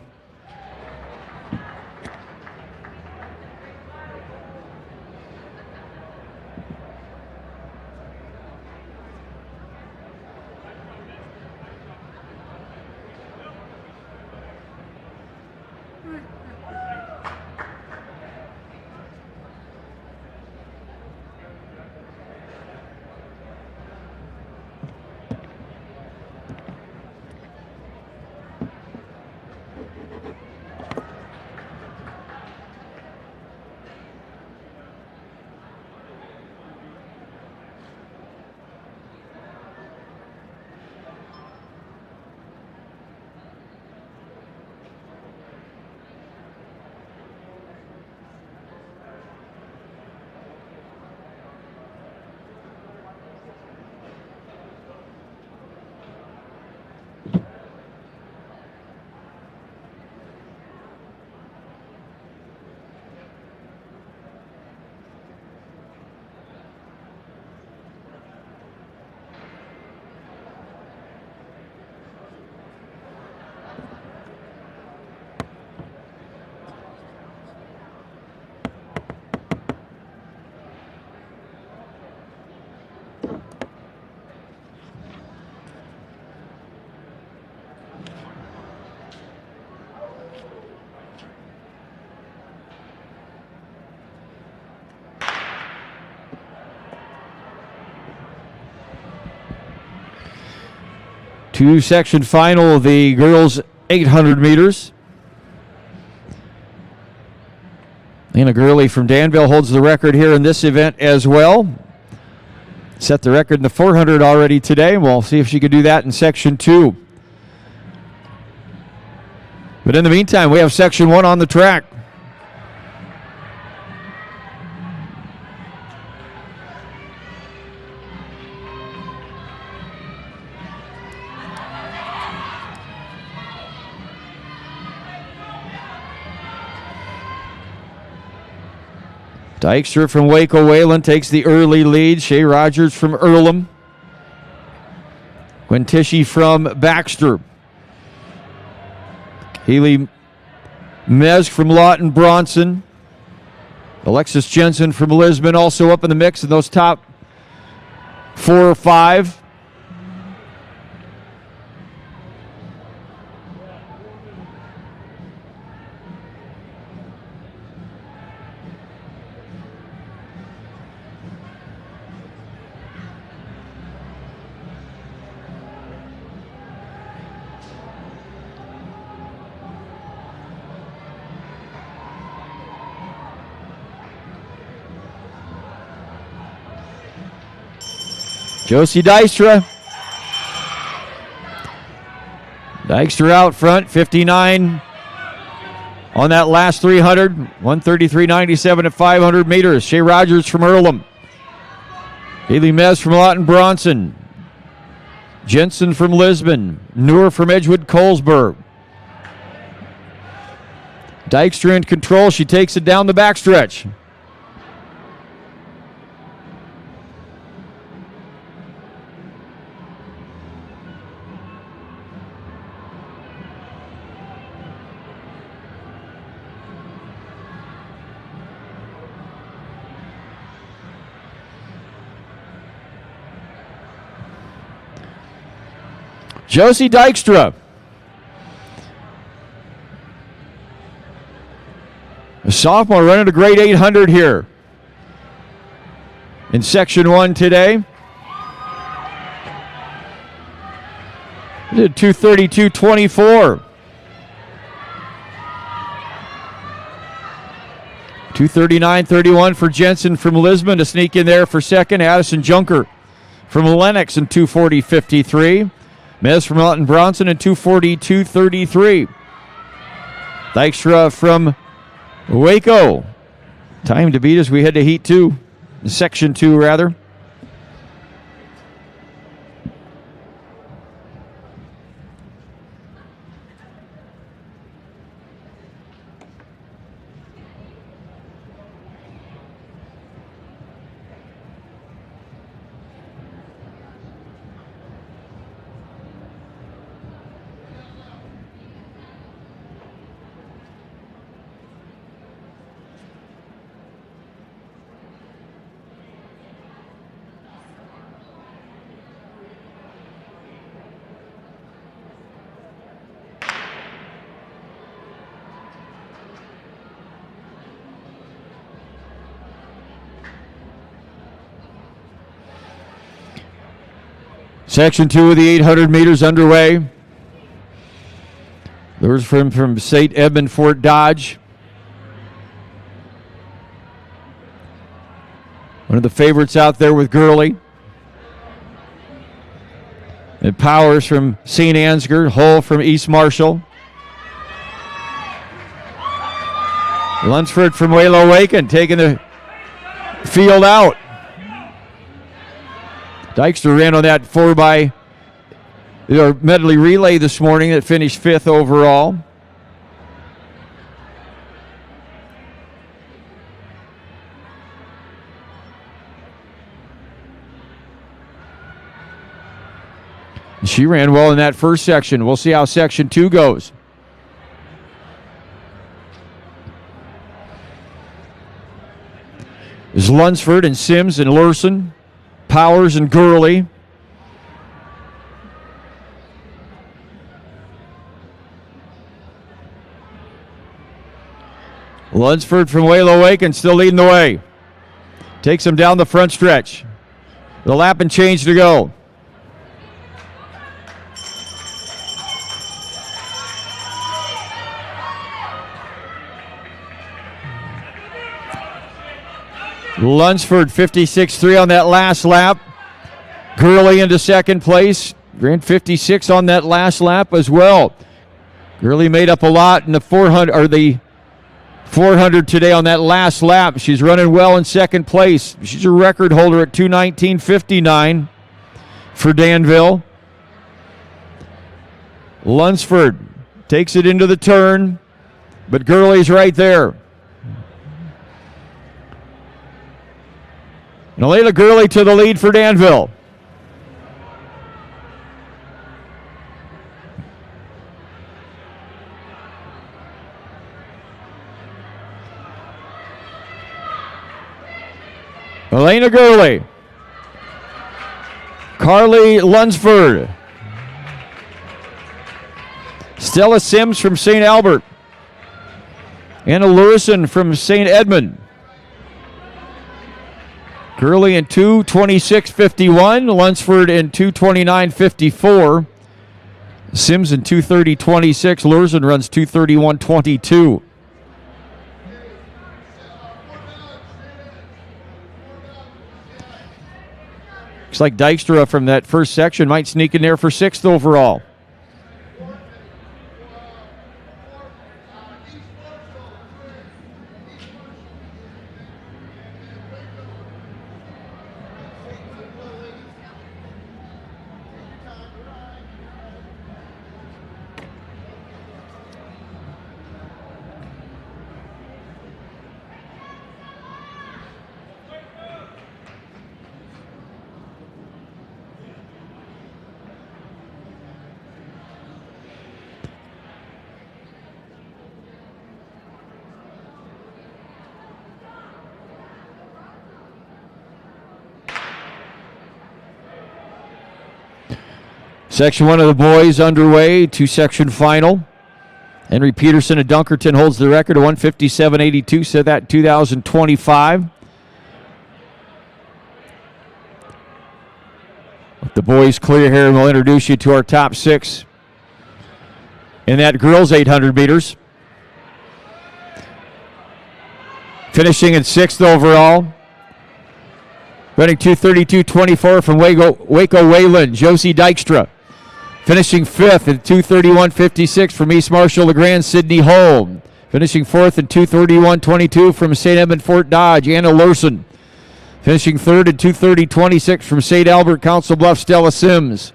Two-section final of the girls' 800 meters. Lena Gurley from Danville holds the record here in this event as well. Set the record in the 400 already today. We'll see if she can do that in Section 2. But in the meantime, we have Section 1 on the track. Dykstra from Waco Wayland takes the early lead. Shea Rogers from Earlham. Quintishi from Baxter. Haley Mez from Lawton Bronson. Alexis Jensen from Lisbon also up in the mix in those top 4 or 5. Josie Dykstra. Dykstra out front, 59 on that last 300. 133.97 at 500 meters. Shea Rogers from Earlham. Haley Mez from Lawton Bronson. Jensen from Lisbon. Noor from Edgewood Colesburg. Dykstra in control. She takes it down the backstretch. Josie Dykstra. A sophomore running a great 800 here in Section 1 today. Did 232.24. 239.31 for Jensen from Lisbon to sneak in there for second. Addison Junker from Lennox in 240.53. Mez from Lawton Bronson in 242.33. Dykstra from Waco. Time to beat as we head to Heat 2. Section 2, rather. Section 2 of the 800 meters underway. There's from St. Edmund Fort Dodge. One of the favorites out there with Gurley. And Powers from St. Ansgar. Hull from East Marshall. Lunsford from Waylo Waken taking the field out. Dykstra ran on that 4x medley relay this morning that finished 5th overall. She ran well in that first section. We'll see how Section 2 goes. There's Lunsford and Sims and Lurson. Powers and Gurley. Lunsford from Waylo Waken still leading the way. Takes him down the front stretch. The lap and change to go. Lunsford 56.3 on that last lap. Gurley into second place. Ran 56 on that last lap as well. Gurley made up a lot in the 400 today on that last lap. She's running well in second place. She's a record holder at 2:19.59 for Danville. Lunsford takes it into the turn, but Gurley's right there. And Elena Gurley to the lead for Danville. Elena Gurley. Carly Lunsford. Stella Sims from St. Albert. Anna Lurison from St. Edmund. Gurley in 2:26.51. Lunsford in 2:29.54. Sims in 2:30.26. Lurison runs 2:31.22. Looks like Dykstra from that first section might sneak in there for 6th overall. Section 1 of the boys underway, two-section final. Henry Peterson of Dunkerton holds the record of 157.82, said that in 2025. The boys clear here, and we'll introduce you to our top 6 in that girls 800 meters. Finishing in 6th overall. Running 2:32.24 from Waco Wayland, Josie Dykstra. Finishing 5th at 2:31.56 from East Marshall LeGrand, Sydney Holm. Finishing 4th at 2:31.22 from St. Edmund Fort Dodge, Anna Lurson. Finishing 3rd at 2:30.26 from St. Albert Council Bluffs, Stella Sims.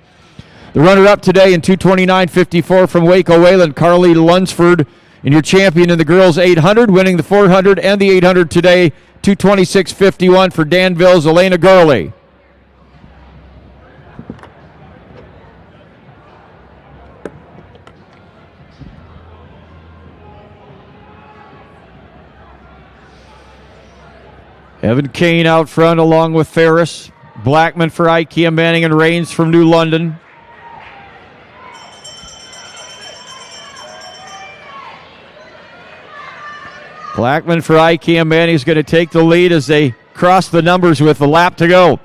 The runner-up today in 2:29.54 from Waco Wayland, Carly Lunsford. And your champion in the girls 800, winning the 400 and the 800 today, 2:26.51 for Danville's Elena Gurley. Evan Kane out front along with Ferris. Blackman for IKEA, Manning and Rains from New London. Blackman for IKEA, Manning is going to take the lead as they cross the numbers with a lap to go.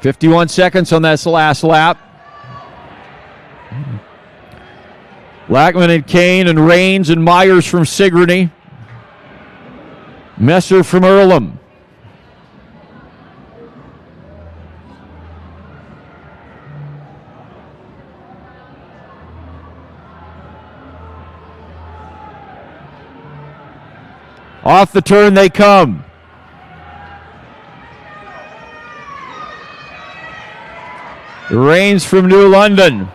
.51 seconds on that last lap. Blackman and Kane and Rains and Myers from Sigourney. Messer from Earlham. Off the turn they come. Rains from New London.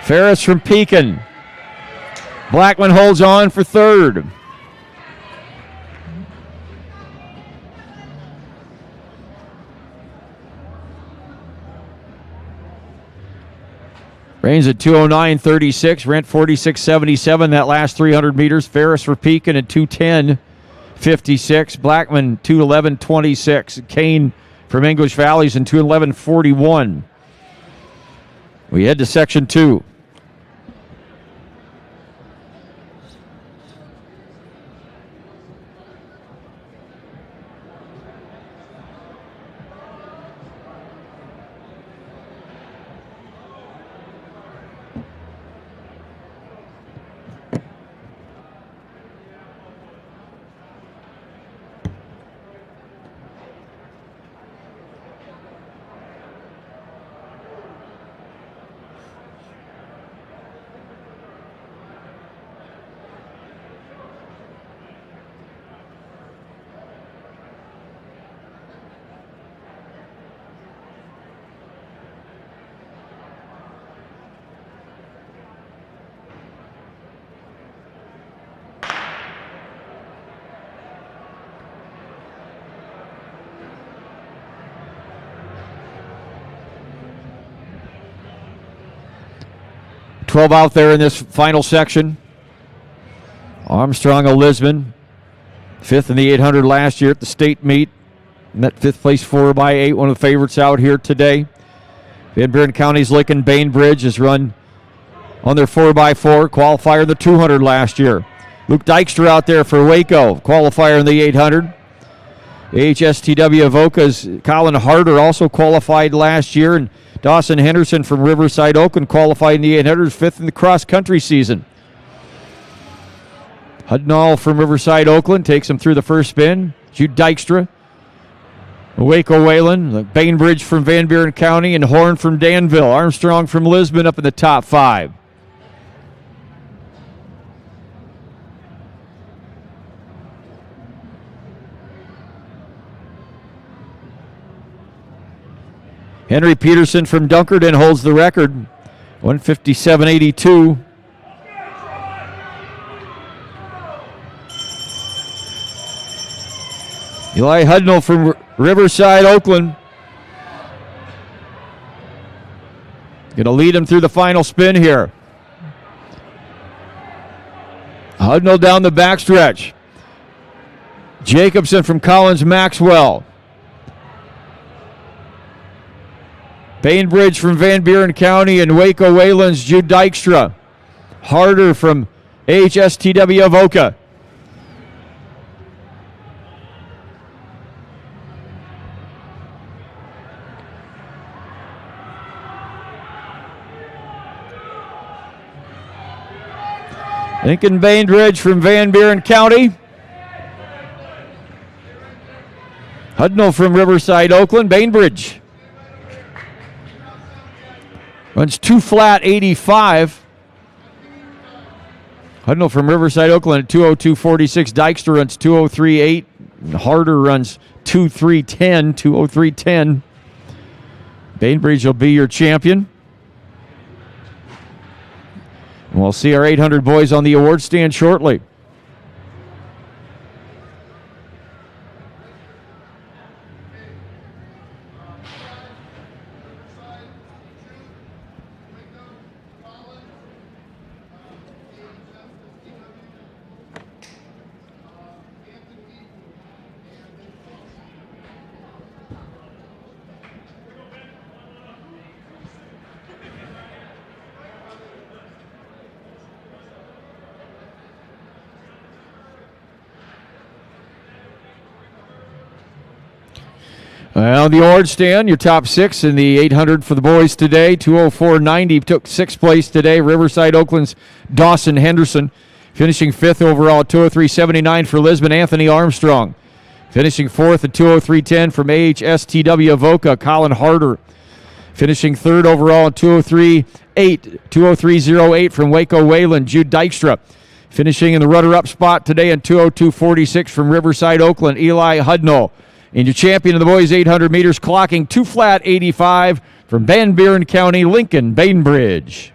Ferris from Pekin. Blackman holds on for 3rd. Rains at 2:09.36, Rent 46.77 that last 300 meters. Ferris for Pekin at 2:10.56. Blackman 2:11.26. Kane from English Valleys in 2:11.41. We head to section 2. 12 out there in this final section. Armstrong of Lisbon, 5th in the 800 last year at the state meet. Met 5th place 4x8, one of the favorites out here today. Van Buren County's Lincoln Bainbridge has run on their 4x4 qualifier in the 200 last year. Luke Dykstra out there for Waco, qualifier in the 800. AHSTW Avoca's Colin Harder also qualified last year, and Dawson Henderson from Riverside Oakland qualified in the 800, 5th in the cross-country season. Hudnall from Riverside Oakland takes him through the first spin. Jude Dykstra, Waco Wayland, Bainbridge from Van Buren County, and Horn from Danville. Armstrong from Lisbon up in the top 5. Henry Peterson from Dunkerton holds the record, 157.82. Eli Hudnall from Riverside, Oakland. Going to lead him through the final spin here. Hudnall down the backstretch. Jacobson from Collins Maxwell. Bainbridge from Van Buren County and Waco Wayland's Jude Dykstra. Harder from AHSTW Avoca. Lincoln Bainbridge from Van Buren County. Hudnall from Riverside, Oakland. Bainbridge runs 2 flat 85. Hudnall from Riverside, Oakland at 2:02.46. Dykstra runs 2:03.8. Harder runs 2:03.10. 2:03.10. Bainbridge will be your champion. And we'll see our 800 boys on the award stand shortly. On the award stand, your top 6 in the 800 for the boys today. 2:04.90 took 6th place today. Riverside Oakland's Dawson Henderson. Finishing 5th overall at 2:03.79 for Lisbon, Anthony Armstrong. Finishing 4th at 2:03.10 from AHSTW Avoca, Colin Harder. Finishing 3rd overall at 2:03.08 from Waco Wayland, Jude Dykstra. Finishing in the runner-up spot today at 2:02.46 from Riverside Oakland, Eli Hudnall. And your champion of the boys 800 meters, clocking 2 flat 85 from Van Buren County, Lincoln Bainbridge.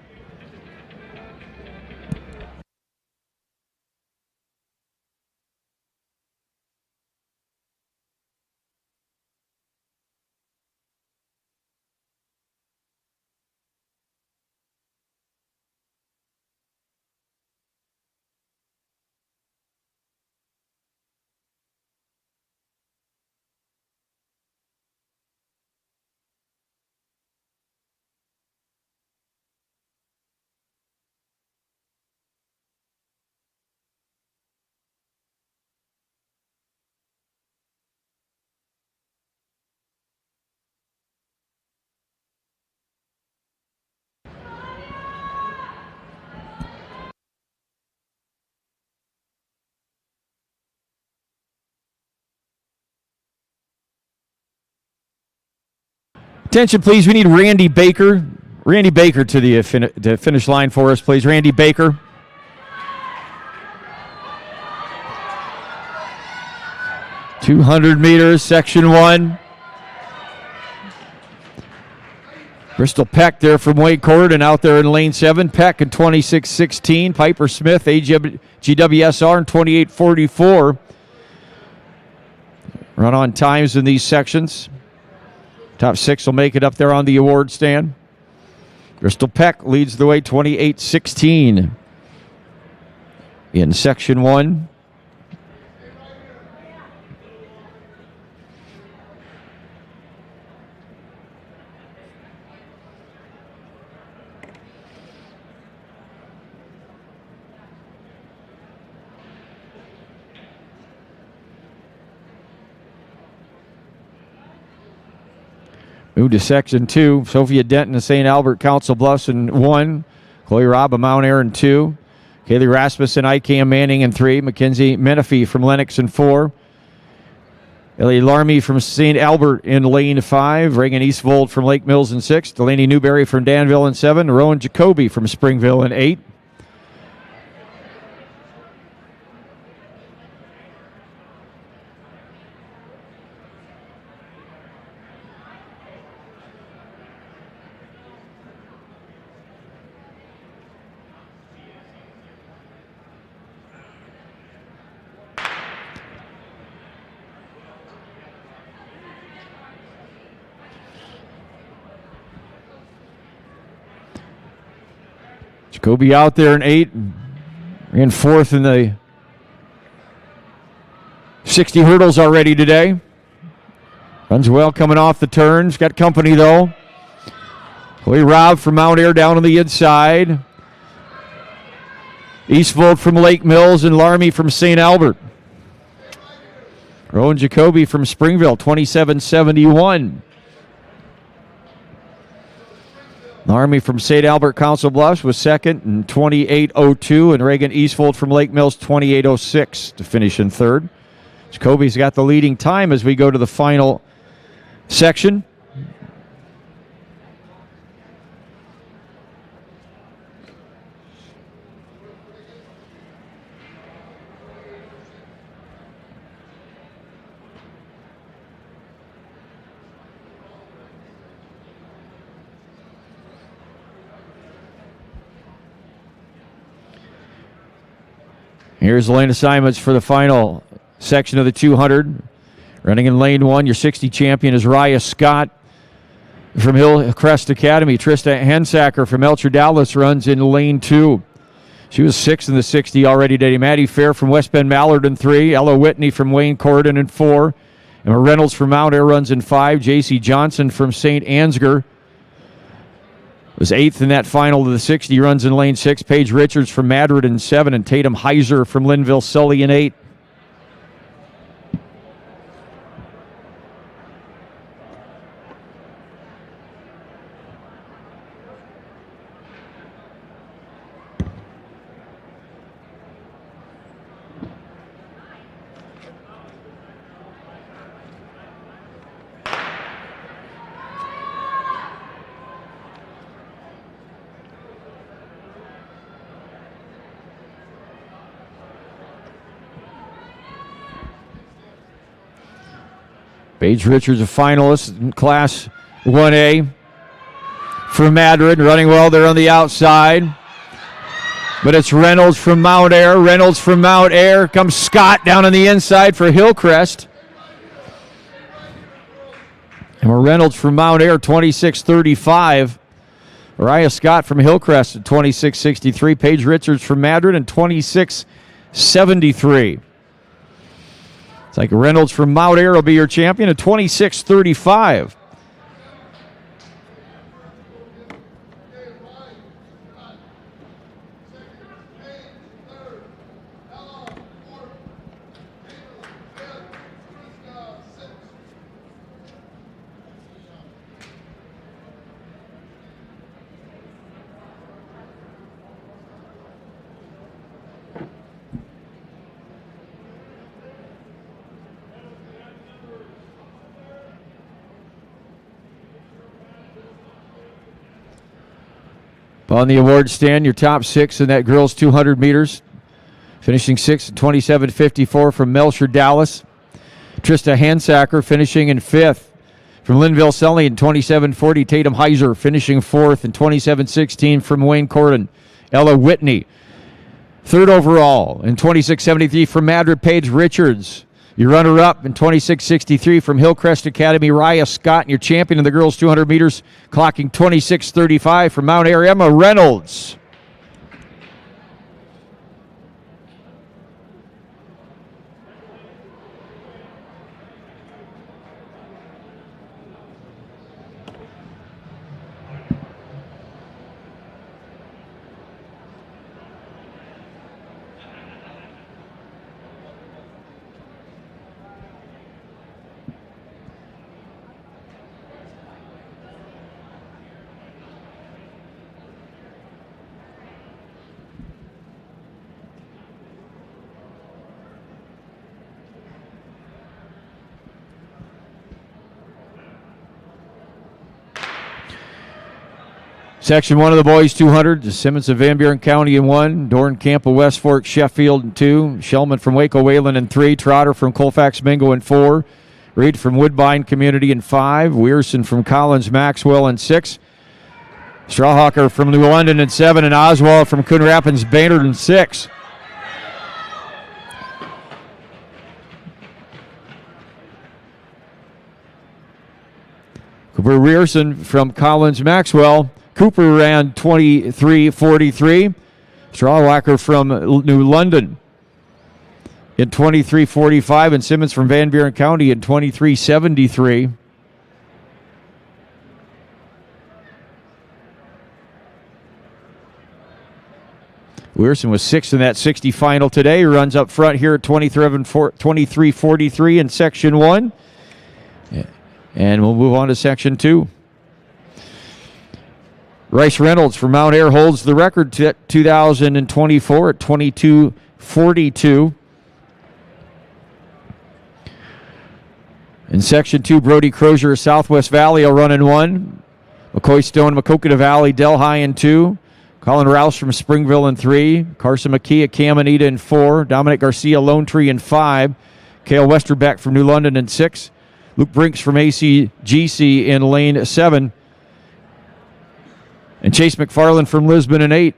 Attention, please. We need Randy Baker. Randy Baker to the finish line for us, please. Randy Baker. .200 meters, section 1. Bristol Peck there from Wake Court and out there in lane 7. Peck in 26.16. Piper Smith, GWSR in 28.44. Run on times in these sections. Top 6 will make it up there on the award stand. Crystal Peck leads the way 28-16 in Section 1. Move to Section 2. Sophia Denton of St. Albert, Council Bluffs in 1. Chloe Robb of Mount Ayr in 2. Kaylee Rasmussen, ICAM Manning in 3. Mackenzie Menifee from Lennox in 4. Ellie Larmy from St. Albert in lane 5. Reagan Eastvold from Lake Mills in 6. Delaney Newberry from Danville in 7. Rowan Jacoby from Springville in 8. Jacoby out there in 8. In 4th in the 60 hurdles already today. Runs well coming off the turns. Got company though. Chloe Robb from Mount Ayr down on the inside. Eastvold from Lake Mills and Larmy from St. Albert. Rowan Jacoby from Springville, 27-71. Larmy from St. Albert Council Bluffs was second in 28-02, and Reagan Eastvold from Lake Mills 28-06 to finish in third. Jacoby's got the leading time as we go to the final section. Here's the lane assignments for the final section of the 200. Running in lane 1, your 60 champion is Raya Scott from Hillcrest Academy. Trista Hensacker from Elcher Dallas runs in lane 2. She was 6th in the 60 already today. Maddie Fair from West Bend Mallard in 3. Ella Whitney from Wayne Corydon in 4. Emma Reynolds from Mount Ayr runs in 5. J.C. Johnson from St. Ansgar was 8th in that final to the 60, runs in lane 6. Paige Richards from Madrid in 7, and Tatum Heiser from Linville Sully in 8. Paige Richards, a finalist in Class 1A from Madrid, running well there on the outside. But it's Reynolds from Mount Ayr. Reynolds from Mount Ayr. Comes Scott down on the inside for Hillcrest. And Reynolds from Mount Ayr, 26-35. Mariah Scott from Hillcrest at 26-63. Paige Richards from Madrid and 26-73. It's like Reynolds from Mount Ayr will be your champion at 26-35. On the award stand, your top 6 in that girls 200 meters. Finishing 6th at 27.54 from Melcher Dallas. Trista Hansacker finishing in 5th. From Linville Sully in 27.40. Tatum Heiser finishing 4th in 27.16 from Wayne Corydon. Ella Whitney 3rd overall in 26.73 from Madrid. Paige Richards Your runner-up in 26:63 from Hillcrest Academy, Raya Scott, and your champion in the girls 200 meters, clocking 26:35 from Mount Airy, Emma Reynolds. Section 1 of the boys 200, the Simmons of Van Buren County in 1, Dornkamp of West Fork, Sheffield in 2, Shellman from Waco Wayland in 3, Trotter from Colfax Mingo in 4, Reed from Woodbine Community in 5, Weirson from Collins Maxwell in 6, Strawhawker from New London in 7, and Oswald from Coon Rapids Baynard in 6. Cooper Rearson from Collins Maxwell. Cooper ran 23:43. Strawwhacker from New London in 23:45, and Simmons from Van Buren County in 23:73. Weirson was 6th in that 60 final today. He runs up front here at 23:43 in Section 1. And we'll move on to Section 2. Rice Reynolds from Mount Air holds the record to 2024 at 22:42. In Section 2, Brody Crozier of Southwest Valley will run in 1. McCoy Stone, Maquoketa Valley, Delhi in 2. Colin Rouse from Springville in 3. Carson McKee of Caminita in 4. Dominic Garcia, Lone Tree in 5. Cale Westerbeck from New London in 6. Luke Brinks from ACGC in lane 7. And Chase McFarland from Lisbon in 8.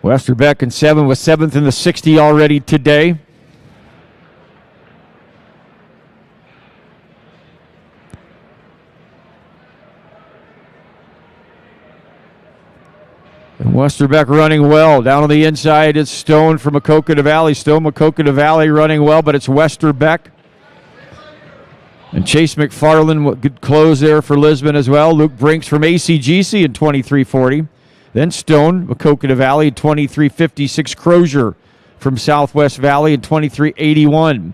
Westerbeck in 7 was 7th in the 60 already today. And Westerbeck running well. Down on the inside, it's Stone from Maquoketa Valley. Stone, Maquoketa Valley running well, but it's Westerbeck. And Chase McFarland, good close there for Lisbon as well. Luke Brinks from ACGC in 23:40. Then Stone, Maquoketa Valley, 23:56. Crozier from Southwest Valley in 23:81.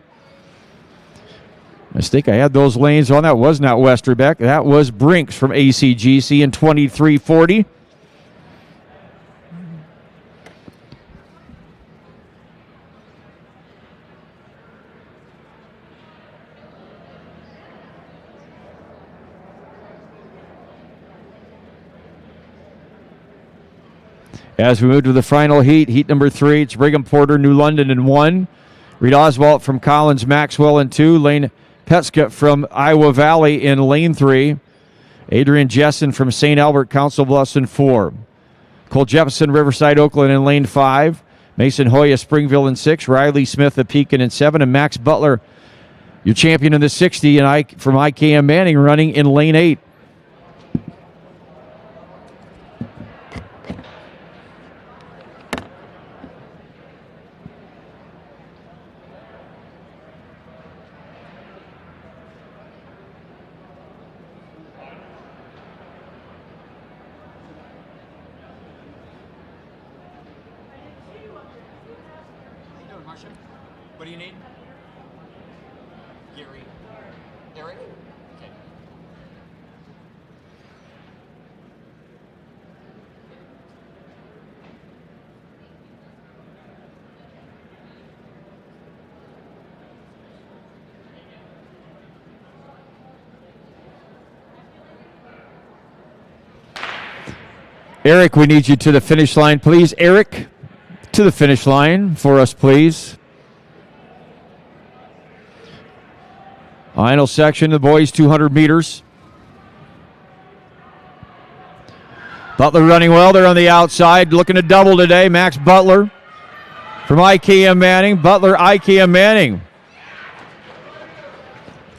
I think I had those lanes on. That was not Westerbeck. That was Brinks from ACGC in 23:40. As we move to the final heat, heat number 3, it's Brigham Porter, New London in 1. Reed Oswalt from Collins Maxwell in 2. Lane Petska from Iowa Valley in lane 3. Adrian Jessen from St. Albert Council Bluffs in 4. Cole Jefferson, Riverside, Oakland in lane 5. Mason Hoya, Springville in 6. Riley Smith of Pekin in 7. And Max Butler, your champion in the 60, and from IKM Manning, running in lane 8. What do you need? Gary. Eric? Okay. Eric, we need you to the finish line, please. Eric, to the finish line for us, please. Final section of the boys, 200 meters. Butler running well. They're on the outside, looking to double today. Max Butler from IKM Manning. Butler, IKM Manning.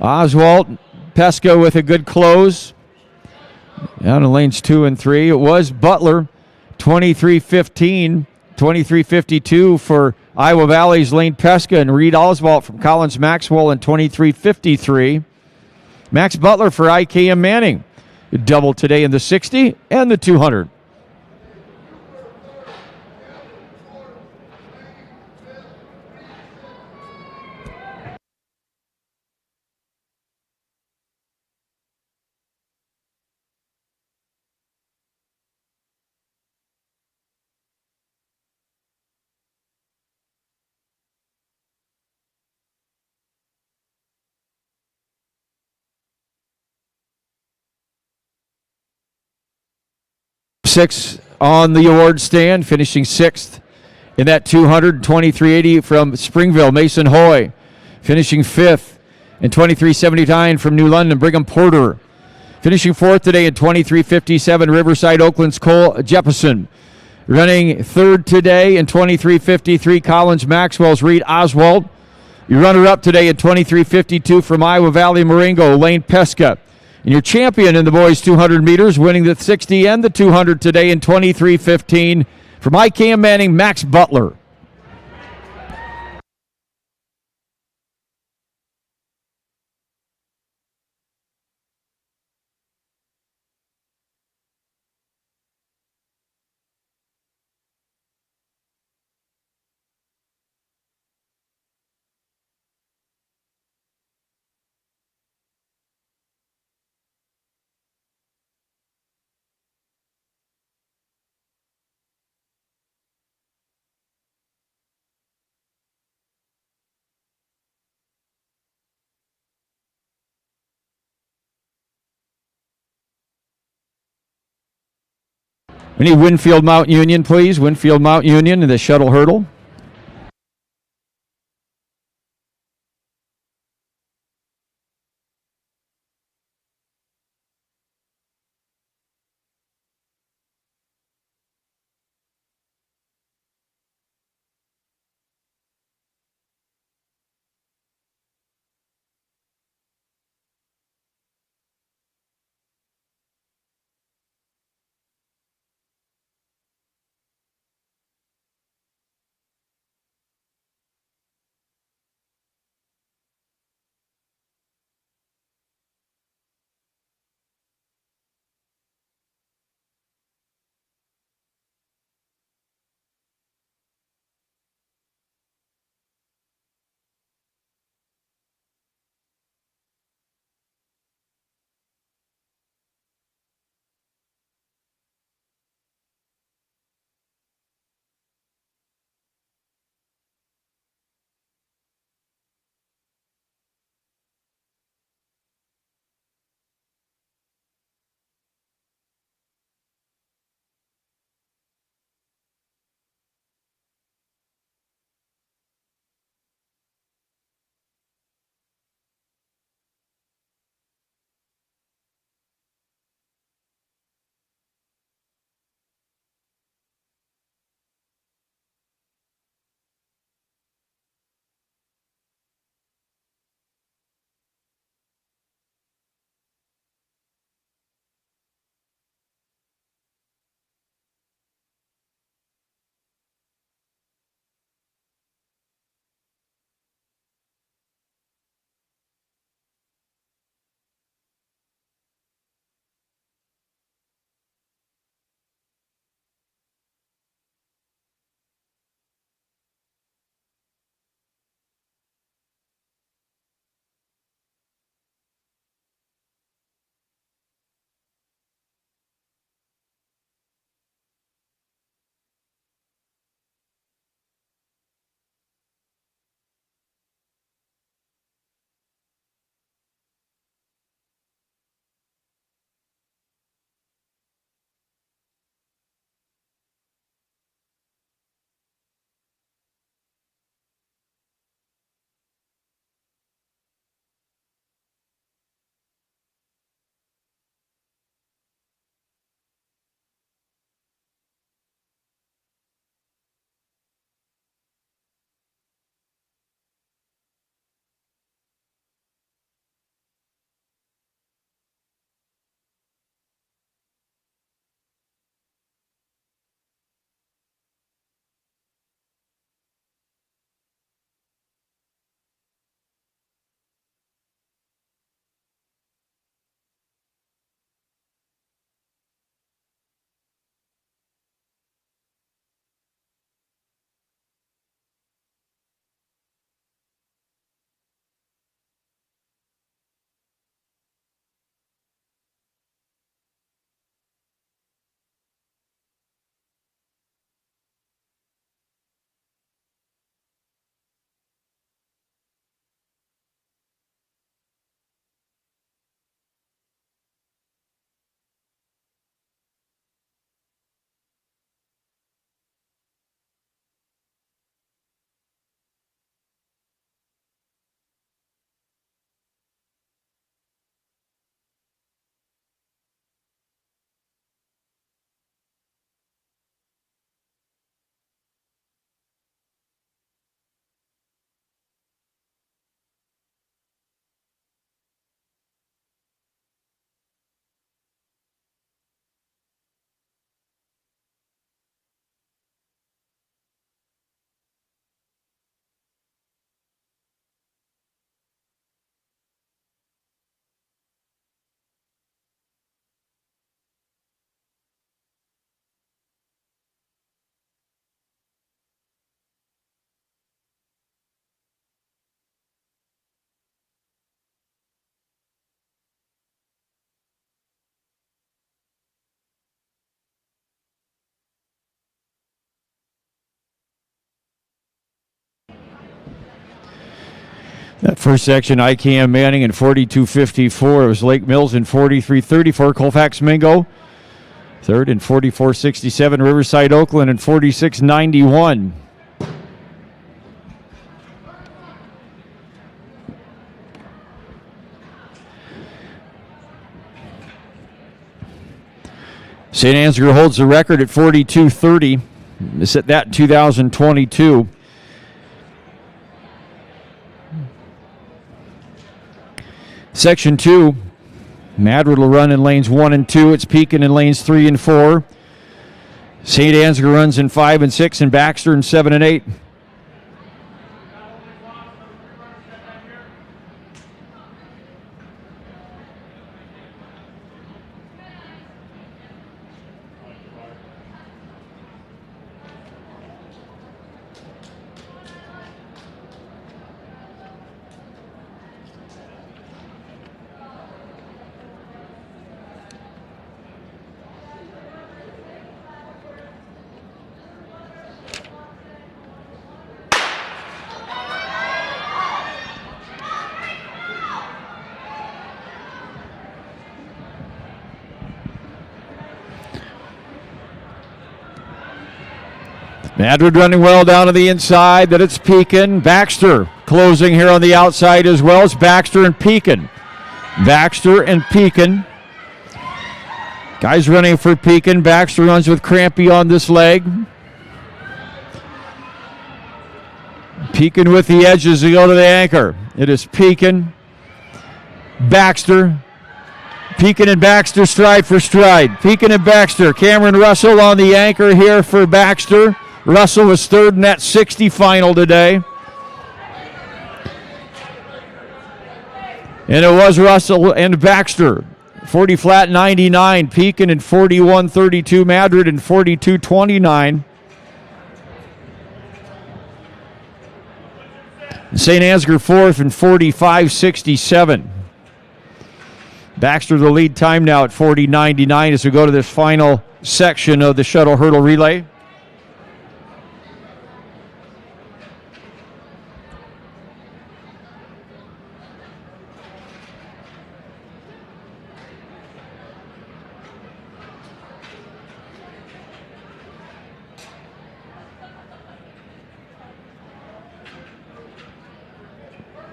Oswald Pesca with a good close. Down in lanes 2 and 3. It was Butler, 23:15, 23:52 for Iowa Valley's Lane Pesca, and Reed Oswald from Collins Maxwell in 23:53. Max Butler for IKM Manning. Double today in the 60 and the 200. Six on the award stand, finishing sixth in that 200, 2380 from Springville, Mason Hoy. Finishing fifth in 2379 from New London, Brigham Porter. Finishing fourth today in 2357, Riverside, Oakland's Cole Jefferson. Running third today in 2353, Collins Maxwell's Reed Oswald. Your runner-up today in 2352 from Iowa Valley, Marengo, Lane Pesca. And your champion in the boys 200 meters, winning the 60 and the 200 today in 23:15 from IKM Manning, Max Butler. We need Winfield Mount Union, please. Winfield Mount Union in the shuttle hurdle. That first section, ICAM Manning in 42.54. It was Lake Mills in 43.34. Colfax Mingo third in 44.67. Riverside Oakland in 46.91. St. Ansgar holds the record at 42.30. They set that in 2022. Section 2, Madrid will run in lanes 1 and 2. It's Pekin in lanes 3 and 4. St. Ansgar runs in 5 and 6, and Baxter in 7 and 8. Madrid running well down to the inside. Then it's Pekin. Baxter closing here on the outside as well. It's Baxter and Pekin. Baxter and Pekin. Guys running for Pekin. Baxter runs with Crampy on this leg. Pekin with the edges to go to the anchor. It is Pekin, Baxter. Pekin and Baxter stride for stride. Pekin and Baxter. Cameron Russell on the anchor here for Baxter. Russell was third in that 60 final today. And it was Russell and Baxter. 40 flat 99. Pekin in 41.32. Madrid in 42.29. St. Ansgar fourth in 45.67. Baxter the lead time now at 40.99 as we go to this final section of the shuttle hurdle relay.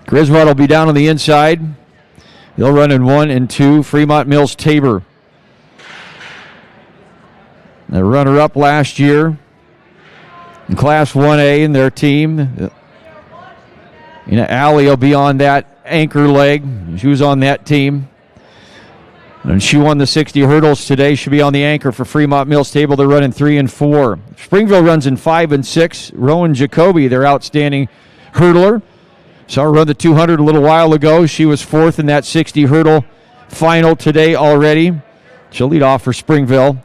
Griswold will be down on the inside. They'll run in 1 and 2. Fremont Mills Tabor. The runner-up last year in Class 1A in their team. Allie will be on that anchor leg. She was on that team. And she won the 60 hurdles today. She'll be on the anchor for Fremont Mills Tabor. They're running 3 and 4. Springville runs in 5 and 6. Rowan Jacoby, their outstanding hurdler. Saw her run the 200 a little while ago. She was fourth in that 60 hurdle final today already. She'll lead off for Springville.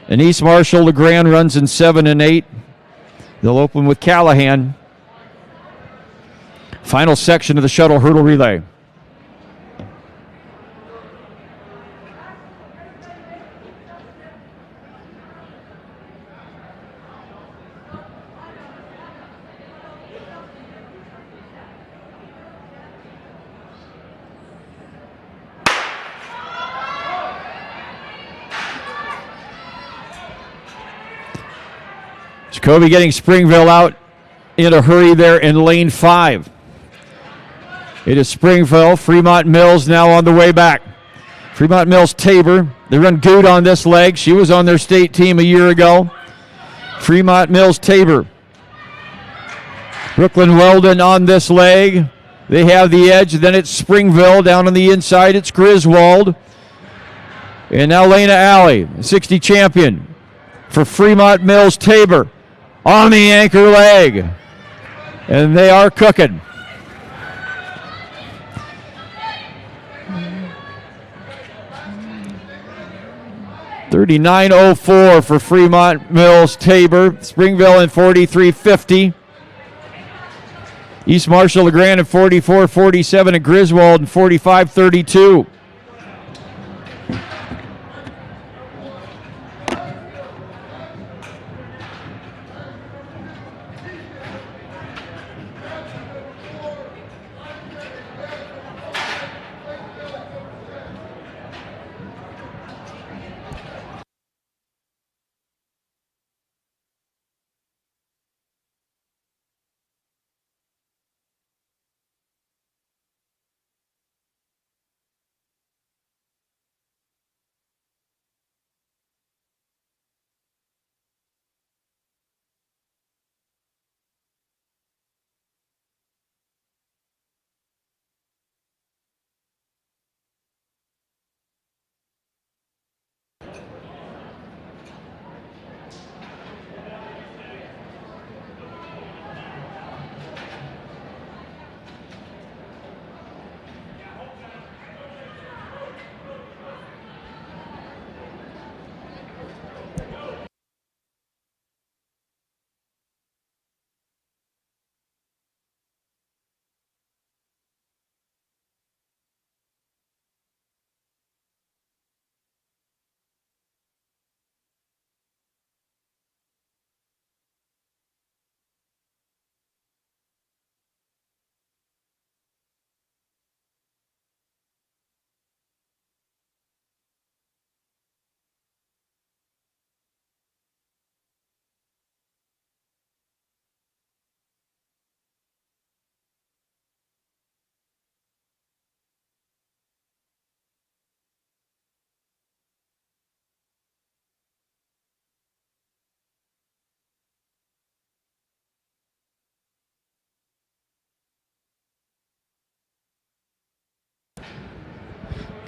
And East Marshall LeGrand runs in 7 and 8. They'll open with Callahan. Final section of the shuttle hurdle relay. Jacoby getting Springville out in a hurry there in lane 5. It is Springville. Fremont Mills now on the way back. Fremont Mills Tabor. They run good on this leg. She was on their state team a year ago. Fremont Mills Tabor. Brooklyn Weldon on this leg. They have the edge. Then it's Springville. Down on the inside, it's Griswold. And now Lena Alley, 60 champion for Fremont Mills Tabor. On the anchor leg. And they are cooking. $39.04 for Fremont Mills Tabor. Springville in 43.50. East Marshall LeGrand in 44.47 and Griswold in 45.32.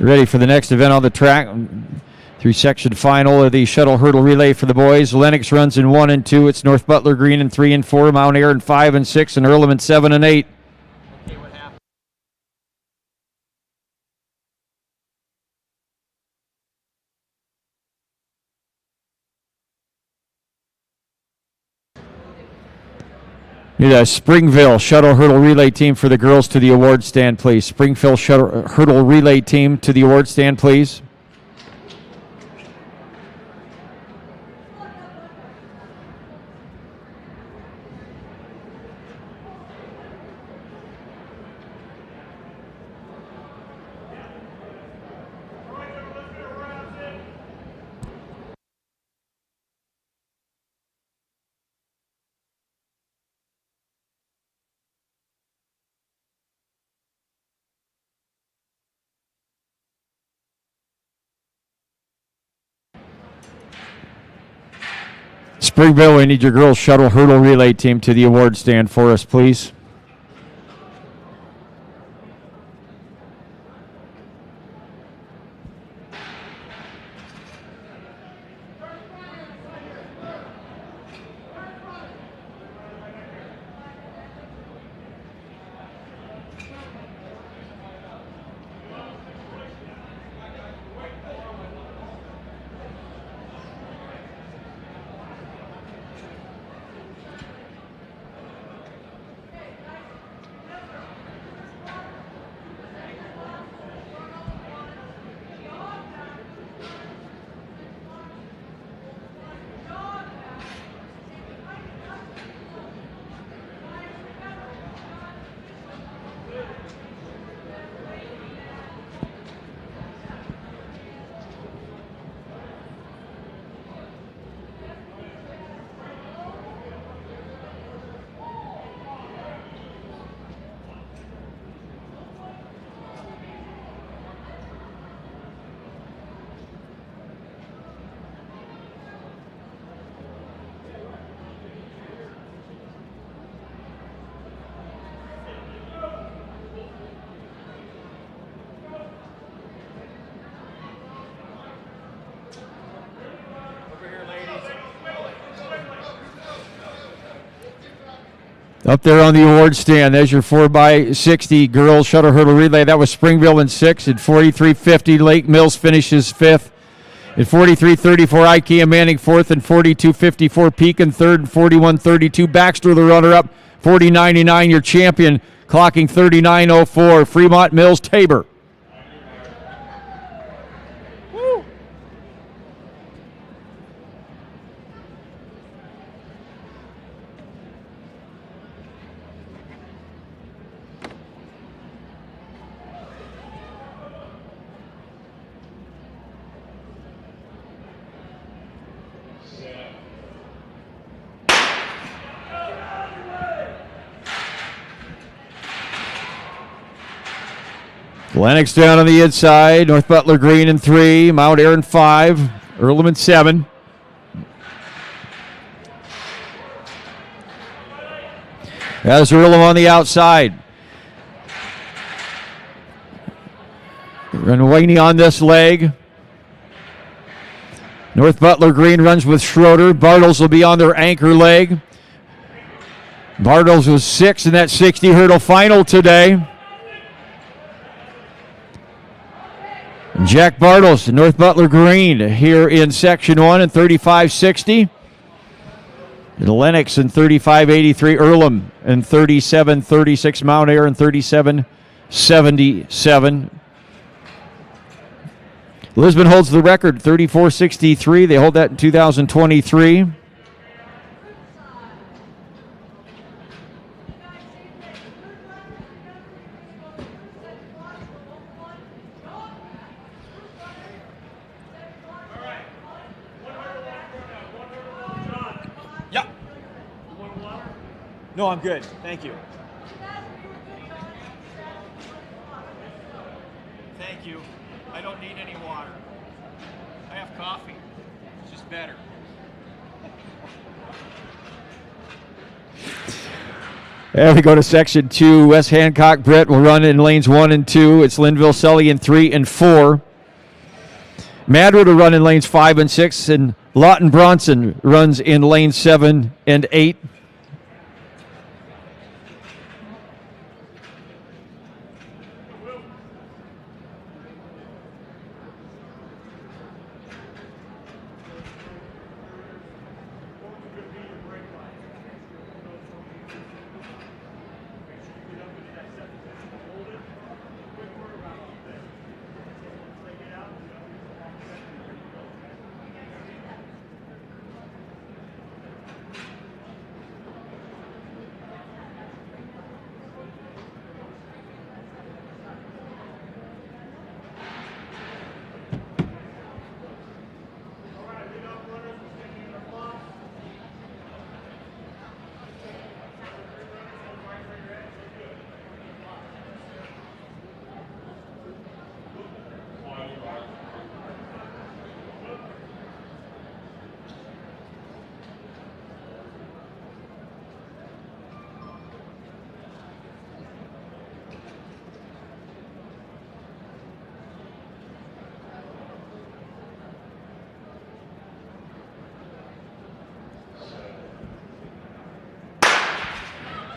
Ready for the next event on the track. Three-section final of the shuttle hurdle relay for the boys. Lennox runs in 1 and 2. It's North Butler Green in 3 and 4. Mount Air in 5 and 6. And Earlham in 7 and 8. Need a Springville Shuttle Hurdle Relay team for the girls to the award stand, please. Springville Shuttle Hurdle Relay team to the award stand, please. Springville, we need your girls' shuttle hurdle relay team to the award stand for us, please. Up there on the award stand, there's your 4x60 girls shuttle hurdle relay. That was Springville in 6 at 43.50. Lake Mills finishes 5th at 43.34. IKEA Manning 4th and 42.54. Pekin 3rd and 41.32. Baxter the runner-up, 40.99. Your champion clocking 39.04. Fremont Mills Tabor. Lennox down on the inside. North Butler Green in 3. Mount Air in 5. Earlham in 7. As Earlham on the outside. Ranwani on this leg. North Butler Green runs with Schroeder. Bartles will be on their anchor leg. Bartles was 6 in that 60 hurdle final today. Jack Bartles, North Butler Green here in Section 1 in 35.60. Lennox in 35.83. Earlham in 37.36. Mount Air in 37.77. Lisbon holds the record, 34.63. They hold that in 2023. No, I'm good. Thank you. Thank you. I don't need any water. I have coffee. It's just better. And we go to section 2. West Hancock Brett will run in lanes 1 and 2. It's Linville Sully in 3 and 4. Madrid will run in lanes 5 and 6. And Lawton Bronson runs in lanes 7 and 8.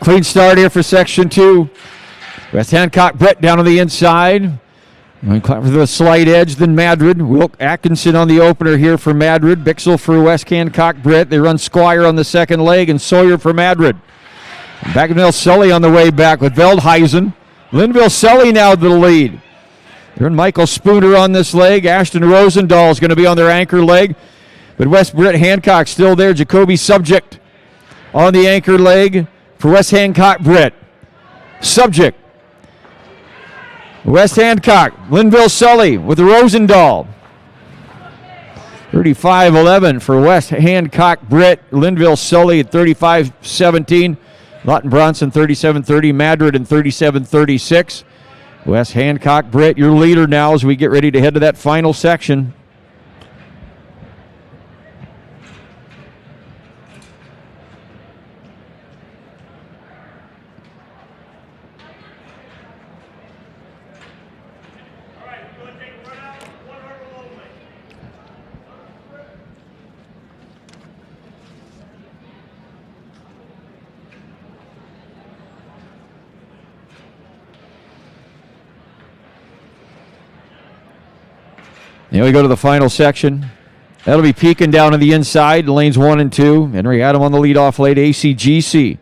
Clean start here for section 2. West Hancock Brett down on the inside. With a slight edge than Madrid. Wilk Atkinson on the opener here for Madrid. Bixel for West Hancock Brett. They run Squire on the second leg and Sawyer for Madrid. Linville Sully on the way back with Veldhuisen. Linville Sully now to the lead. They're in Michael Spooner on this leg. Ashton Rosendahl is going to be on their anchor leg. But West Brett Hancock still there. Jacoby Subject on the anchor leg for West Hancock Brett. Subject. West Hancock. Linville Sully with the Rosendahl. 35-11 for West Hancock Brett. Linville Sully at 35-17. Lawton Bronson 37-30. Madrid and 37-36. West Hancock Brett, your leader now as we get ready to head to that final section. Now we go to the final section. That'll be peeking down on the inside, lanes 1 and 2. Henry Adam on the leadoff lane, ACGC.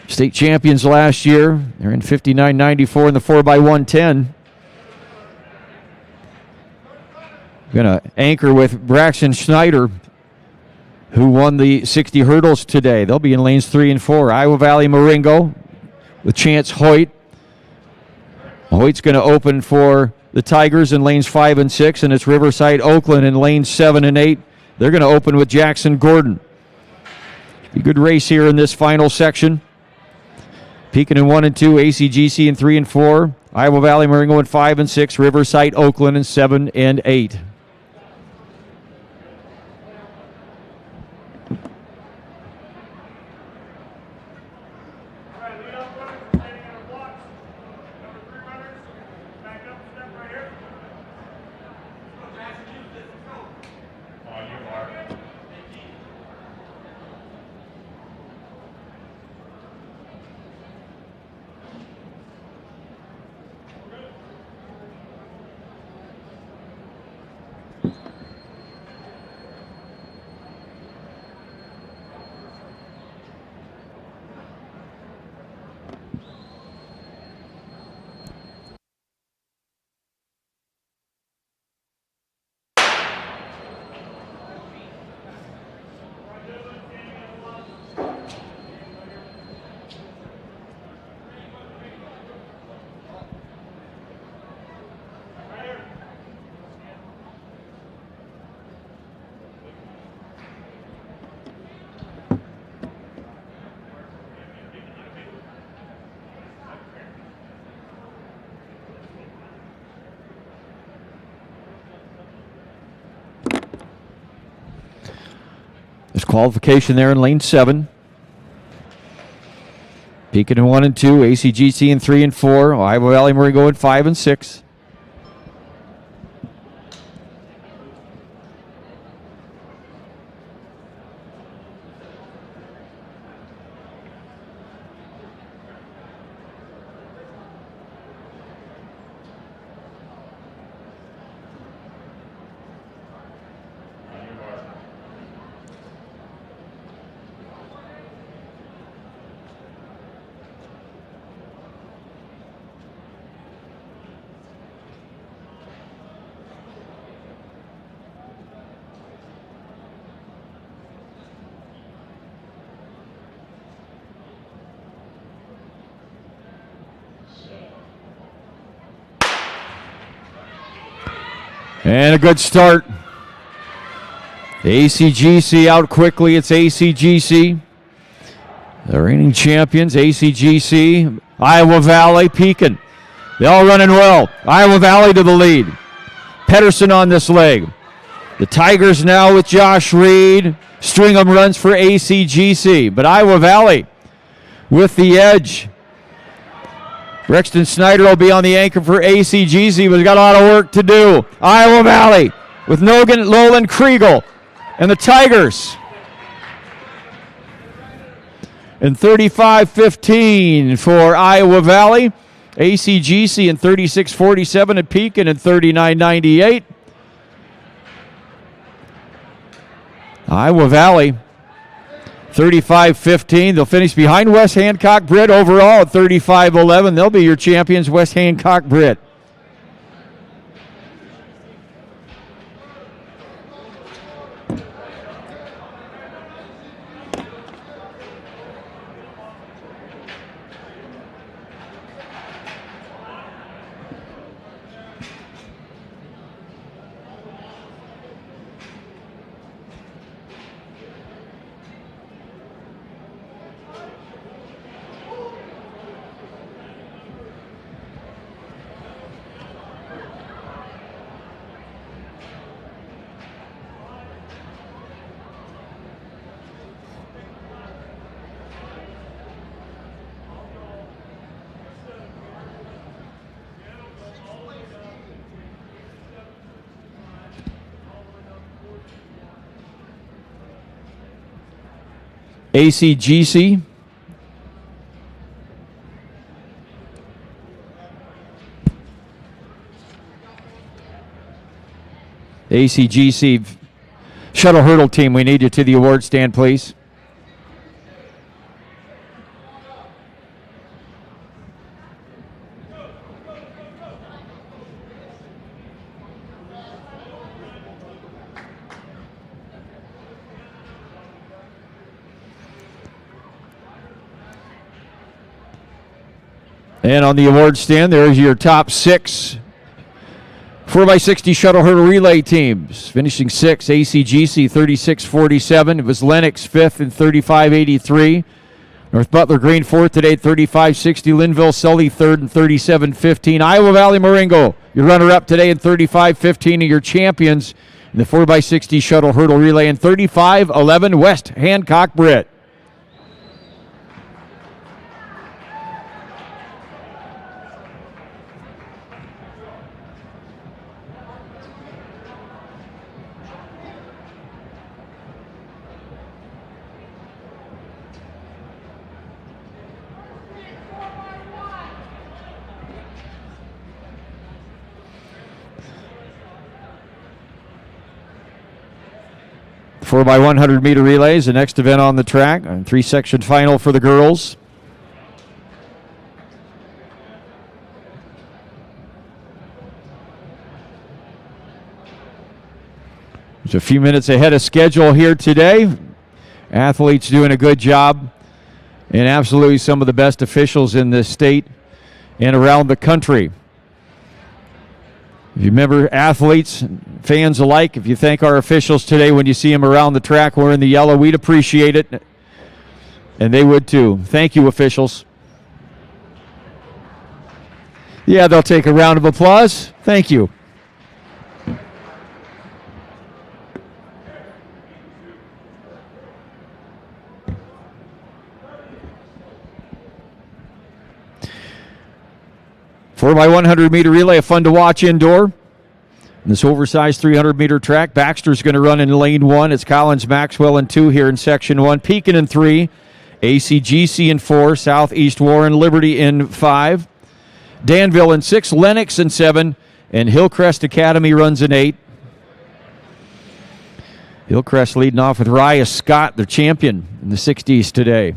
State champions last year. They're in 59.94 in the 4x110. Going to anchor with Braxton Schneider, who won the 60 hurdles today. They'll be in lanes 3 and 4. Iowa Valley Marengo with Chance Hoyt. Hoyt's going to open for the Tigers in lanes 5 and 6, and it's Riverside Oakland in lanes 7 and 8. They're going to open with Jackson Gordon. A good race here in this final section. Pekin in 1 and 2, ACGC in 3 and 4, Iowa Valley Marengo in 5 and 6, Riverside Oakland in 7 and 8. Disqualification there in lane 7. Pekin in 1 and 2, ACGC in 3 and 4, Iowa Valley Marengo in 5 and 6. And a good start. ACGC out quickly. It's ACGC. The reigning champions, ACGC, Iowa Valley, Pekin. They all running well. Iowa Valley to the lead. Pedersen on this leg. The Tigers now with Josh Reed. Stringham runs for ACGC. But Iowa Valley with the edge. Rexton Snyder will be on the anchor for ACGC, but he's got a lot of work to do. Iowa Valley with Nogan, Lolan, Kriegel, and the Tigers. And 35-15 for Iowa Valley. ACGC in 36-47 at Pekin and 39-98. Iowa Valley 35-15. They'll finish behind West Hancock Britt overall at 35-11. They'll be your champions, West Hancock Britt. ACGC. ACGC Shuttle Hurdle team, we need you to the award stand, please. And on the award stand, there's your top 6 4x60 Shuttle Hurdle Relay teams. Finishing 6, ACGC 36-47. It was Lennox 5th in 35-83. North Butler Green 4th today at 35-60. Linville Sully 3rd in 37-15. Iowa Valley Marengo, your runner-up today in 35-15, and your champions in the 4x60 Shuttle Hurdle Relay in 35-11. West Hancock Britt. The 4x100 meter relays, the next event on the track, a 3-section final for the girls. There's a few minutes ahead of schedule here today. Athletes doing a good job, and absolutely some of the best officials in this state and around the country. If you remember, athletes, fans alike, if you thank our officials today when you see them around the track wearing the yellow, we'd appreciate it, and they would too. Thank you, officials. Yeah, they'll take a round of applause. Thank you. 4x100 meter relay, a fun to watch indoor. This oversized 300-meter track. Baxter's going to run in lane 1. It's Collins, Maxwell in 2 here in section 1. Pekin in 3. ACGC in 4. Southeast Warren, Liberty in 5. Danville in 6. Lennox in 7. And Hillcrest Academy runs in 8. Hillcrest leading off with Raya Scott, their champion in the 60s today.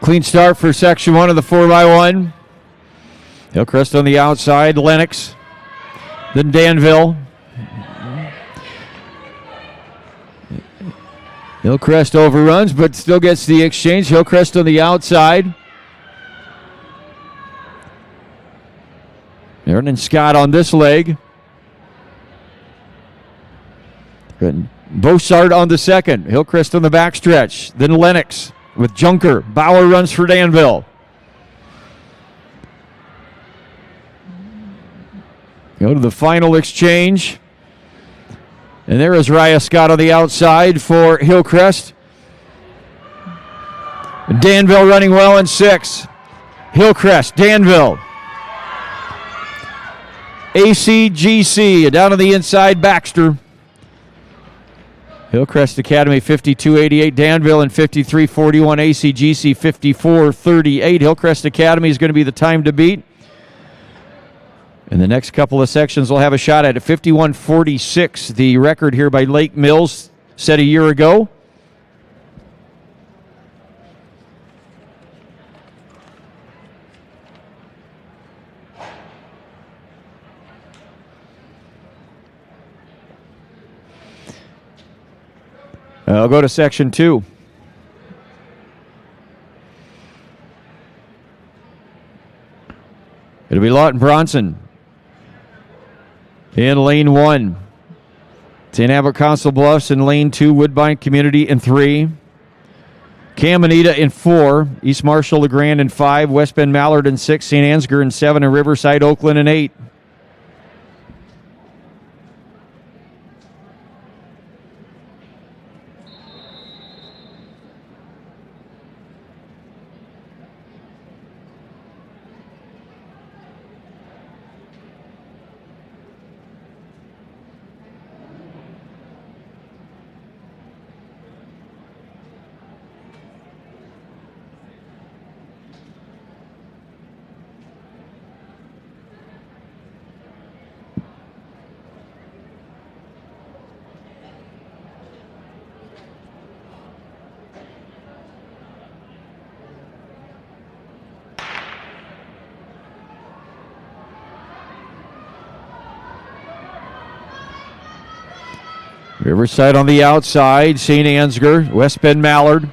Clean start for section 1 of the 4x1. Hillcrest on the outside, Lennox, then Danville. Hillcrest overruns, but still gets the exchange. Hillcrest on the outside. Aaron and Scott on this leg. Bossard on the second. Hillcrest on the backstretch. Then Lennox with Junker. Bauer runs for Danville. Go to the final exchange. And there is Raya Scott on the outside for Hillcrest. Danville running well in 6. Hillcrest, Danville. ACGC down on the inside, Baxter. Hillcrest Academy 52.88, Danville in 53.41, ACGC 54.38. Hillcrest Academy is going to be the time to beat. And the next couple of sections will have a shot at it. 51.46, the record here by Lake Mills, set a year ago. I'll go to section 2. It'll be Lawton Bronson in lane 1. St. Abbott Council Bluffs in lane 2. Woodbine Community in 3. Caminita in 4. East Marshall LeGrand in 5. West Bend Mallard in 6. St. Ansgar in 7. And Riverside Oakland in 8. Riverside on the outside, St. Ansgar, West Bend Mallard.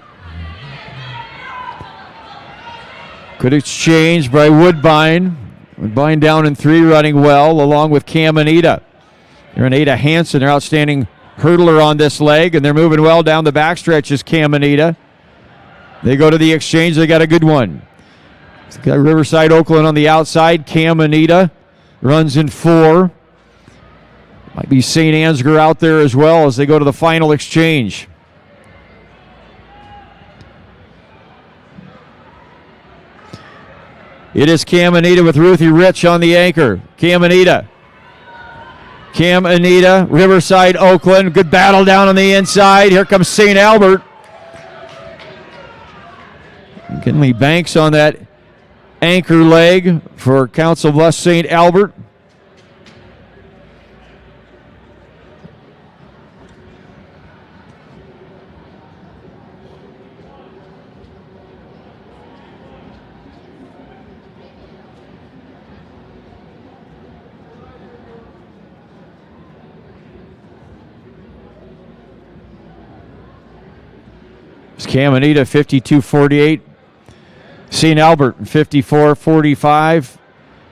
Good exchange by Woodbine. Woodbine down in 3, running well, along with Caminita. They're in Ada Hansen, their outstanding hurdler on this leg, and they're moving well down the backstretch is Caminita. They go to the exchange, they got a good one. Got Riverside Oakland on the outside, Caminita runs in 4. Might be St. Ansgar out there as well as they go to the final exchange. It is Caminita with Ruthie Rich on the anchor. Caminita, Riverside, Oakland. Good battle down on the inside. Here comes St. Albert. Kinley Banks on that anchor leg for Council Bluffs St. Albert. Caminita 52-48. St. Albert 54-45.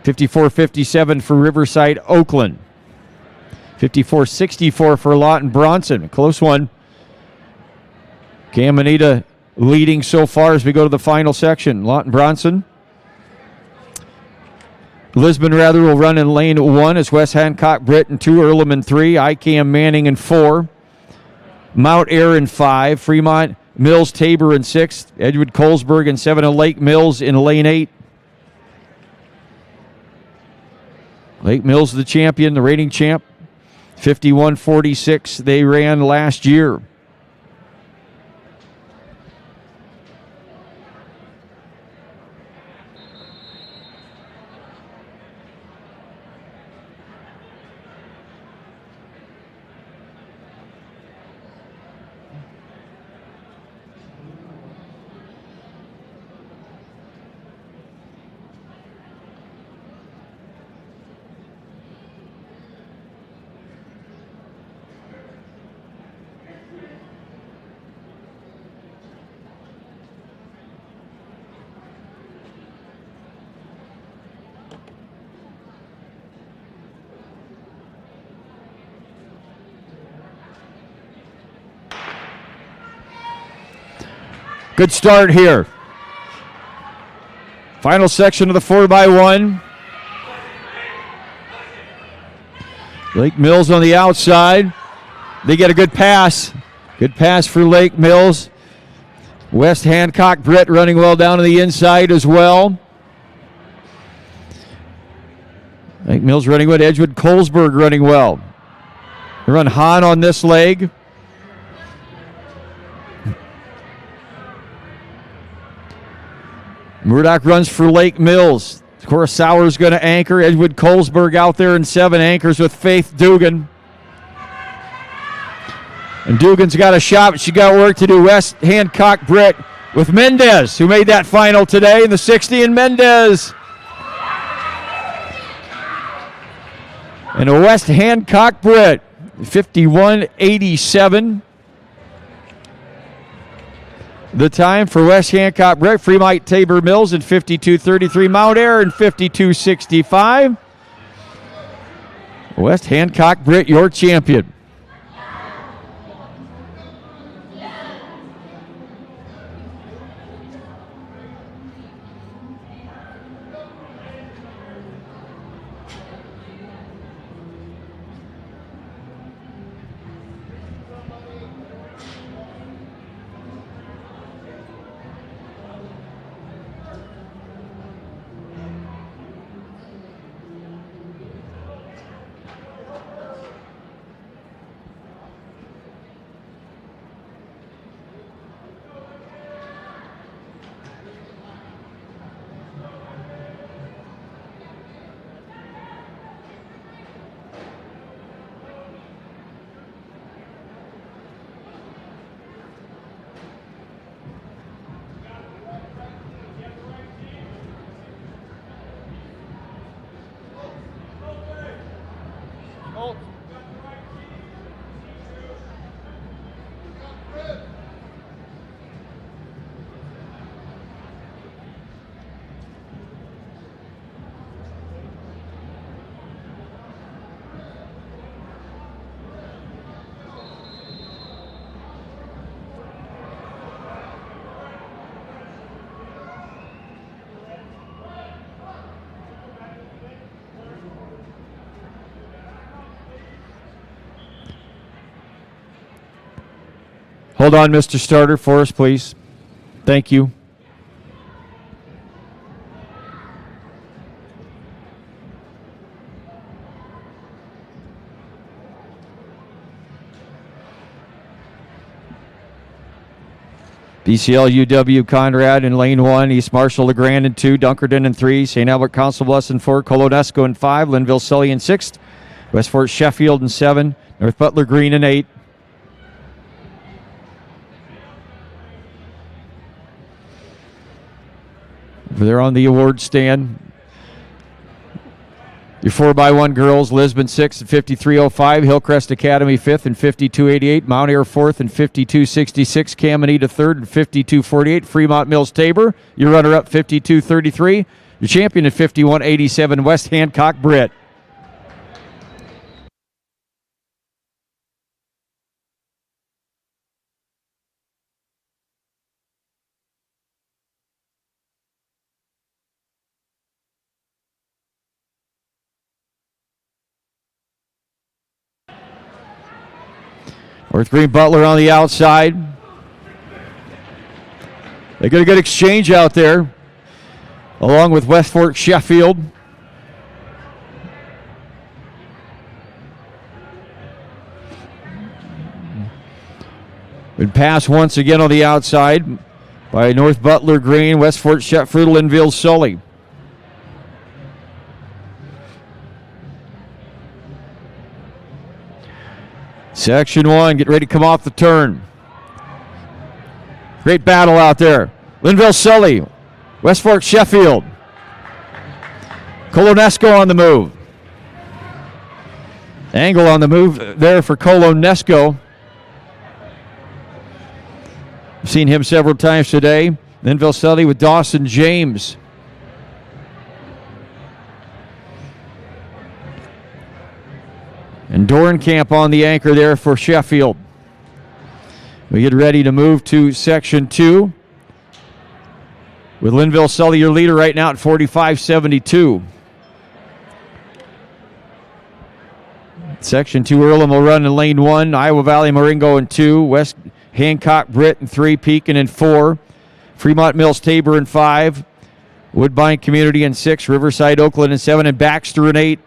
54-57 for Riverside Oakland. 54-64 for Lawton Bronson. A close one. Caminita leading so far as we go to the final section. Lawton Bronson. Lisbon Rather will run in lane 1 as West Hancock Britt in 2, Earlham in 3, ICAM Manning in 4, Mount Ayr in 5, Fremont Mills Tabor in 6, Edgewood Colesburg in 7, and Lake Mills in lane 8. Lake Mills the champion, the reigning champ. 51-46 they ran last year. Good start here. Final section of the 4x1. Lake Mills on the outside. They get a good pass. Good pass for Lake Mills. West Hancock Britt running well down to the inside as well. Lake Mills running well. Edgewood Colesburg running well. They run Hahn on this leg. Murdoch runs for Lake Mills. Of course, Sauer's going to anchor. Edgewood Colesburg out there in 7, anchors with Faith Dugan. And Dugan's got a shot, but she got work to do. West Hancock Britt with Mendez, who made that final today in the 60, and Mendez. And a West Hancock Britt, 51-87. The time for West Hancock Britt. Fremont Tabor Mills in 52-33. Mount Ayr in 52-65. West Hancock Britt, your champion. Hold on, Mr. Starter, for us, please. Thank you. BCL UW Conrad in lane 1, East Marshall LeGrand in 2, Dunkerton in 3, St. Albert Council Bluffs in 4, Colonesco in 5, Linville Sully in 6, West Fort Sheffield in 7, North Butler Green in 8. Over there on the award stand, your 4x1 girls, Lisbon 6th and 53.05, Hillcrest Academy 5th and 52.88, Mount Air 4th and 52.66, Caminita 3rd and 52.48, Fremont Mills Tabor, your runner-up 52.33, your champion at 51.87, West Hancock Britt. North Green Butler on the outside. They got a good exchange out there, along with West Fork Sheffield. Good pass once again on the outside by North Butler Green, West Fort Sheffield, Linville Sully. Section 1, get ready to come off the turn. Great battle out there. Linville Sully, West Fork Sheffield. Colonesco on the move. Angle on the move there for Colonesco. I've seen him several times today. Linville Sully with Dawson James. And Dornkamp on the anchor there for Sheffield. We get ready to move to Section 2. With Linville Sully, your leader right now at 45.72. Section 2, Earlham will run in lane 1. Iowa Valley Marengo in 2. West Hancock Britt in 3. Pekin in 4. Fremont Mills Tabor in 5. Woodbine Community in 6. Riverside Oakland in 7. And Baxter in 8.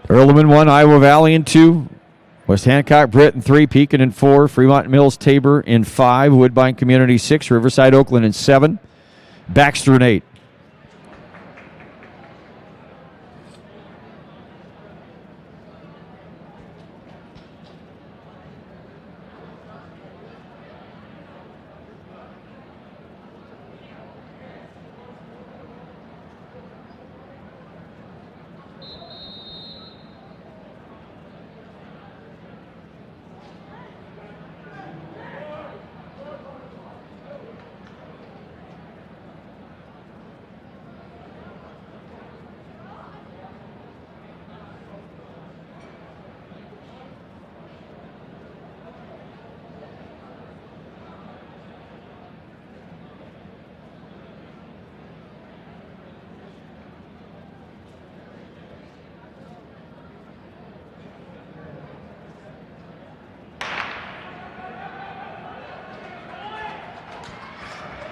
Earlham in 1, Iowa Valley in 2, West Hancock Britt in 3, Pekin in 4, Fremont Mills Tabor in 5, Woodbine Community 6, Riverside Oakland in 7, Baxter in 8.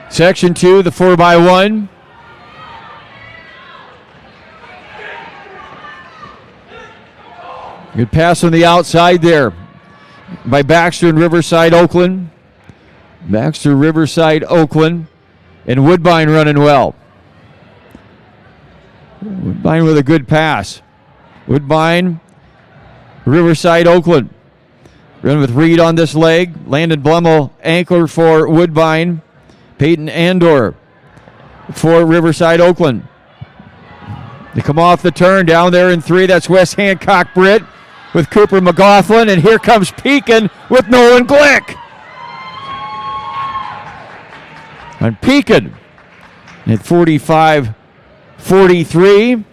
Section 2, the 4x1. Good pass on the outside there by Baxter and Riverside Oakland. Baxter, Riverside, Oakland, and Woodbine running well. Woodbine with a good pass. Woodbine, Riverside, Oakland. Run with Reed on this leg. Landon Blemmel, anchor for Woodbine. Peyton Andor for Riverside Oakland. They come off the turn down there in 3. That's West Hancock Britt with Cooper McLaughlin. And here comes Pekin with Nolan Glick. And Pekin at 45-43.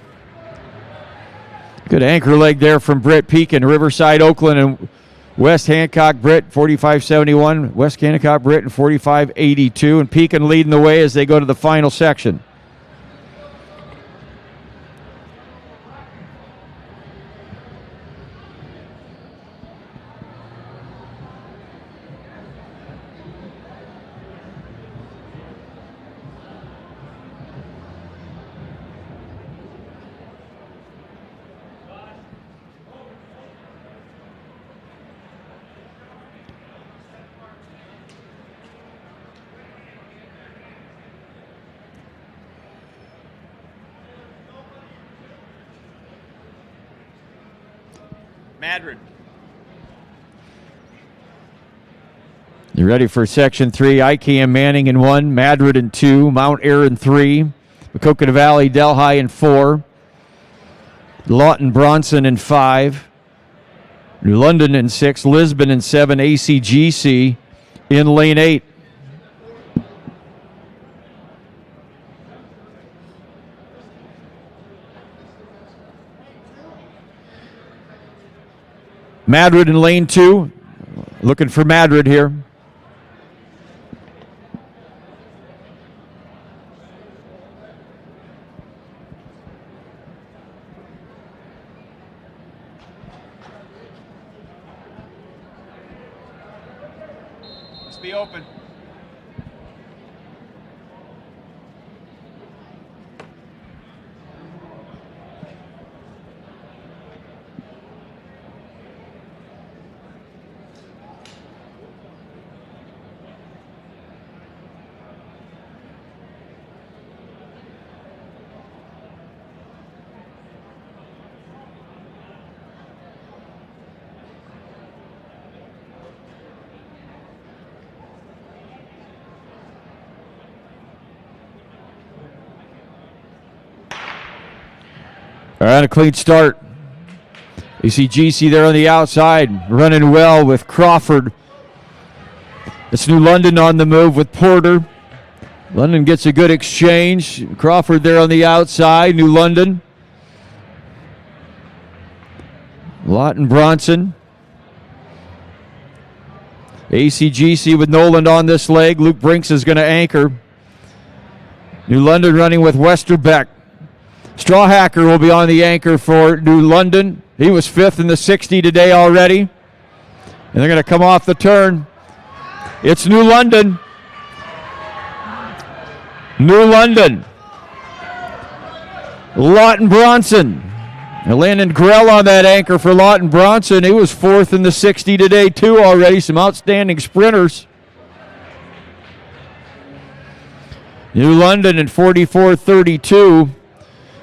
Good anchor leg there from Britt Pekin, Riverside, Oakland, and West Hancock Britt, 45.71. West Hancock Britt in 45.82. And Pekin leading the way as they go to the final section. Madrid. You ready for section 3? ICAM Manning in 1, Madrid in 2, Mount Ayr in 3, Maquoketa Valley, Delhi in 4, Lawton Bronson in 5, New London in 6, Lisbon in 7, ACGC in lane 8. Madrid in lane 2. Looking for Madrid here. Let's be open. All right, a clean start. ACGC there on the outside, running well with Crawford. It's New London on the move with Porter. London gets a good exchange. Crawford there on the outside, New London. Lawton Bronson. ACGC with Noland on this leg. Luke Brinks is going to anchor. New London running with Westerbeck. Strawhacker will be on the anchor for New London. He was 5th in the 60 today already. And they're going to come off the turn. It's New London. New London. Lawton Bronson. Landon Grell on that anchor for Lawton Bronson. He was 4th in the 60 today too already. Some outstanding sprinters. New London in 44.32.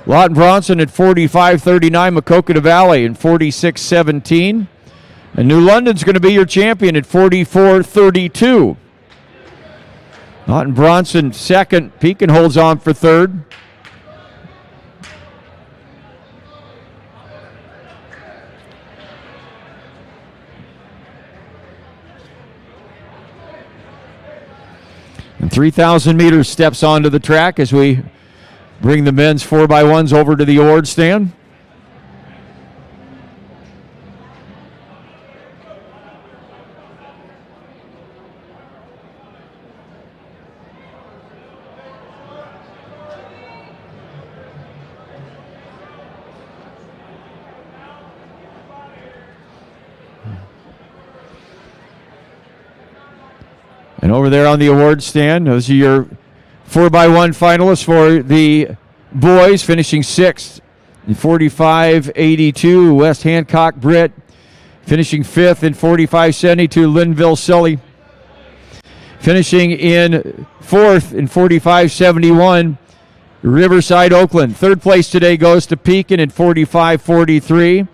Lawton Bronson at 45.39, Maquoketa Valley in 46.17. And New London's going to be your champion at 44.32. Lawton Bronson second. Pekin holds on for third. And 3,000 meters steps onto the track as we bring the men's 4x1s over to the award stand. And over there on the award stand, those are your 4x1 finalists for the boys, finishing 6th in 45.82, West Hancock Britt. Finishing 5th in 45.72, Linville Sully. Finishing in 4th in 45.71, Riverside Oakland. 3rd place today goes to Pekin in 45.43.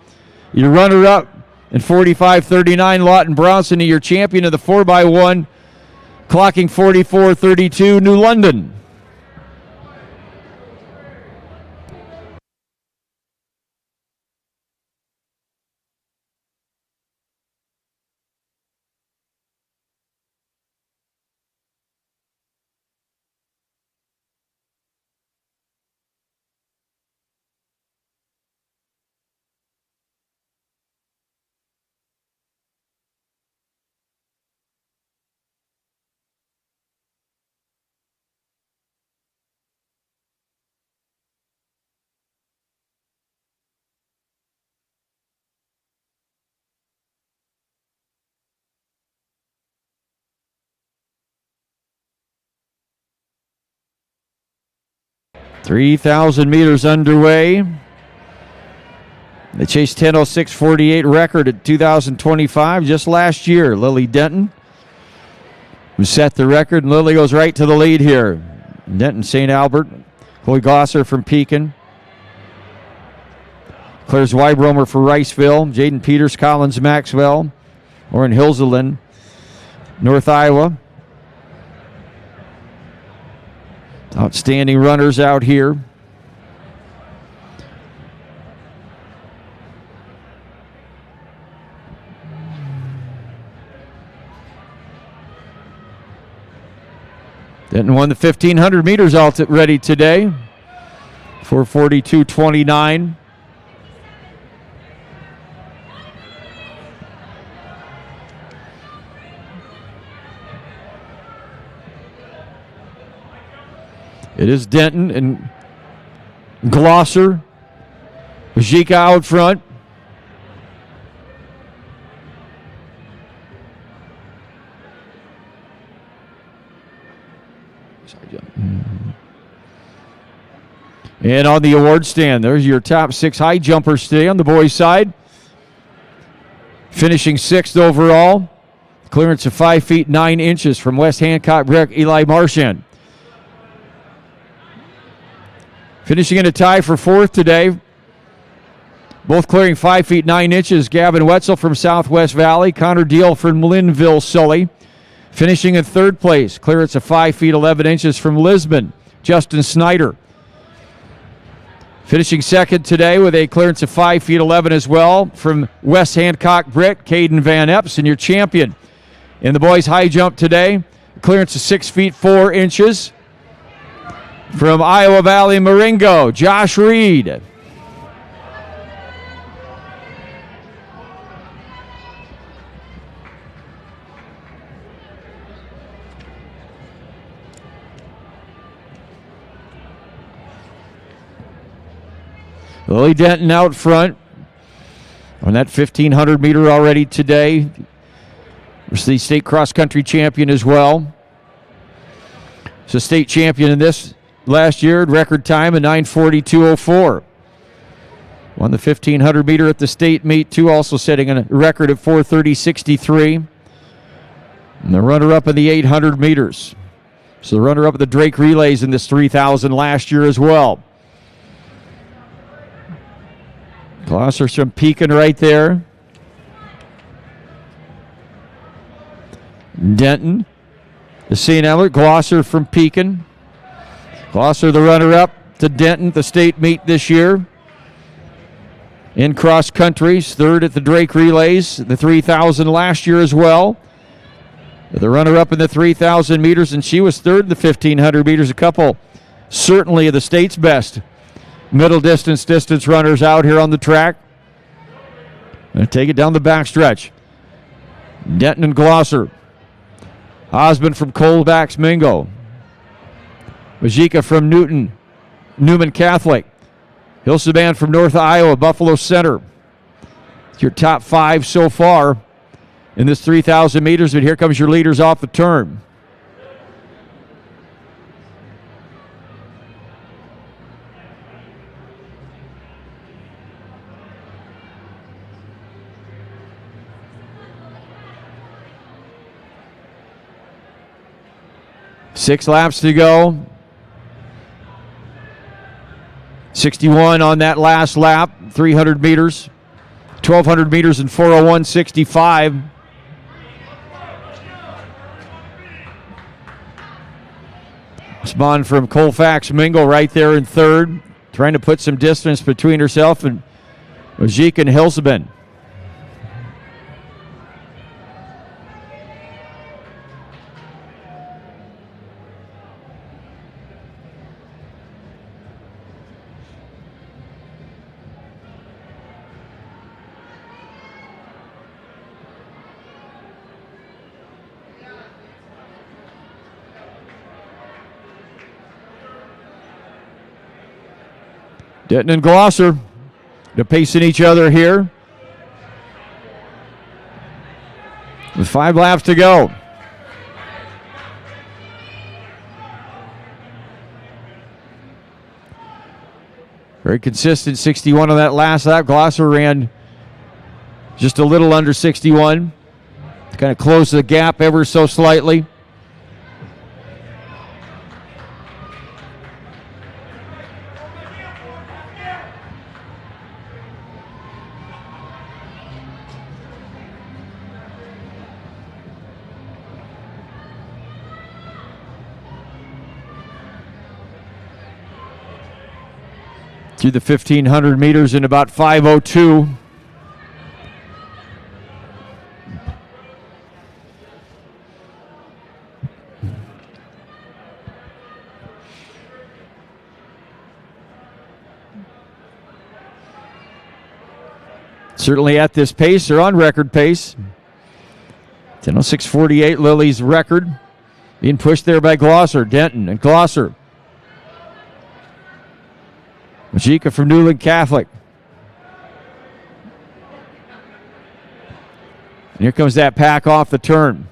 Your runner-up in 45.39, Lawton Bronson, your champion of the 4x1, clocking 44.32, New London. 3,000 meters underway. They chased 10:06:48 record at 2025 just last year. Lily Denton, who set the record, and Lily goes right to the lead here. Denton, St. Albert, Chloe Glosser from Pekin, Claire Zweibromer for Riceville, Jaden Peters, Collins Maxwell, Oren Hilzelin, North Iowa. Outstanding runners out here. Denton won the 1,500 meters ready today. 4:42:29. It is Denton and Glosser. Vajika out front. And on the award stand, there's your top 6 high jumpers today on the boys' side. Finishing 6th overall. Clearance of 5 feet 9 inches from West Hancock Brick, Eli Marchand. Finishing in a tie for 4th today. Both clearing 5 feet 9 inches. Gavin Wetzel from Southwest Valley. Connor Deal from Linville, Sully. Finishing in 3rd place. Clearance of 5 feet 11 inches from Lisbon. Justin Snyder. Finishing 2nd today with a clearance of 5 feet 11 as well from West Hancock Brick, Caden Van Epps, and your champion in the boys high jump today. Clearance of 6 feet 4 inches from Iowa Valley Marengo, Josh Reed. Lily Denton out front on that 1,500 meter already today. Was the state cross-country champion as well. So state champion in this last year, record time of 9:42:04. Won the 1,500 meter at the state meet too, also setting a record of 4:30:63. And the runner-up in the 800 meters. So the runner-up at the Drake Relays in this 3,000 last year as well. Glosser from Pekin right there. Denton, the St. Albert. Glosser from Pekin. Glosser the runner-up to Denton, the state meet this year. In cross countries, 3rd at the Drake Relays, the 3,000 last year as well. The runner-up in the 3,000 meters, and she was 3rd in the 1,500 meters. A couple certainly of the state's best middle distance runners out here on the track. Going to take it down the backstretch. Denton and Glosser. Osmond from Colfax Mingo. Vajika from Newman Catholic. Hilseban from North Iowa, Buffalo Center. It's your top 5 so far in this 3,000 meters, but here comes your leaders off the turn. Six laps to go. 61 on that last lap, 300 meters. 1,200 meters in 4:01:65. Osman from Colfax Mingo right there in 3rd, trying to put some distance between herself and Vajik and Hilseben. Denton and Glosser, they're pacing each other here. With 5 laps to go. Very consistent, 61 on that last lap. Glosser ran just a little under 61. Kind of closed the gap ever so slightly. Through the 1,500 meters in about 5:02. Certainly at this pace, they're on record pace. 10:06:48, Lily's record. Being pushed there by Glosser, Denton, and Glosser. Majika from Newland Catholic. And here comes that pack off the turn.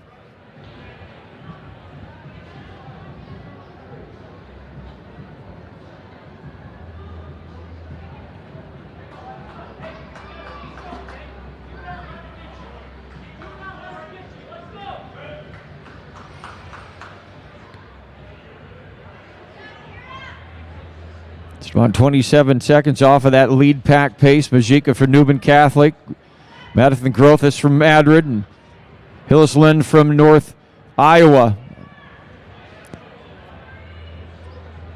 Around 27 seconds off of that lead pack pace. Majika for Newman Catholic. Madison Grothis from Madrid. And Hillis Lynn from North Iowa.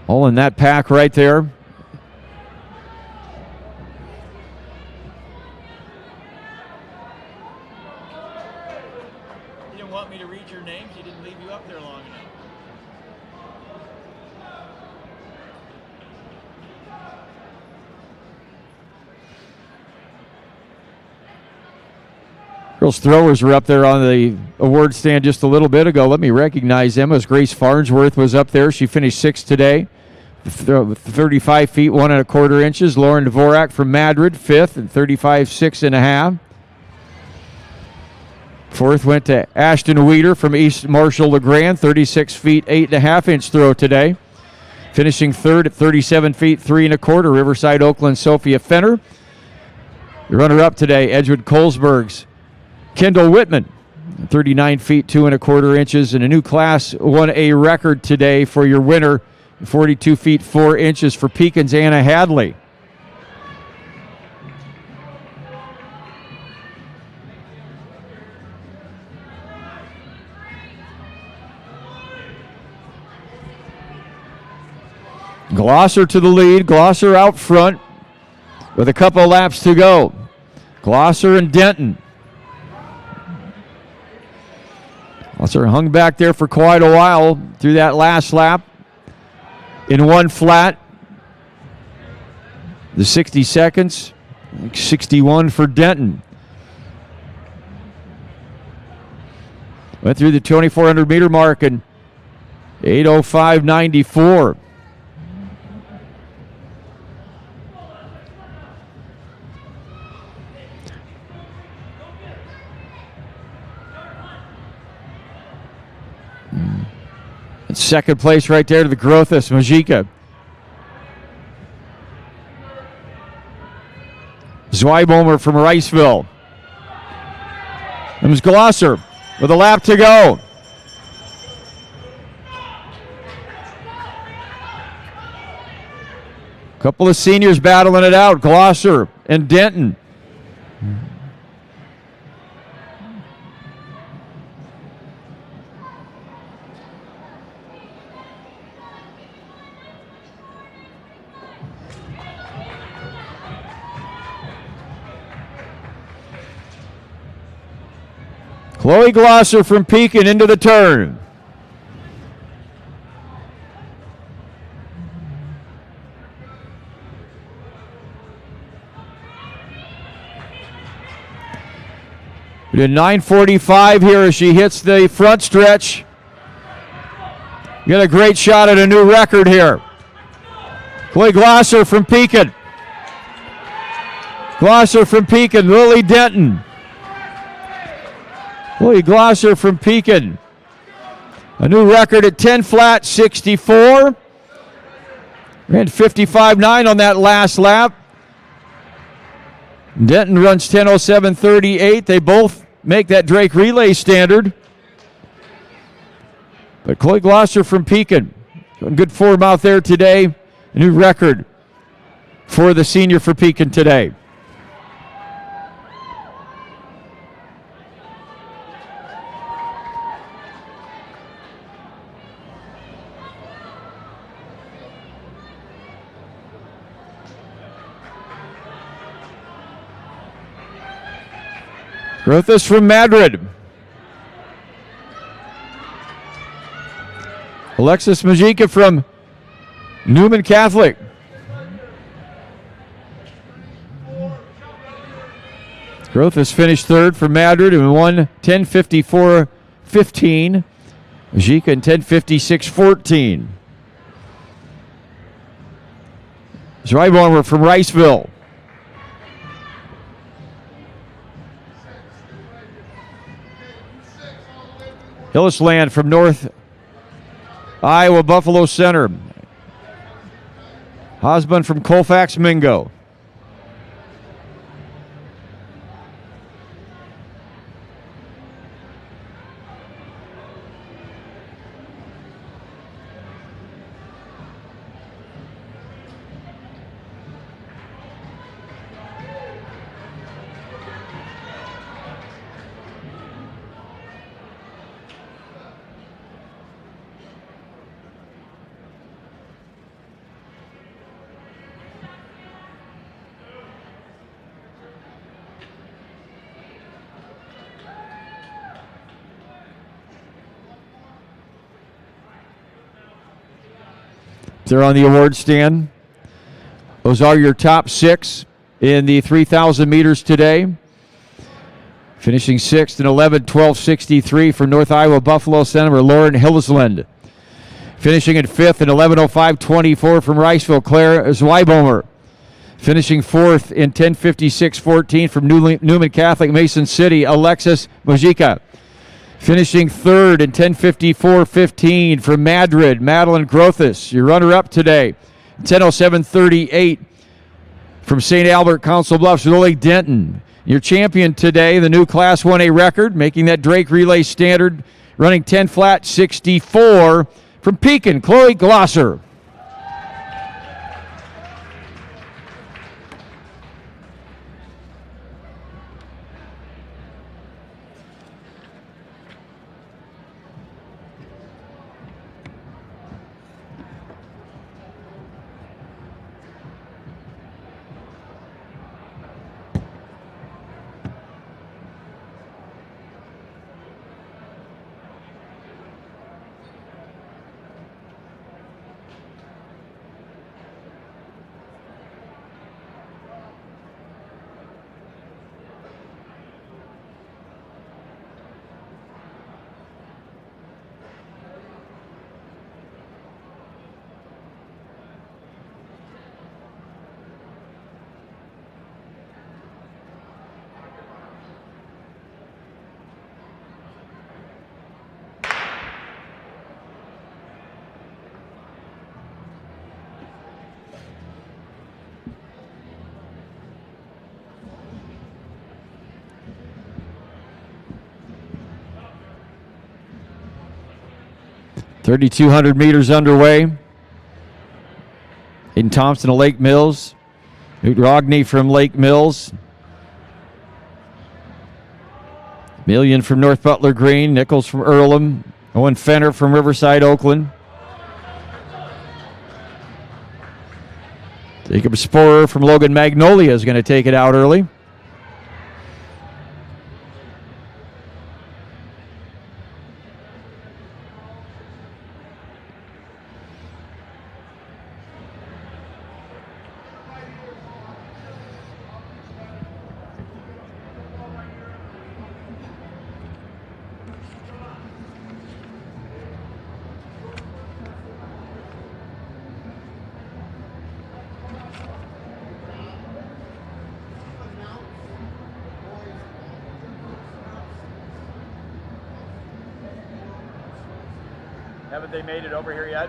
All in that pack right there. You didn't want me to read your names? You didn't leave you up there long enough. Girls throwers were up there on the award stand just a little bit ago. Let me recognize them as Grace Farnsworth was up there. She finished sixth today. 35 feet, 1 1/4 inches. Lauren Dvorak from Madrid, fifth, and 35, 6 1/2. Fourth went to Ashton Weeder from East Marshall LeGrand, 36 feet, 8 1/2 inch throw today. Finishing third at 37 feet, 3 1/4, Riverside Oakland Sophia Fenner. The runner-up today, Edgewood Colesburg's Kendall Whitman, 39 feet, 2 1/4 inches, and a new Class 1A record today for your winner, 42 feet, 4 inches for Pekin's Anna Hadley. Glosser to the lead, Glosser out front with a couple of laps to go. Glosser and Denton. Glosser hung back there for quite a while through that last lap in one flat. The 60 seconds, 61 for Denton. Went through the 2,400 meter mark in 8:05.94. Second place right there to the Grothis, Majika. Zweibomer from Riceville. It was Glosser with a lap to go. Couple of seniors battling it out, Glosser and Denton. Chloe Glosser from Pekin into the turn. We did 9:45 here as she hits the front stretch. Get a great shot at a new record here. Chloe Glosser from Pekin. Glosser from Pekin, Lily Denton. Chloe Glosser from Pekin. A new record at 10 flat, 64. Ran 55.9 on that last lap. Denton runs 10:07.38. They both make that Drake relay standard. But Chloe Glosser from Pekin, doing good form out there today. A new record for the senior for Pekin today. Grothus from Madrid. Alexis Majika from Newman Catholic. Grothus finished third for Madrid and won 10:54.15. Majika in 10:56.14. Zweibaumler from Riceville. Hillisland from North Iowa Buffalo Center. Hosbun from Colfax Mingo. They're on the award stand. Those are your top 6 in the 3,000 meters today. Finishing 6th in 11:12.63 for North Iowa Buffalo Center, Lauren Hillisland. Finishing in 5th in 11:05.24 from Riceville, Claire Zweibaumler. Finishing 4th in 10:56.14 from Newman Catholic, Mason City, Alexis Majika. Finishing 3rd in 10:54.15 from Madrid, Madeline Grothus. Your runner-up today, 10:07.38 from St. Albert, Council Bluffs, Lily Denton. Your champion today, the new Class 1A record, making that Drake relay standard, running 10:64 from Pekin, Chloe Glosser. .3,200 meters underway. Aiden Thompson of Lake Mills. Newt Rogney from Lake Mills. Million from North Butler Green. Nichols from Earlham. Owen Fenner from Riverside, Oakland. Jacob Sporer from Logan Magnolia is going to take it out early. Haven't they made it over here yet?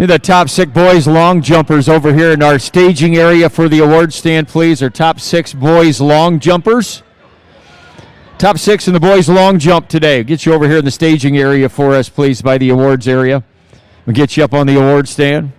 The top 6 boys long jumpers over here in our staging area for the award stand, please. Our top 6 boys long jumpers. Top 6 in the boys long jump today. Get you over here in the staging area for us, please, by the awards area. We'll get you up on the award stand.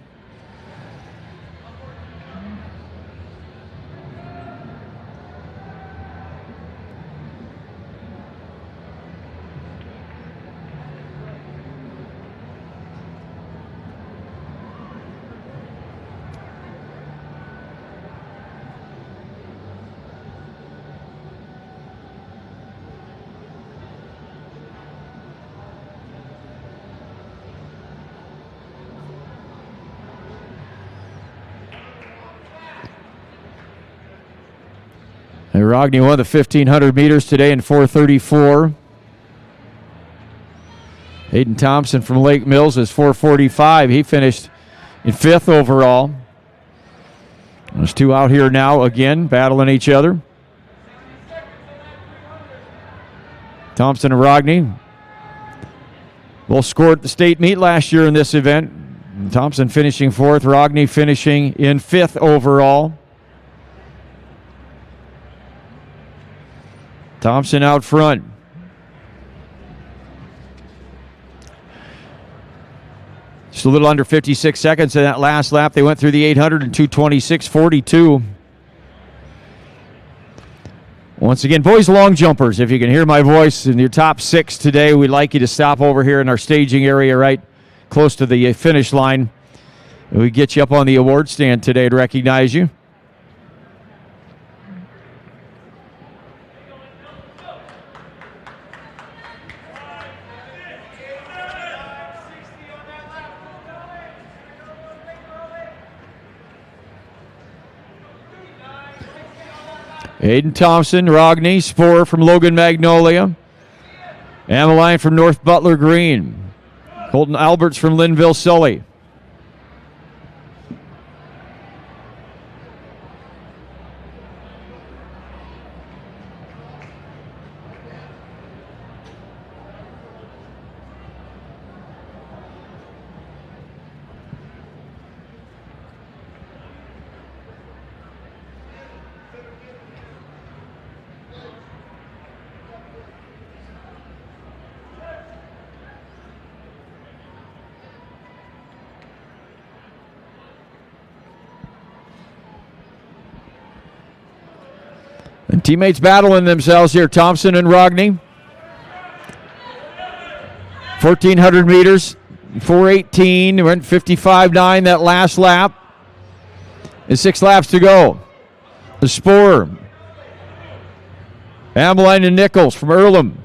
And Rogney won the 1,500 meters today in 4:34. Hayden Thompson from Lake Mills is 4:45. He finished in 5th overall. There's 2 out here now again, battling each other. Thompson and Rogney both scored at the state meet last year in this event. Thompson finishing 4th, Rogney finishing in 5th overall. Thompson out front. Just a little under 56 seconds in that last lap. They went through the 800 in 2:26.42. Once again, boys long jumpers, if you can hear my voice in your top 6 today, we'd like you to stop over here in our staging area right close to the finish line. We get you up on the award stand today to recognize you. Hayden Thompson, Rogney, Sporer from Logan Magnolia. Ameline from North Butler Green. Colton Alberts from Linville Sully. And teammates battling themselves here. Thompson and Rogney. 1,400 meters, 4:18. Went 55.9 that last lap. And 6 laps to go. The Sporer. Ameline and Nichols from Earlham.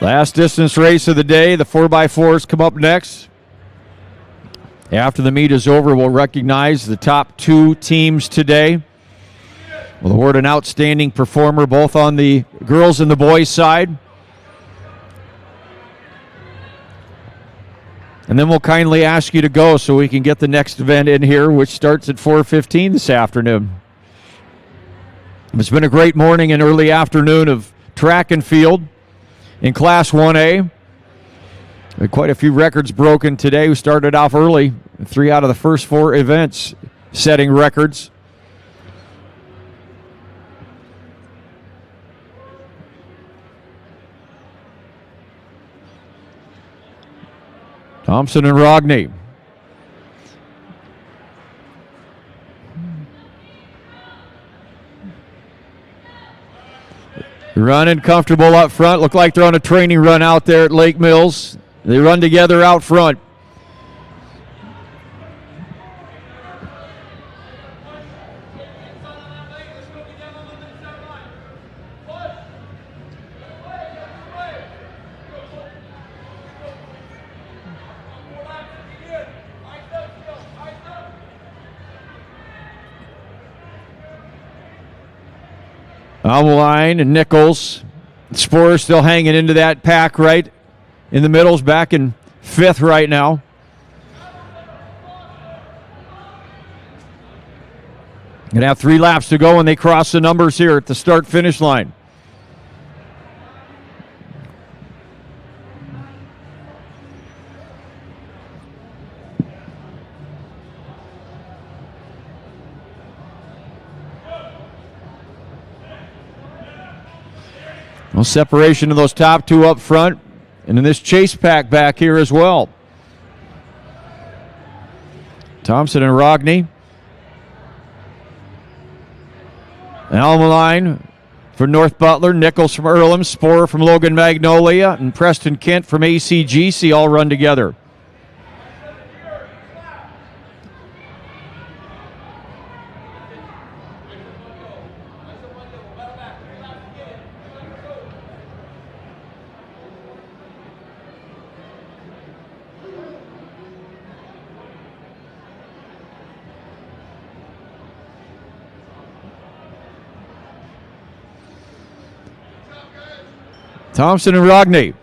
Last distance race of the day. The 4x4s come up next. After the meet is over, we'll recognize the top 2 teams today. We'll award an outstanding performer both on the girls and the boys side. And then we'll kindly ask you to go so we can get the next event in here, which starts at 4:15 this afternoon. It's been a great morning and early afternoon of track and field in Class 1A. Quite a few records broken today. We started off early. 3 out of the first 4 events setting records. Thompson and Rogney. Running comfortable up front. Look like they're on a training run out there at Lake Mills. They run together out front. On the line, and Nichols. Sporer still hanging into that pack right in the middles, back in 5th right now. Going to have 3 laps to go when they cross the numbers here at the start-finish line. Well, separation of those top 2 up front, and in this chase pack back here as well. Thompson and Rogney. Alma line for North Butler, Nichols from Earlham, Sporer from Logan Magnolia, and Preston Kent from ACGC all run together. Thompson and Rogney.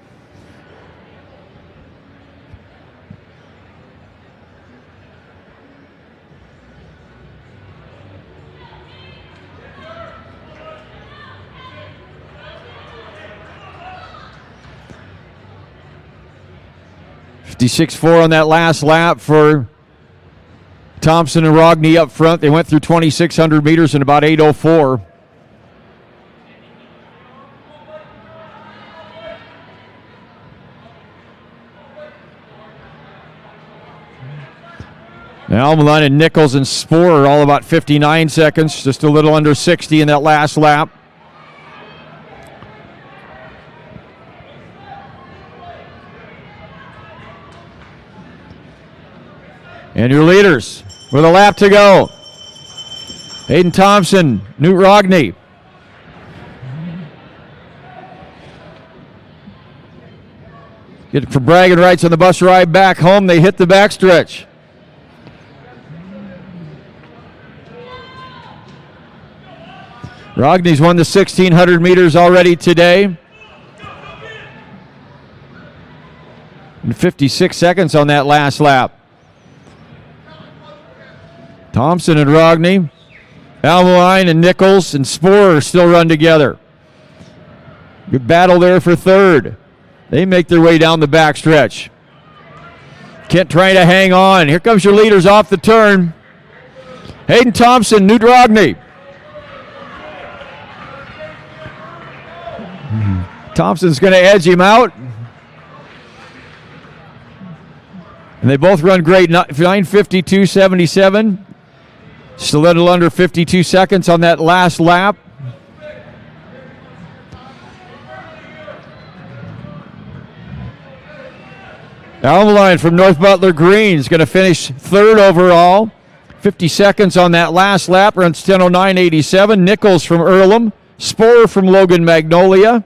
.56.4 on that last lap for Thompson and Rogney up front. They went through 2,600 meters in about 8:04. Now Almaline and Nichols and Sporer all about 59 seconds, just a little under 60 in that last lap. And your leaders with a lap to go. Hayden Thompson, Newt Rogney. Get it for bragging rights on the bus ride back home. They hit the backstretch. Rogney's won the 1,600 meters already today. And 56 seconds on that last lap. Thompson and Rogney, Almaline and Nichols and Sporer still run together. Good battle there for 3rd. They make their way down the backstretch. Kent trying to hang on. Here comes your leaders off the turn. Hayden Thompson, Newt Rogney. Thompson's going to edge him out. And they both run great. 9:52.77. Just a little under 52 seconds on that last lap. Almaline from North Butler Green is going to finish 3rd overall. 50 seconds on that last lap. Runs 10:09.87. Nichols from Earlham. Sporer from Logan Magnolia.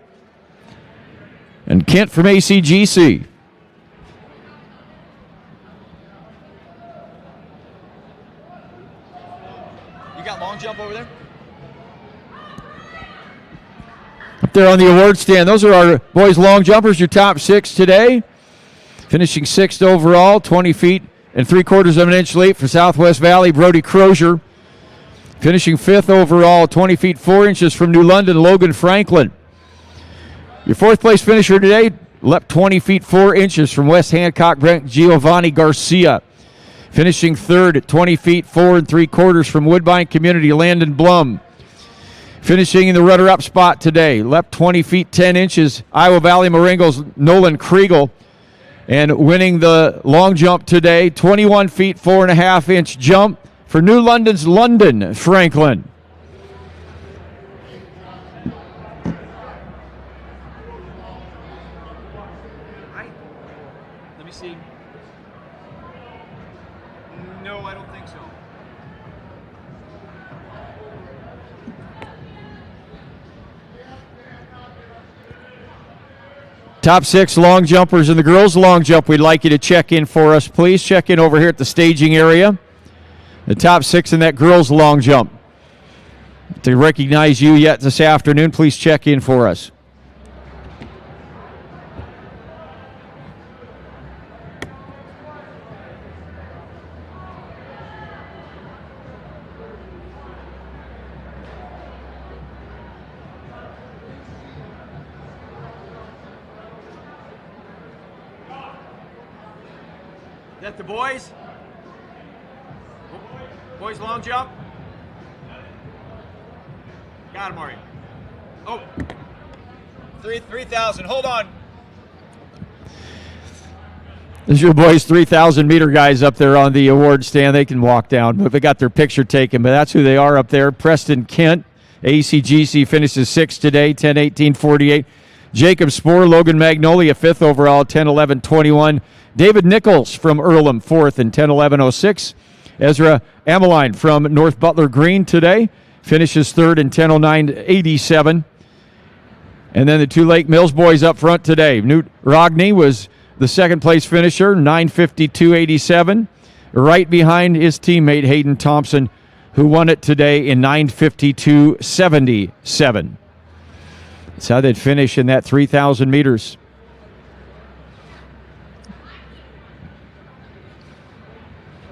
And Kent from ACGC. You got long jump over there? Up there on the award stand, those are our boys long jumpers, your top 6 today. Finishing 6th overall, 20 feet and 3/4 of an inch late for Southwest Valley, Brody Crozier. Finishing 5th overall, 20 feet 4 inches from New London, Logan Franklin. Your 4th place finisher today leapt 20 feet 4 inches from West Hancock, Brent Giovanni Garcia. Finishing 3rd at 20 feet 4 3/4 from Woodbine Community, Landon Blum. Finishing in the runner-up spot today, leapt 20 feet 10 inches, Iowa Valley Marengo's Nolan Kriegel. And winning the long jump today, 21 feet 4 1/2 inch jump for New London's London Franklin. Let me see. No, I don't think so. Top 6 long jumpers in the girls' long jump. We'd like you to check in for us, please. Check in over here at the staging area. The top 6 in that girls' long jump. to recognize you yet this afternoon. Please check in for us. Is that the boys? Boys long jump? Got him, Mario. Oh, 3,000. Hold on. There's your boys, 3,000 meter guys up there on the award stand. They can walk down, but they got their picture taken. But that's who they are up there. Preston Kent, ACGC finishes 6th today, 10:18:48. Jacob Spoor, Logan Magnolia, 5th overall, 10:11:21. David Nichols from Earlham, 4th in 10:11:06. Ezra Ameline from North Butler Green today finishes 3rd in 10:09:87. And then the two Lake Mills boys up front today. Newt Rogney was the second place finisher, 9:52:87. Right behind his teammate Hayden Thompson, who won it today in 9:52:77. That's how they'd finish in that 3,000 meters.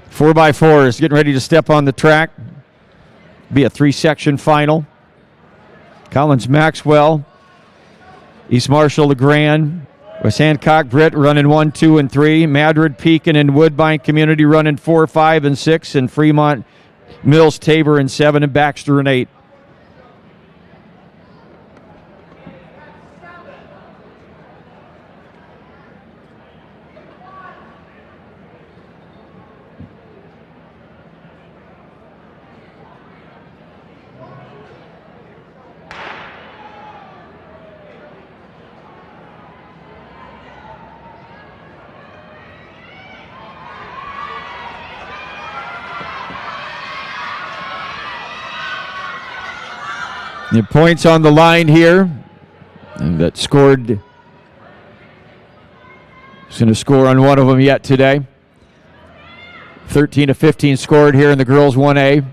Four by fours getting ready to step on the track. Be a 3-section final. Collins Maxwell, East Marshall LeGrand, West Hancock Britt running 1, 2, and 3. Madrid, Pekin, and Woodbine Community running 4, 5, and 6. And Fremont, Mills, Tabor, and 7, and Baxter, and 8. The points on the line here. And that scored. He's going to score on one of them yet today. 13 of 15 scored here in the girls 1A.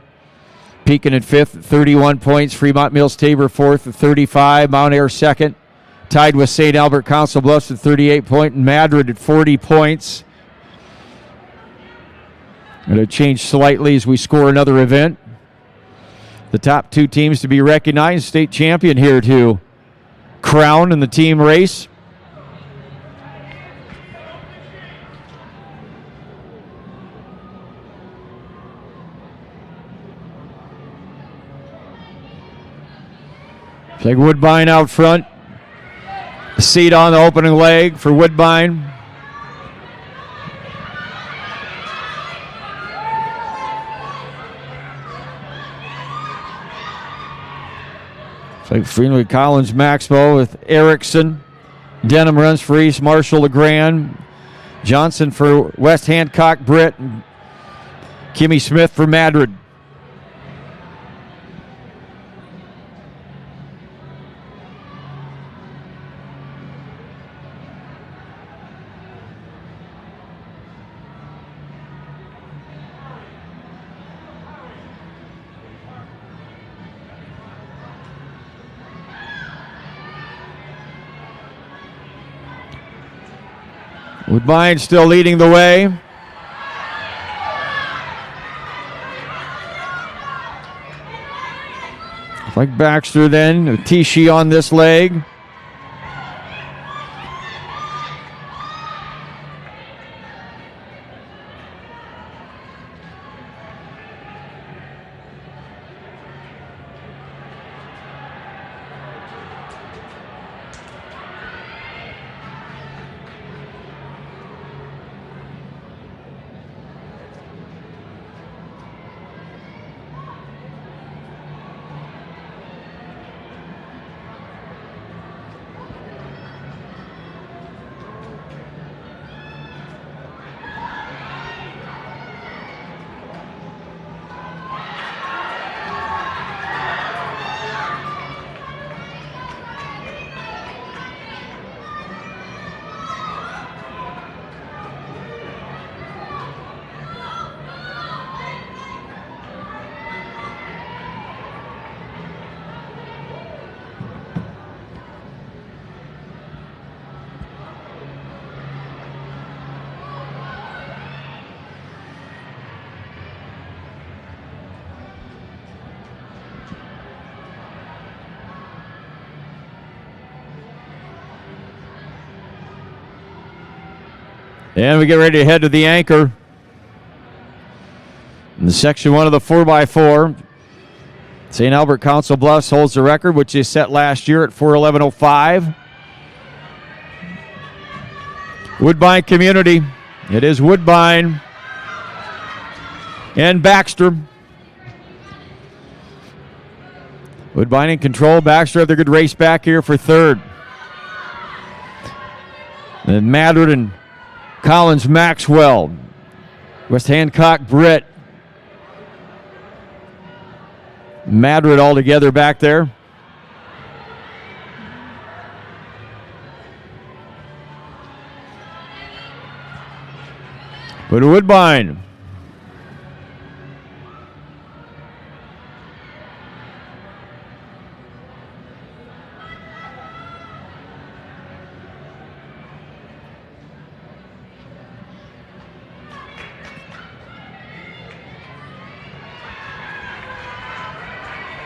Pekin at 5th, 31 points. Fremont Mills Tabor 4th at 35. Mount Ayr 2nd. Tied with St. Albert Council Bluffs at 38 points. And Madrid at 40 points. Going to change slightly as we score another event. The top two teams to be recognized. State champion here to crown in the team race. Take Woodbine out front. A seat on the opening leg for Woodbine. So Freely Collins Maxwell with Erickson. Denham runs for East Marshall LeGrand. Johnson for West Hancock Britt. Kimmy Smith for Madrid. Woodbine still leading the way. Like Baxter then, Tishi on this leg. And we get ready to head to the anchor. In the section 1 of the 4x4, St. Albert Council Bluffs holds the record, which is set last year at 4:11:05. Woodbine Community. It is Woodbine and Baxter. Woodbine in control. Baxter have their good race back here for third. And Madrid and Collins Maxwell. West Hancock Britt. Madrid all together back there. But Woodbine.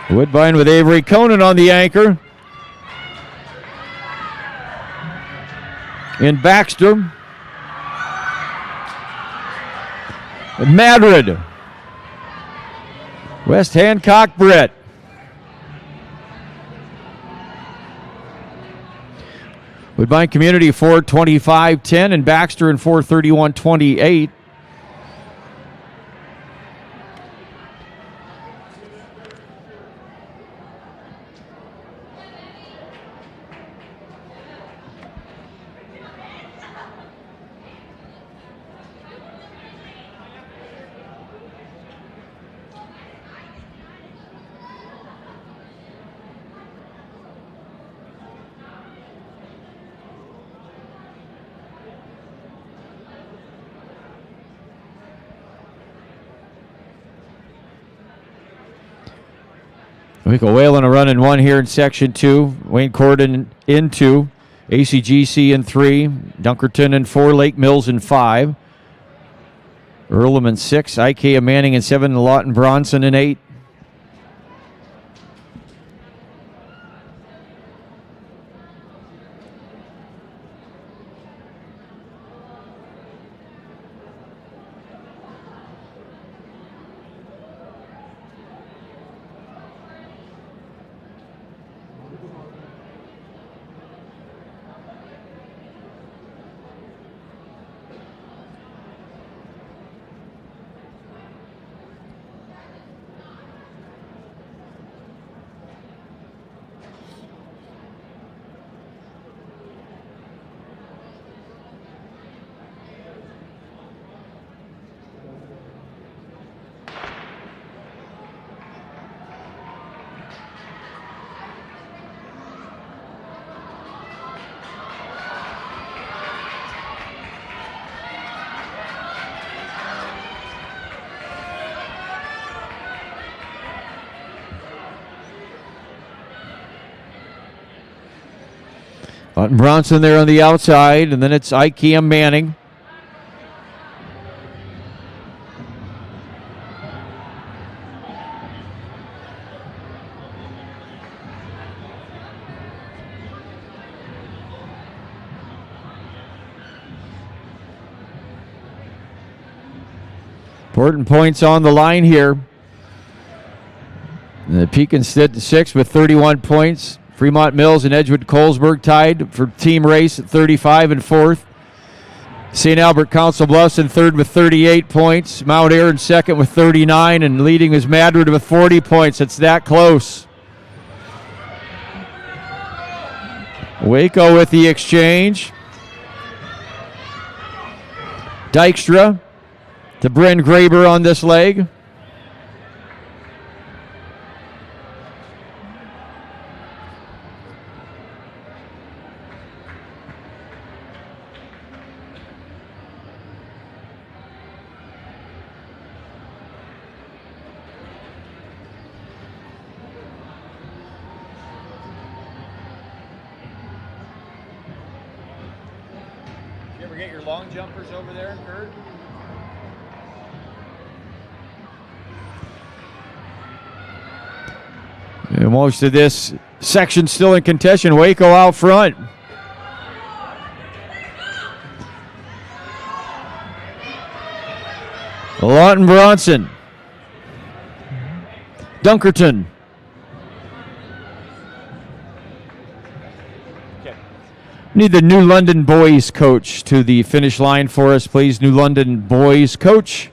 Woodbine with Avery Conan on the anchor. In Baxter. Madrid. West Hancock Britt. Woodbine Community 4:25:10 and Baxter in 4:31:28. Waco Whalen a run in 1 here in section 2. Wayne Corden in 2. ACGC in 3. Dunkerton in 4. Lake Mills in 5. Earlham in 6. IKEA Manning in 7. Lawton Bronson in 8. Lawton Bronson there on the outside, and then it's IKEA Manning. Important points on the line here. And the Pekin stood to 6 with 31 points. Fremont Mills and Edgewood Colesburg tied for team race at 35 and 4th. St. Albert Council Bluffs in 3rd with 38 points. Mount Ayr in 2nd with 39, and leading is Madrid with 40 points. It's that close. Waco with the exchange. Dykstra to Bryn Graber on this leg. You ever get your long jumpers over there, Kurt? And most of this section still in contention. Waco out front. Lawton Bronson. Dunkerton. Need the New London boys coach to the finish line for us, please. New London boys coach.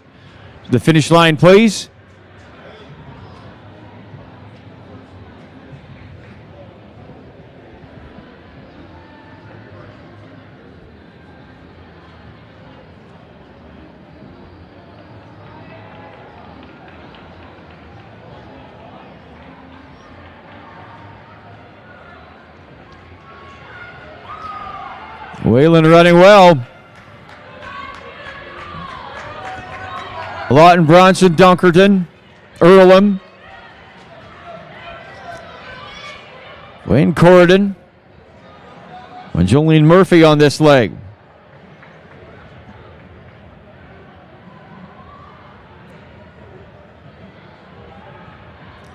The finish line, please. Whalen running well. Lawton Bronson, Dunkerton, Earlham, Wayne Corridon, and Jolene Murphy on this leg.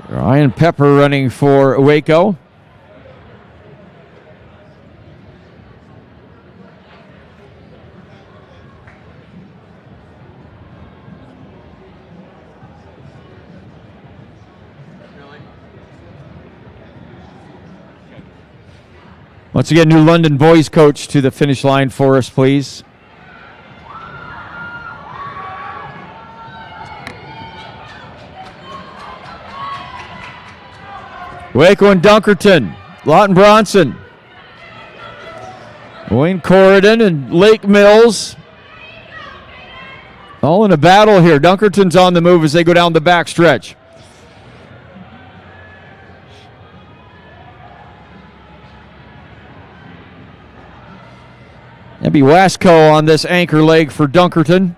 Ryan Pepper running for Waco. Once again, New London boys coach to the finish line for us, please. Waco and Dunkerton, Lawton Bronson, Wayne Corridon and Lake Mills. All in a battle here. Dunkerton's on the move as they go down the back stretch. That'd be Wasco on this anchor leg for Dunkerton.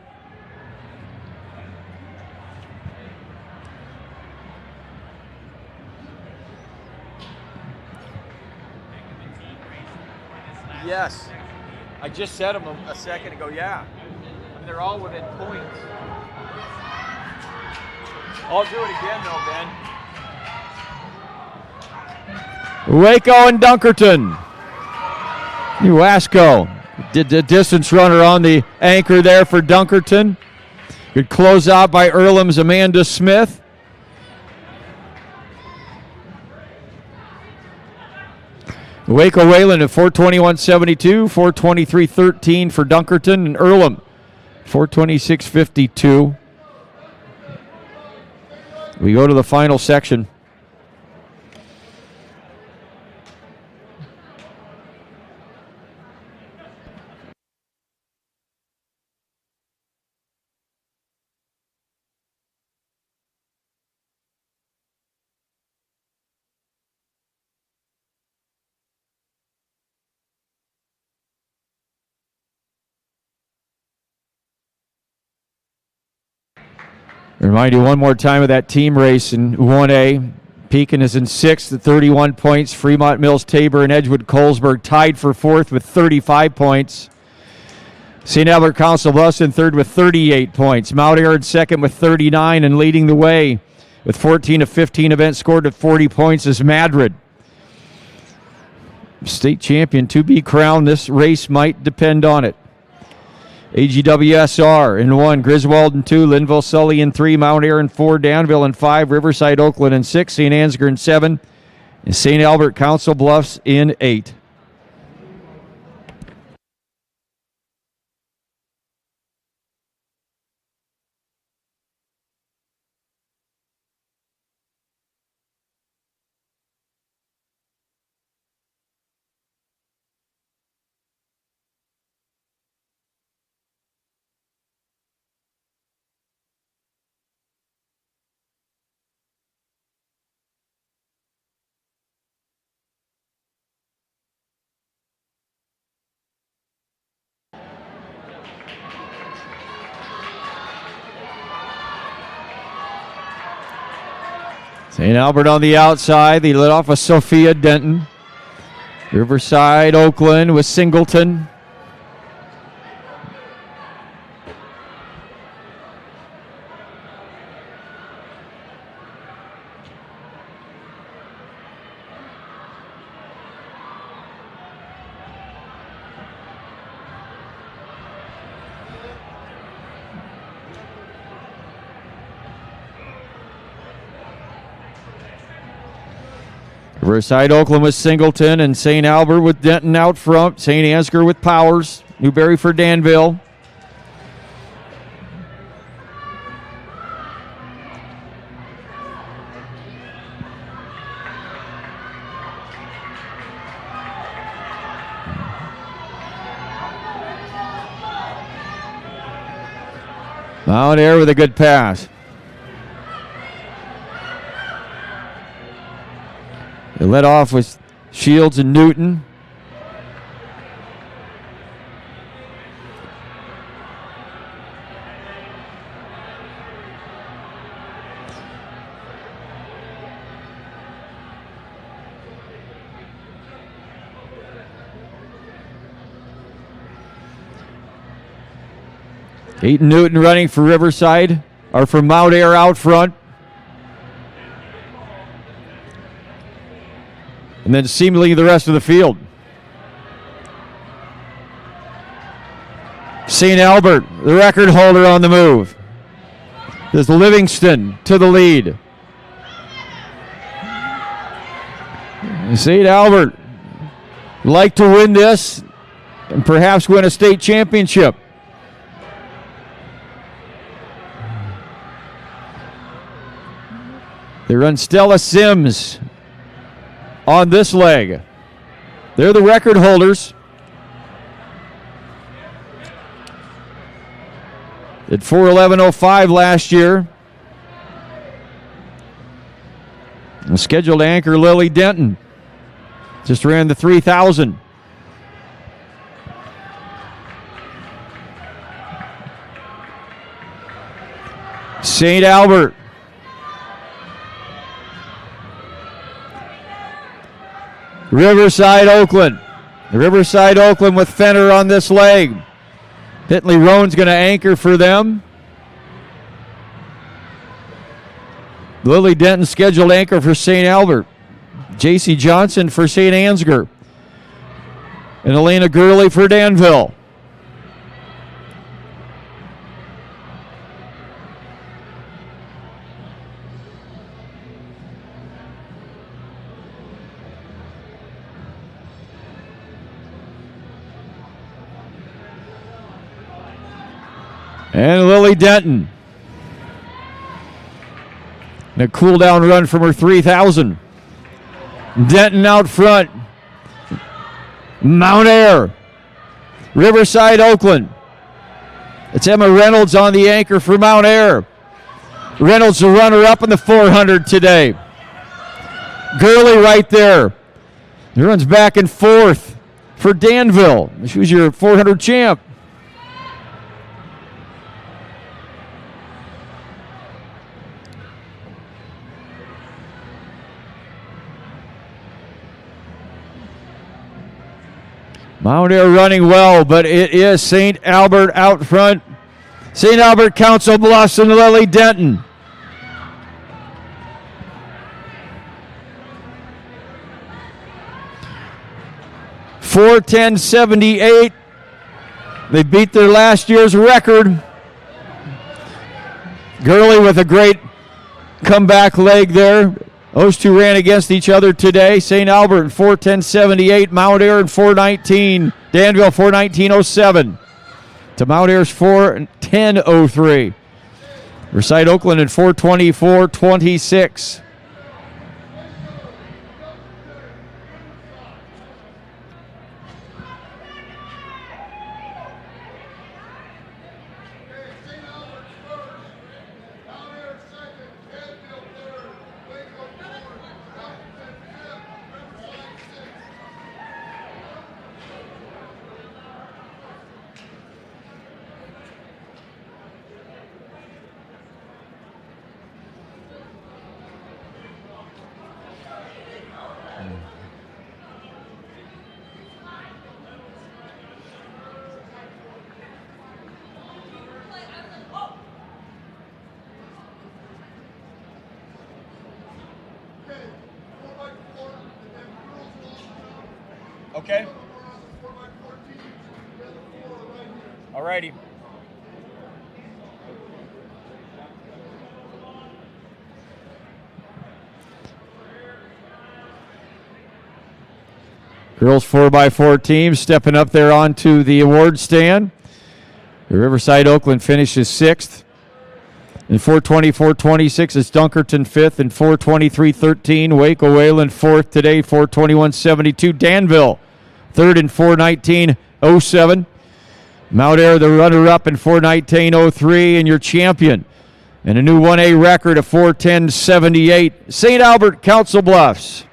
Yes. I just said them a second ago, yeah. I mean, they're all within points. I'll do it again, though, Ben. Waco and Dunkerton. Wasco. Did the distance runner on the anchor there for Dunkerton. Good close out by Earlham's Amanda Smith. Waco Whalen at 421.72, 423.13 for Dunkerton, and Earlham 426.52. We go to the final section. Remind you one more time of that team race in 1A. Pekin is in 6th at 31 points. Fremont, Mills, Tabor, and Edgewood Colesburg tied for 4th with 35 points. St. Albert Council Bluffs in 3rd with 38 points. Mount Ayr in 2nd with 39 and leading the way with 14 of 15 events scored at 40 points is Madrid. State champion to be crowned. This race might depend on it. AGWSR in 1, Griswold in 2, Linville Sully in 3, Mount Ayr in 4, Danville in 5, Riverside Oakland in 6, St. Ansgar in 7, and St. Albert Council Bluffs in 8. St. Albert on the outside. They lit off with Sophia Denton. Riverside, Oakland with Singleton. Riverside Oakland with Singleton and St. Albert with Denton out front. St. Ansgar with Powers. Newberry for Danville. Mount Air with a good pass. They led off with Shields and Newton. Eaton Newton running for Riverside, or for Mount Air out front. And then seemingly the rest of the field. St. Albert, the record holder on the move. There's Livingston to the lead. St. Albert like to win this and perhaps win a state championship. They run Stella Sims on this leg. They're the record holders. At 4:11:05 last year. And scheduled anchor Lily Denton just ran the 3,000. St. Albert. Riverside Oakland. Riverside Oakland with Fenner on this leg. Hitley Roan's going to anchor for them. Lily Denton scheduled anchor for St. Albert. J.C. Johnson for St. Ansgar. And Elena Gurley for Danville. And Lily Denton. And a cool down run from her 3,000. Denton out front. Mount Air. Riverside Oakland. It's Emma Reynolds on the anchor for Mount Air. Reynolds the runner up in the 400 today. Gurley right there. He runs back and forth for Danville. She was your 400 champ. Mount Air running well, but it is St. Albert out front. St. Albert, Council Bluffs, and Lily Denton. .410.78. They beat their last year's record. Gurley with a great comeback leg there. Those two ran against each other today. St. Albert in 4:10.78, Mount Air in 4:19, Danville 4:19.07 to Mount Air's 4:10.03. Riverside Oakland in 4:24.26. Okay. All righty. Girls 4x4 team stepping up there onto the award stand. The Riverside Oakland finishes 6th. In 4:24.26 is Dunkerton 5th. In 4:23.13, Waco Wayland 4th today, 4:21.72. Danville 3rd in 4:19.07. Mount Air the runner-up in 4:19.03, and your champion. And a new 1A record of 4:10.78, St. Albert Council Bluffs.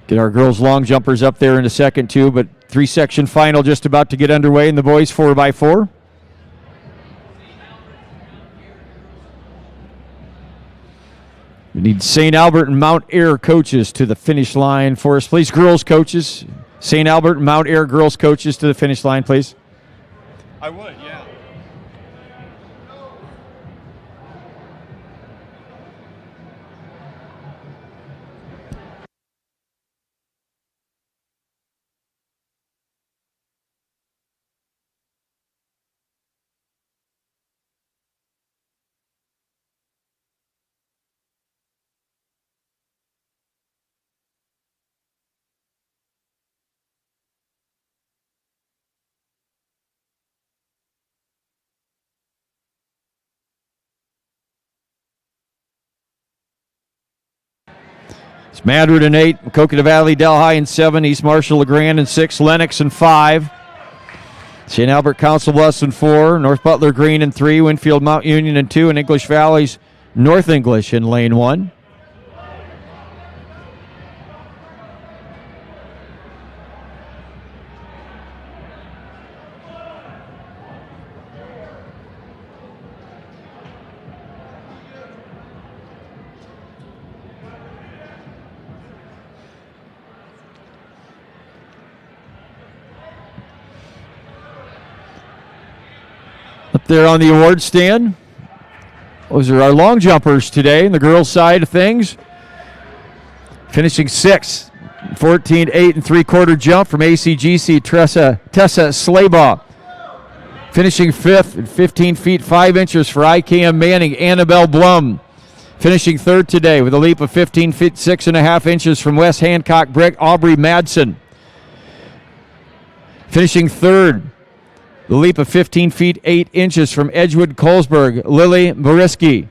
Get our girls long jumpers up there in a second too, but 3-section final just about to get underway in the boys 4x4. We need St. Albert and Mount Air coaches to the finish line for us, please. Girls coaches, St. Albert and Mount Air girls coaches to the finish line, please. I would, yeah. It's Madrid in 8, Coconut Valley, Delhi in 7, East Marshall, LeGrand in 6, Lennox in 5, St. Albert Council Bluffs in 4, North Butler Green in 3, Winfield Mount Union in 2, and English Valley's North English in lane 1. Up there on the award stand, those are our long jumpers today in the girls' side of things. Finishing 6th, 14.8 and 3/4 jump from ACGC, Tessa Slaybaugh. Finishing 5th at 15 feet 5 inches for IKM Manning, Annabelle Blum. Finishing 3rd today with a leap of 15 feet 6.5 inches from West Hancock Brick, Aubrey Madsen. Finishing 3rd, the leap of 15 feet 8 inches from Edgewood Colesburg, Lily Boriski.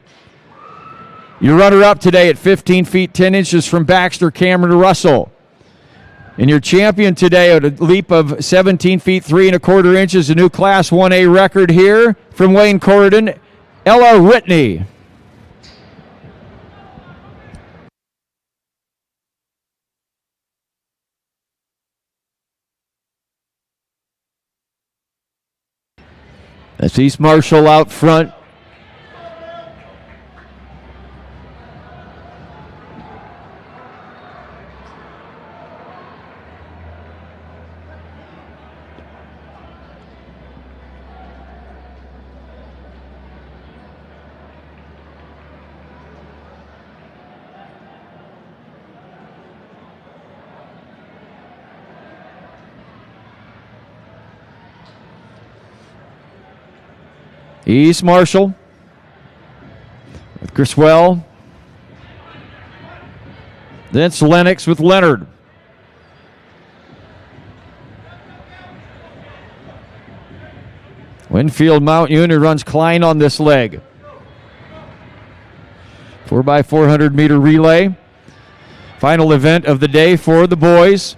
Your runner-up today at 15 feet 10 inches from Baxter, Cameron Russell. And your champion today at a leap of 17 feet 3 1/4 inches, a new Class 1A record here from Wayne Corridon, Ella Whitney. That's East Marshall out front. East Marshall with Griswell. Then it's Lennox with Leonard. Winfield Mount Union runs Klein on this leg. 4x400 meter relay. Final event of the day for the boys.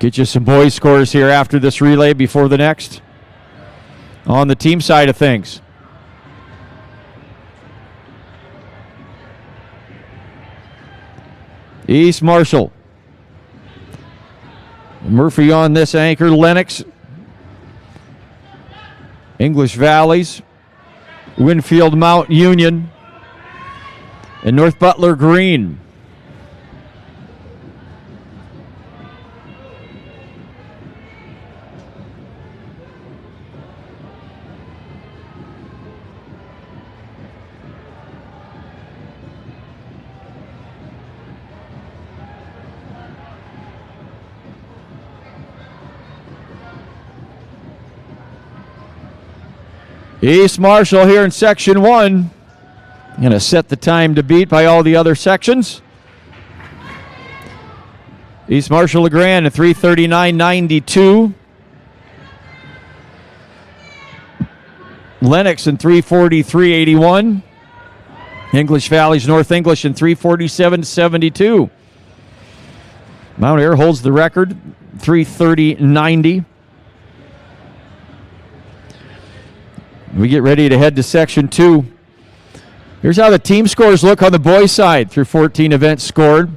Get you some boys scores here after this relay before the next. On the team side of things. East Marshall. Murphy on this anchor. Lennox. English Valleys. Winfield Mount Union. And North Butler Green. East Marshall here in Section 1. Going to set the time to beat by all the other sections. East Marshall LeGrand at 3:39.92. Lennox in 3:43.81. English Valley's North English in 3:47.72. Mount Ayr holds the record, 3:30.90. We get ready to head to Section 2. Here's how the team scores look on the boys' side through 14 events scored.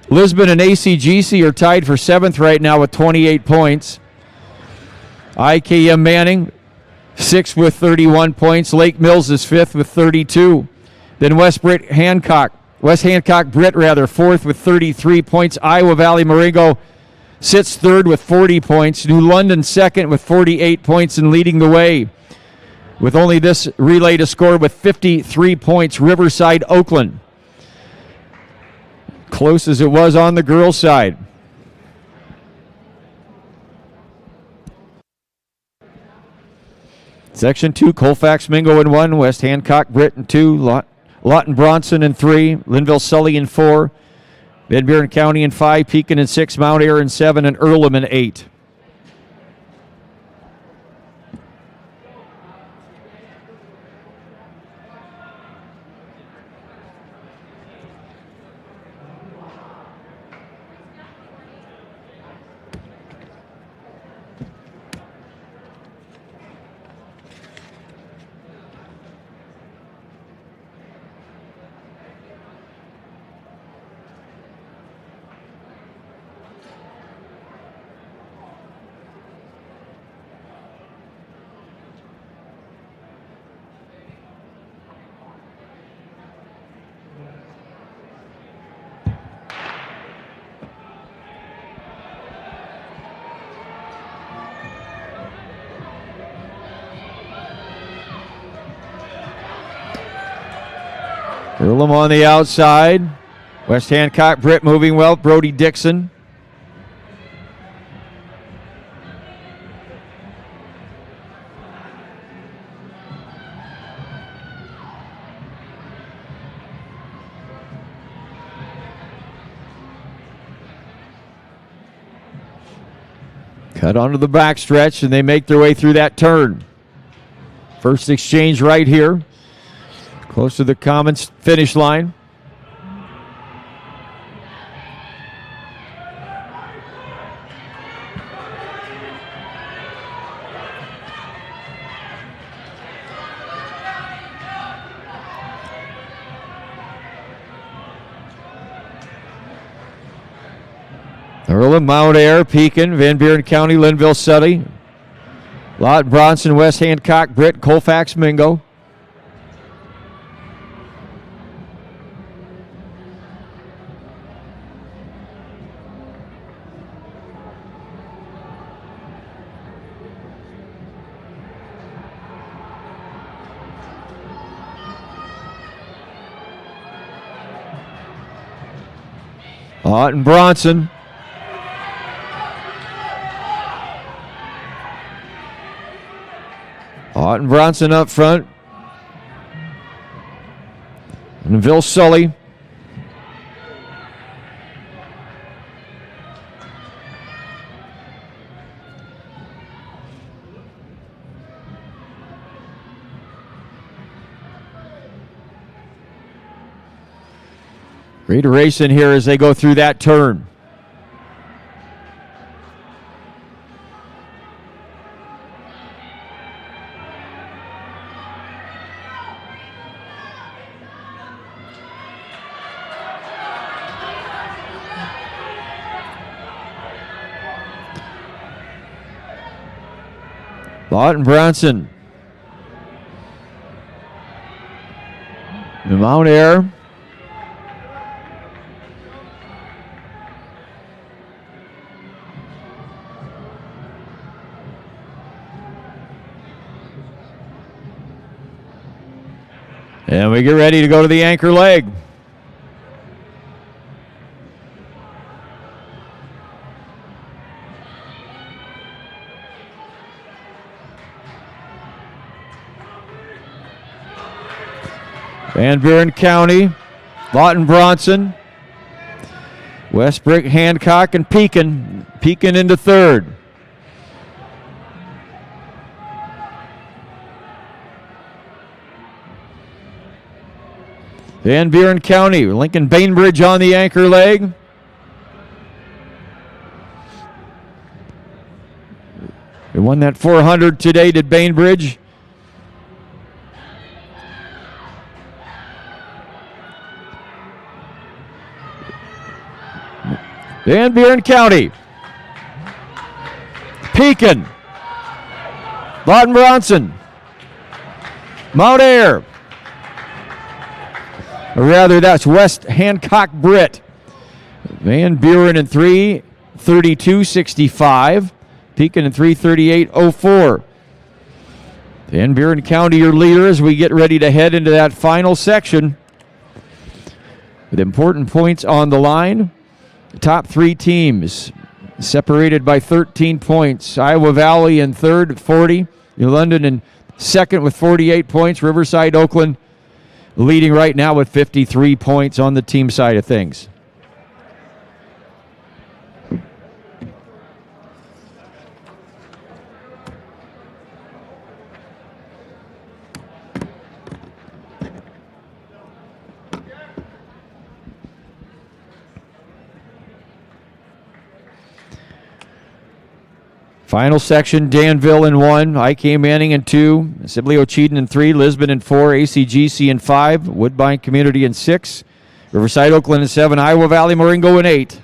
Lisbon and ACGC are tied for 7th right now with 28 points. IKM Manning, 6th with 31 points. Lake Mills is 5th with 32. Then West Hancock Britt, 4th with 33 points. Iowa Valley Marengo sits 3rd with 40 points. New London 2nd with 48 points and leading the way. With only this relay to score with 53 points, Riverside Oakland. Close as it was on the girls' side. Section 2, Colfax Mingo in 1, West Hancock Britt in 2, Lawton Bronson in 3, Linville Sully in 4, Van Buren County in 5, Pekin in 6, Mount Ayr in 7, and Earlham in 8. Earlham on the outside. West Hancock Britt moving well. Brody Dixon. Cut onto the backstretch, and they make their way through that turn. First exchange right here. Close to the common finish line. Earlham, Mount Ayr, Pekin, Van Buren County, Linville Sully, Lawton Bronson, West Hancock Britt, Colfax Mingo. Lawton Bronson. Lawton Bronson up front. Linville Sully. Great racing here as they go through that turn. Lawton Bronson. Mount Ayr. And we get ready to go to the anchor leg. Van Buren County, Lawton Bronson, Westbrook, Hancock, and Pekin. Pekin into third. Van Buren County, Lincoln Bainbridge on the anchor leg. They won that 400 today, did Bainbridge. Van Buren County. Pekin. Lawton Bronson. Mount Ayr. Or rather, that's West Hancock Britt. Van Buren in 3:32.65. Pekin in 3:38.04. Van Buren County, your leader as we get ready to head into that final section. With important points on the line. The top three teams separated by 13 points. Iowa Valley in third at 40. New London in second with 48 points. Riverside Oakland leading right now with 53 points on the team side of things. Final section, Danville in 1, IK Manning in 2, Sibley Ocheyedan in 3, Lisbon in 4, ACGC in 5, Woodbine Community in 6, Riverside Oakland in 7, Iowa Valley Marengo in 8.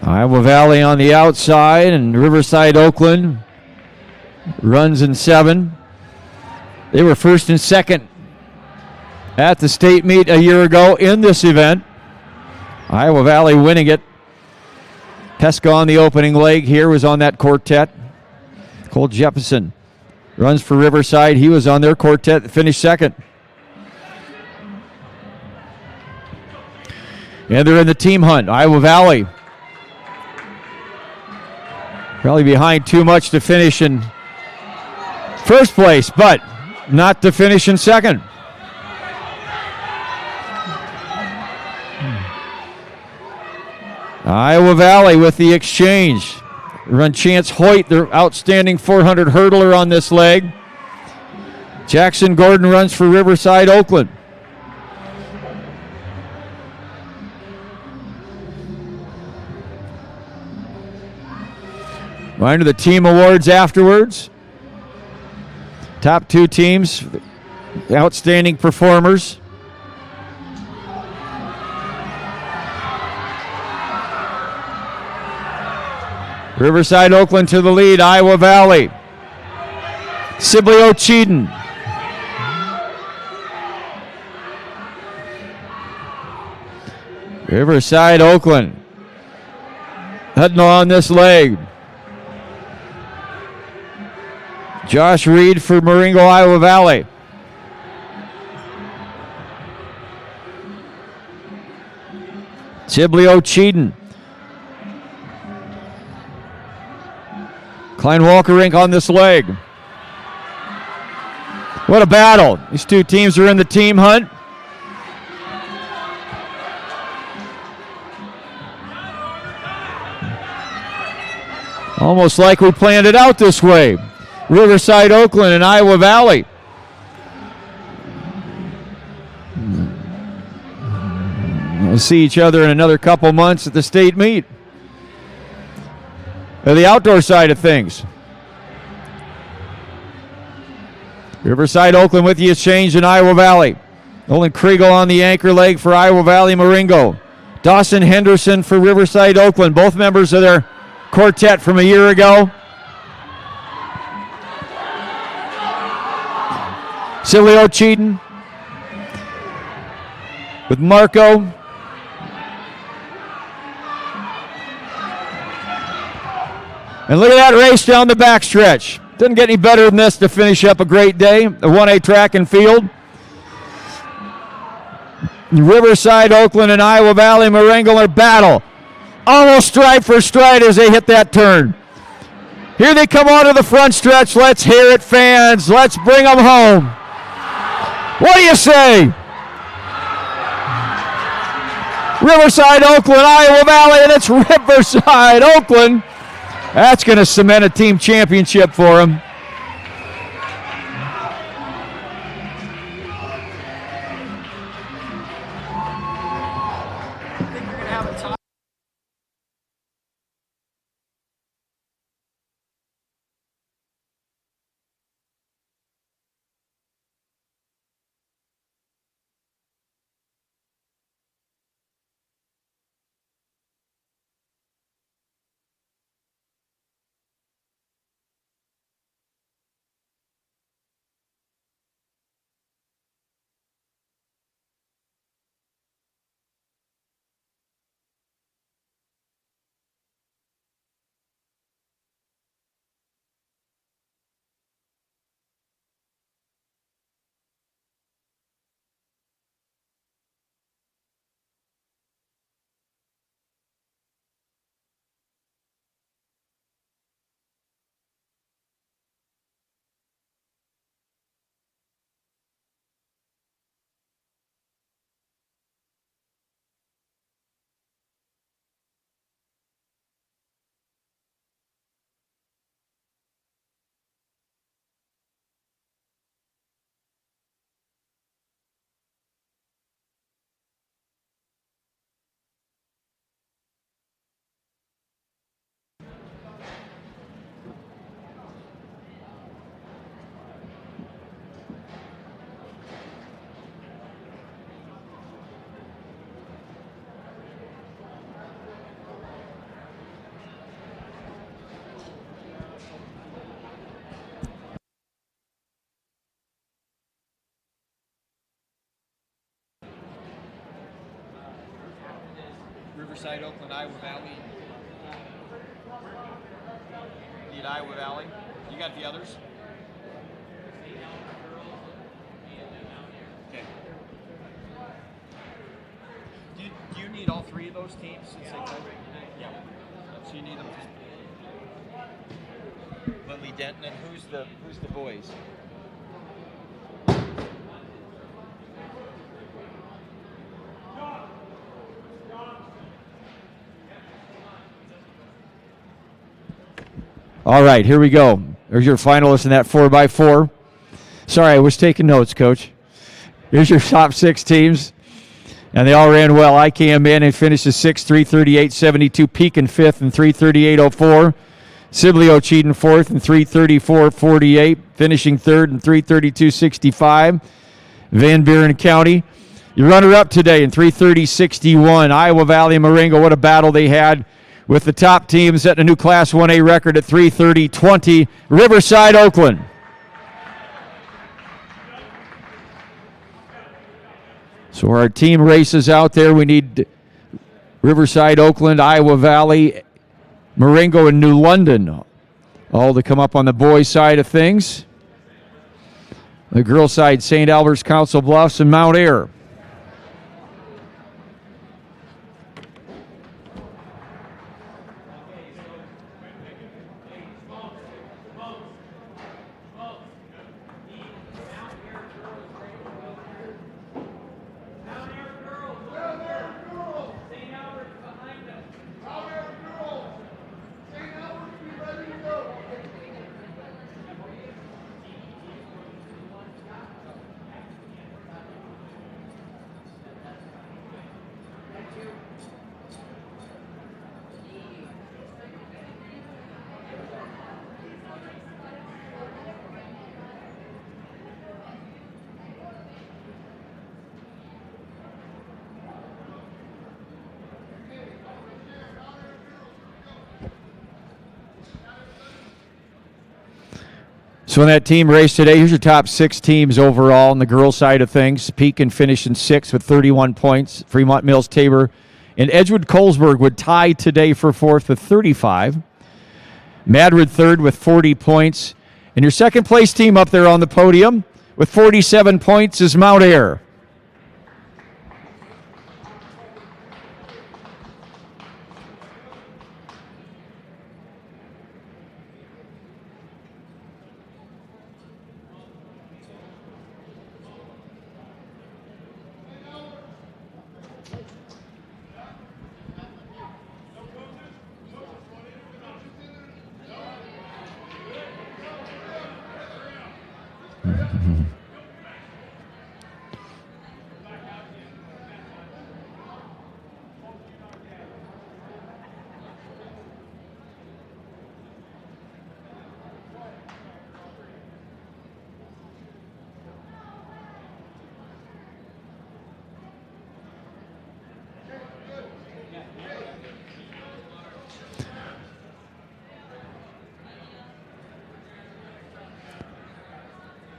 Iowa Valley on the outside, and Riverside Oakland runs in 7. They were first and second at the state meet a year ago in this event. Iowa Valley winning it. Pesca on the opening leg here was on that quartet. Cole Jefferson runs for Riverside. He was on their quartet, finished second. And they're in the team hunt. Iowa Valley probably behind too much to finish in first place, but not to finish in second. Iowa Valley with the exchange. Run Chance Hoyt, their outstanding 400 hurdler on this leg. Jackson Gordon runs for Riverside Oakland. Reminder, the team awards afterwards. Top 2 teams, outstanding performers. Riverside Oakland to the lead, Iowa Valley. Sibley Ocheyedan. Riverside Oakland heading on this leg. Josh Reed for Marengo, Iowa Valley. Sibley Cheaton. Klein Walker Rink on this leg. What a battle. These two teams are in the team hunt. Almost like we planned it out this way. Riverside Oakland and Iowa Valley. We'll see each other in another couple months at the state meet. The outdoor side of things. Riverside Oakland with the exchange in Iowa Valley. Nolan Kriegel on the anchor leg for Iowa Valley Marengo. Dawson Henderson for Riverside Oakland, both members of their quartet from a year ago. Silio Cheaton with Marco. And look at that race down the backstretch. Doesn't get any better than this to finish up a great day. The 1A track and field. Riverside, Oakland, and Iowa Valley Marengo in battle. Almost stride for stride as they hit that turn. Here they come onto the front stretch. Let's hear it, fans. Let's bring them home. What do you say? Riverside, Oakland, Iowa Valley, and it's Riverside, Oakland. That's going to cement a team championship for them. Riverside, Oakland, Iowa Valley. Need Iowa Valley. You got the others? Okay. Do you need all three of those teams? Since they play? Yeah. So you need them. Lily Denton, and who's the boys? All right, here we go. There's your finalists in that 4x4. Sorry, I was taking notes, Coach. Here's your top 6 teams, and they all ran well. I came in and finished at 6th, 3:38.72. Pekin 5th and 3:38.04. Sibley Cheaton 4th and 3:34.48. Finishing 3rd and 3:32.65. Van Buren County, your runner-up today in 3:30.61. Iowa Valley Marengo, what a battle they had with the top team setting a new Class 1A record at 3:30.20. Riverside, Oakland. So our team races out there. We need Riverside, Oakland, Iowa Valley, Marengo, and New London all to come up on the boys' side of things. The girls' side, St. Albert's, Council Bluffs, and Mount Ayr. So in that team race today, here's your top 6 teams overall on the girls' side of things. Pekin finished in 6th with 31 points. Fremont Mills Tabor and Edgewood Colesburg would tie today for 4th with 35. Madrid 3rd with 40 points. And your second place team up there on the podium with 47 points is Mount Ayr.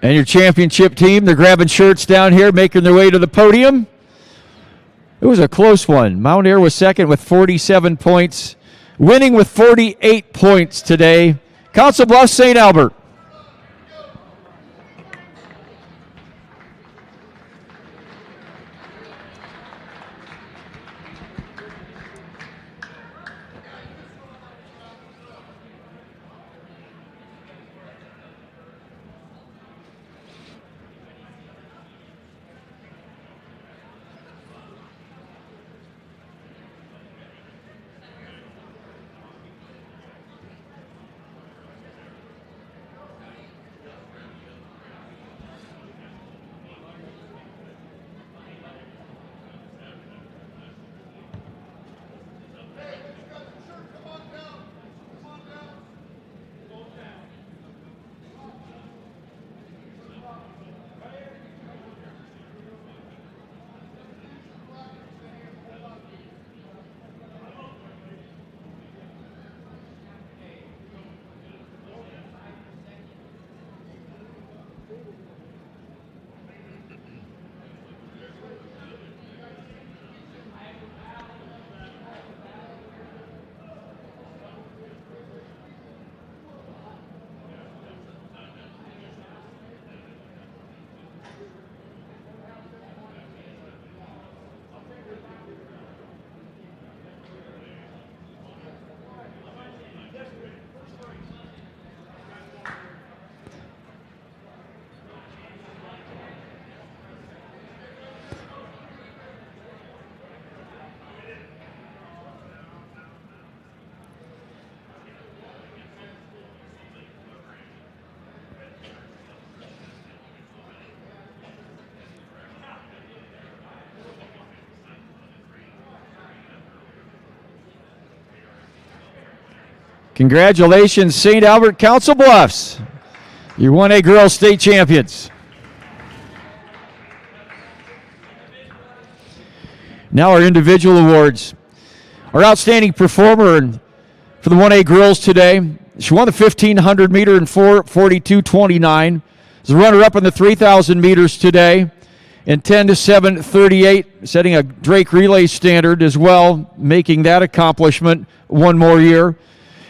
And your championship team, they're grabbing shirts down here, making their way to the podium. It was a close one. Mount Ayr was second with 47 points, winning with 48 points today. Council Bluffs, St. Albert. Congratulations, St. Albert Council Bluffs. You're 1A Girls State Champions. Now our individual awards. Our outstanding performer for the 1A girls today, she won the 1,500 meter in 4:42.29. Is the runner-up in the 3,000 meters today in 10:07.38, setting a Drake relay standard as well, making that accomplishment one more year.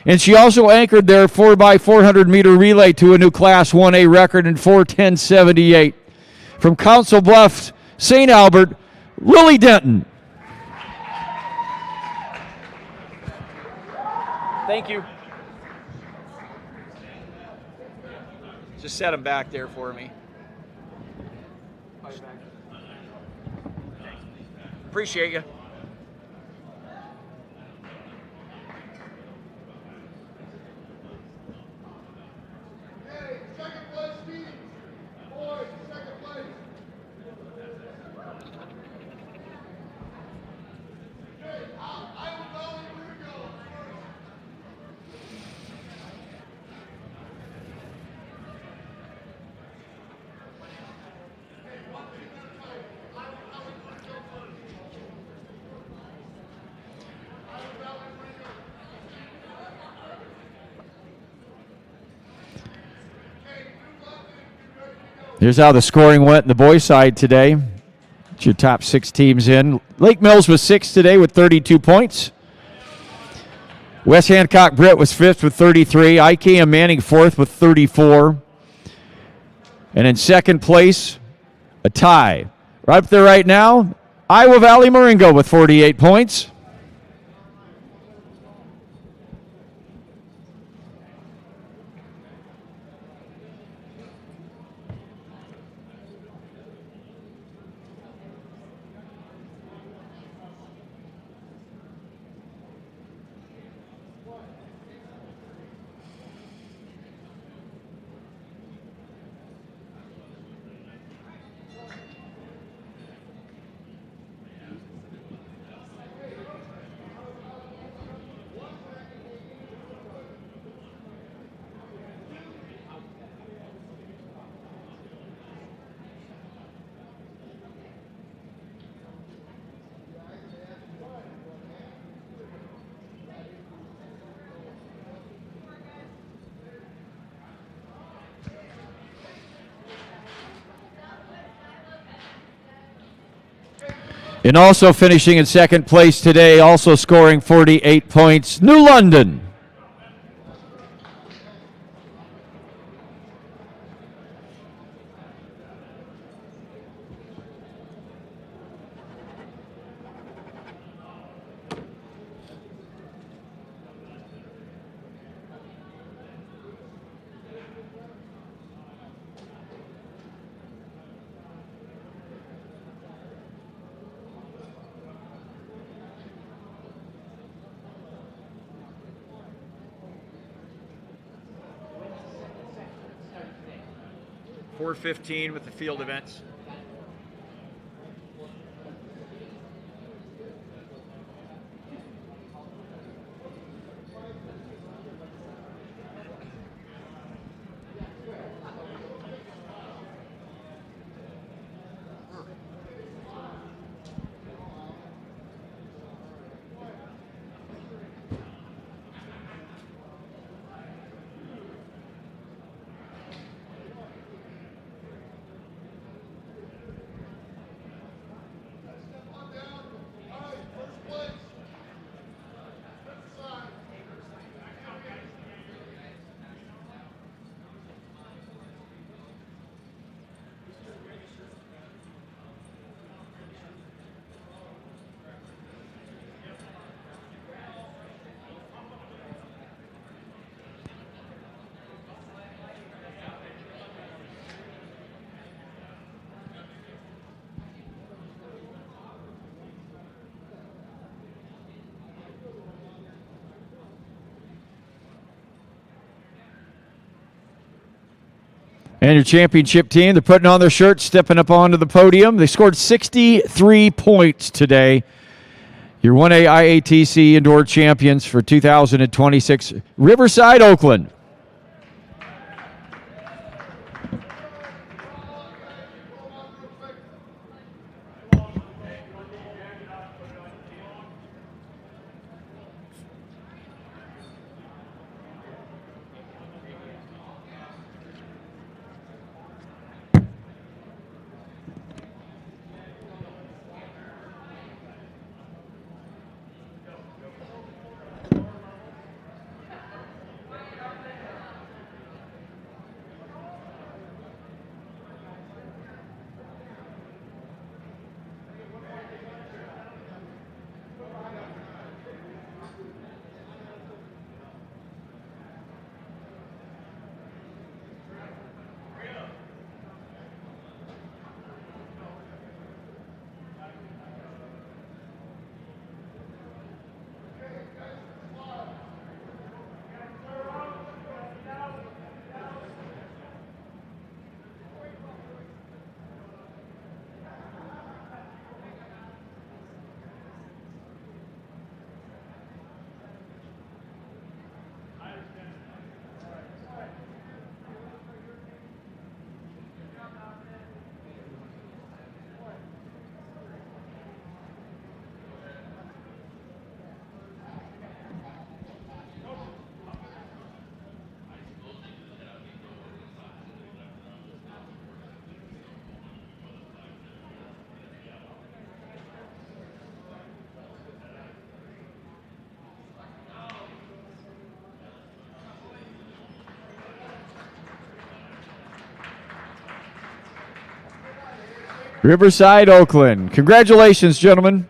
And she also anchored their 4x400 meter relay to a new Class 1A record in 4:10.78. From Council Bluffs, St. Albert, Lily Denton. Thank you. Just set them back there for me. Appreciate you. Here's how the scoring went in the boys' side today. It's your top 6 teams in. Lake Mills was 6th today with 32 points. West Hancock Britt was 5th with 33. IKM Manning 4th with 34. And in second place, a tie. Right up there right now, Iowa Valley Marengo with 48 points. And also finishing in second place today, also scoring 48 points, New London. .415 with the field events. And your championship team, they're putting on their shirts, stepping up onto the podium. They scored 63 points today. Your 1A IATC Indoor Champions for 2026, Riverside, Oakland. Riverside, Oakland. Congratulations, gentlemen.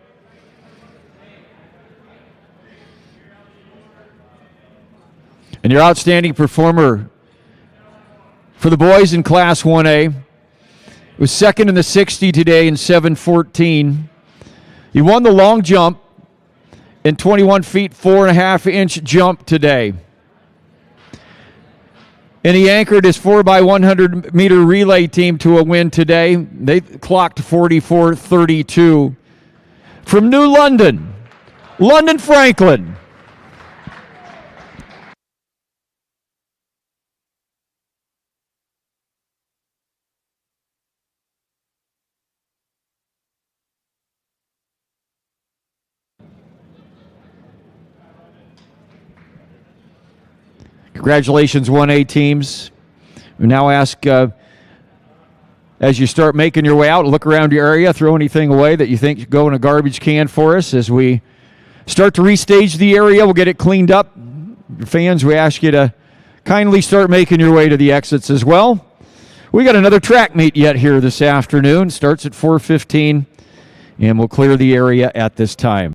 And your outstanding performer for the boys in Class 1A was second in the 60 today in 7:14. He won the long jump and 21 feet 4.5-inch jump today. And he anchored his 4x100 meter relay team to a win today. They clocked 44:32 from New London, London Franklin. Congratulations, 1A teams. We now ask, as you start making your way out, look around your area, throw anything away that you think should go in a garbage can for us. As we start to restage the area, we'll get it cleaned up. Your fans, we ask you to kindly start making your way to the exits as well. We got another track meet yet here this afternoon. Starts at 4:15, and we'll clear the area at this time.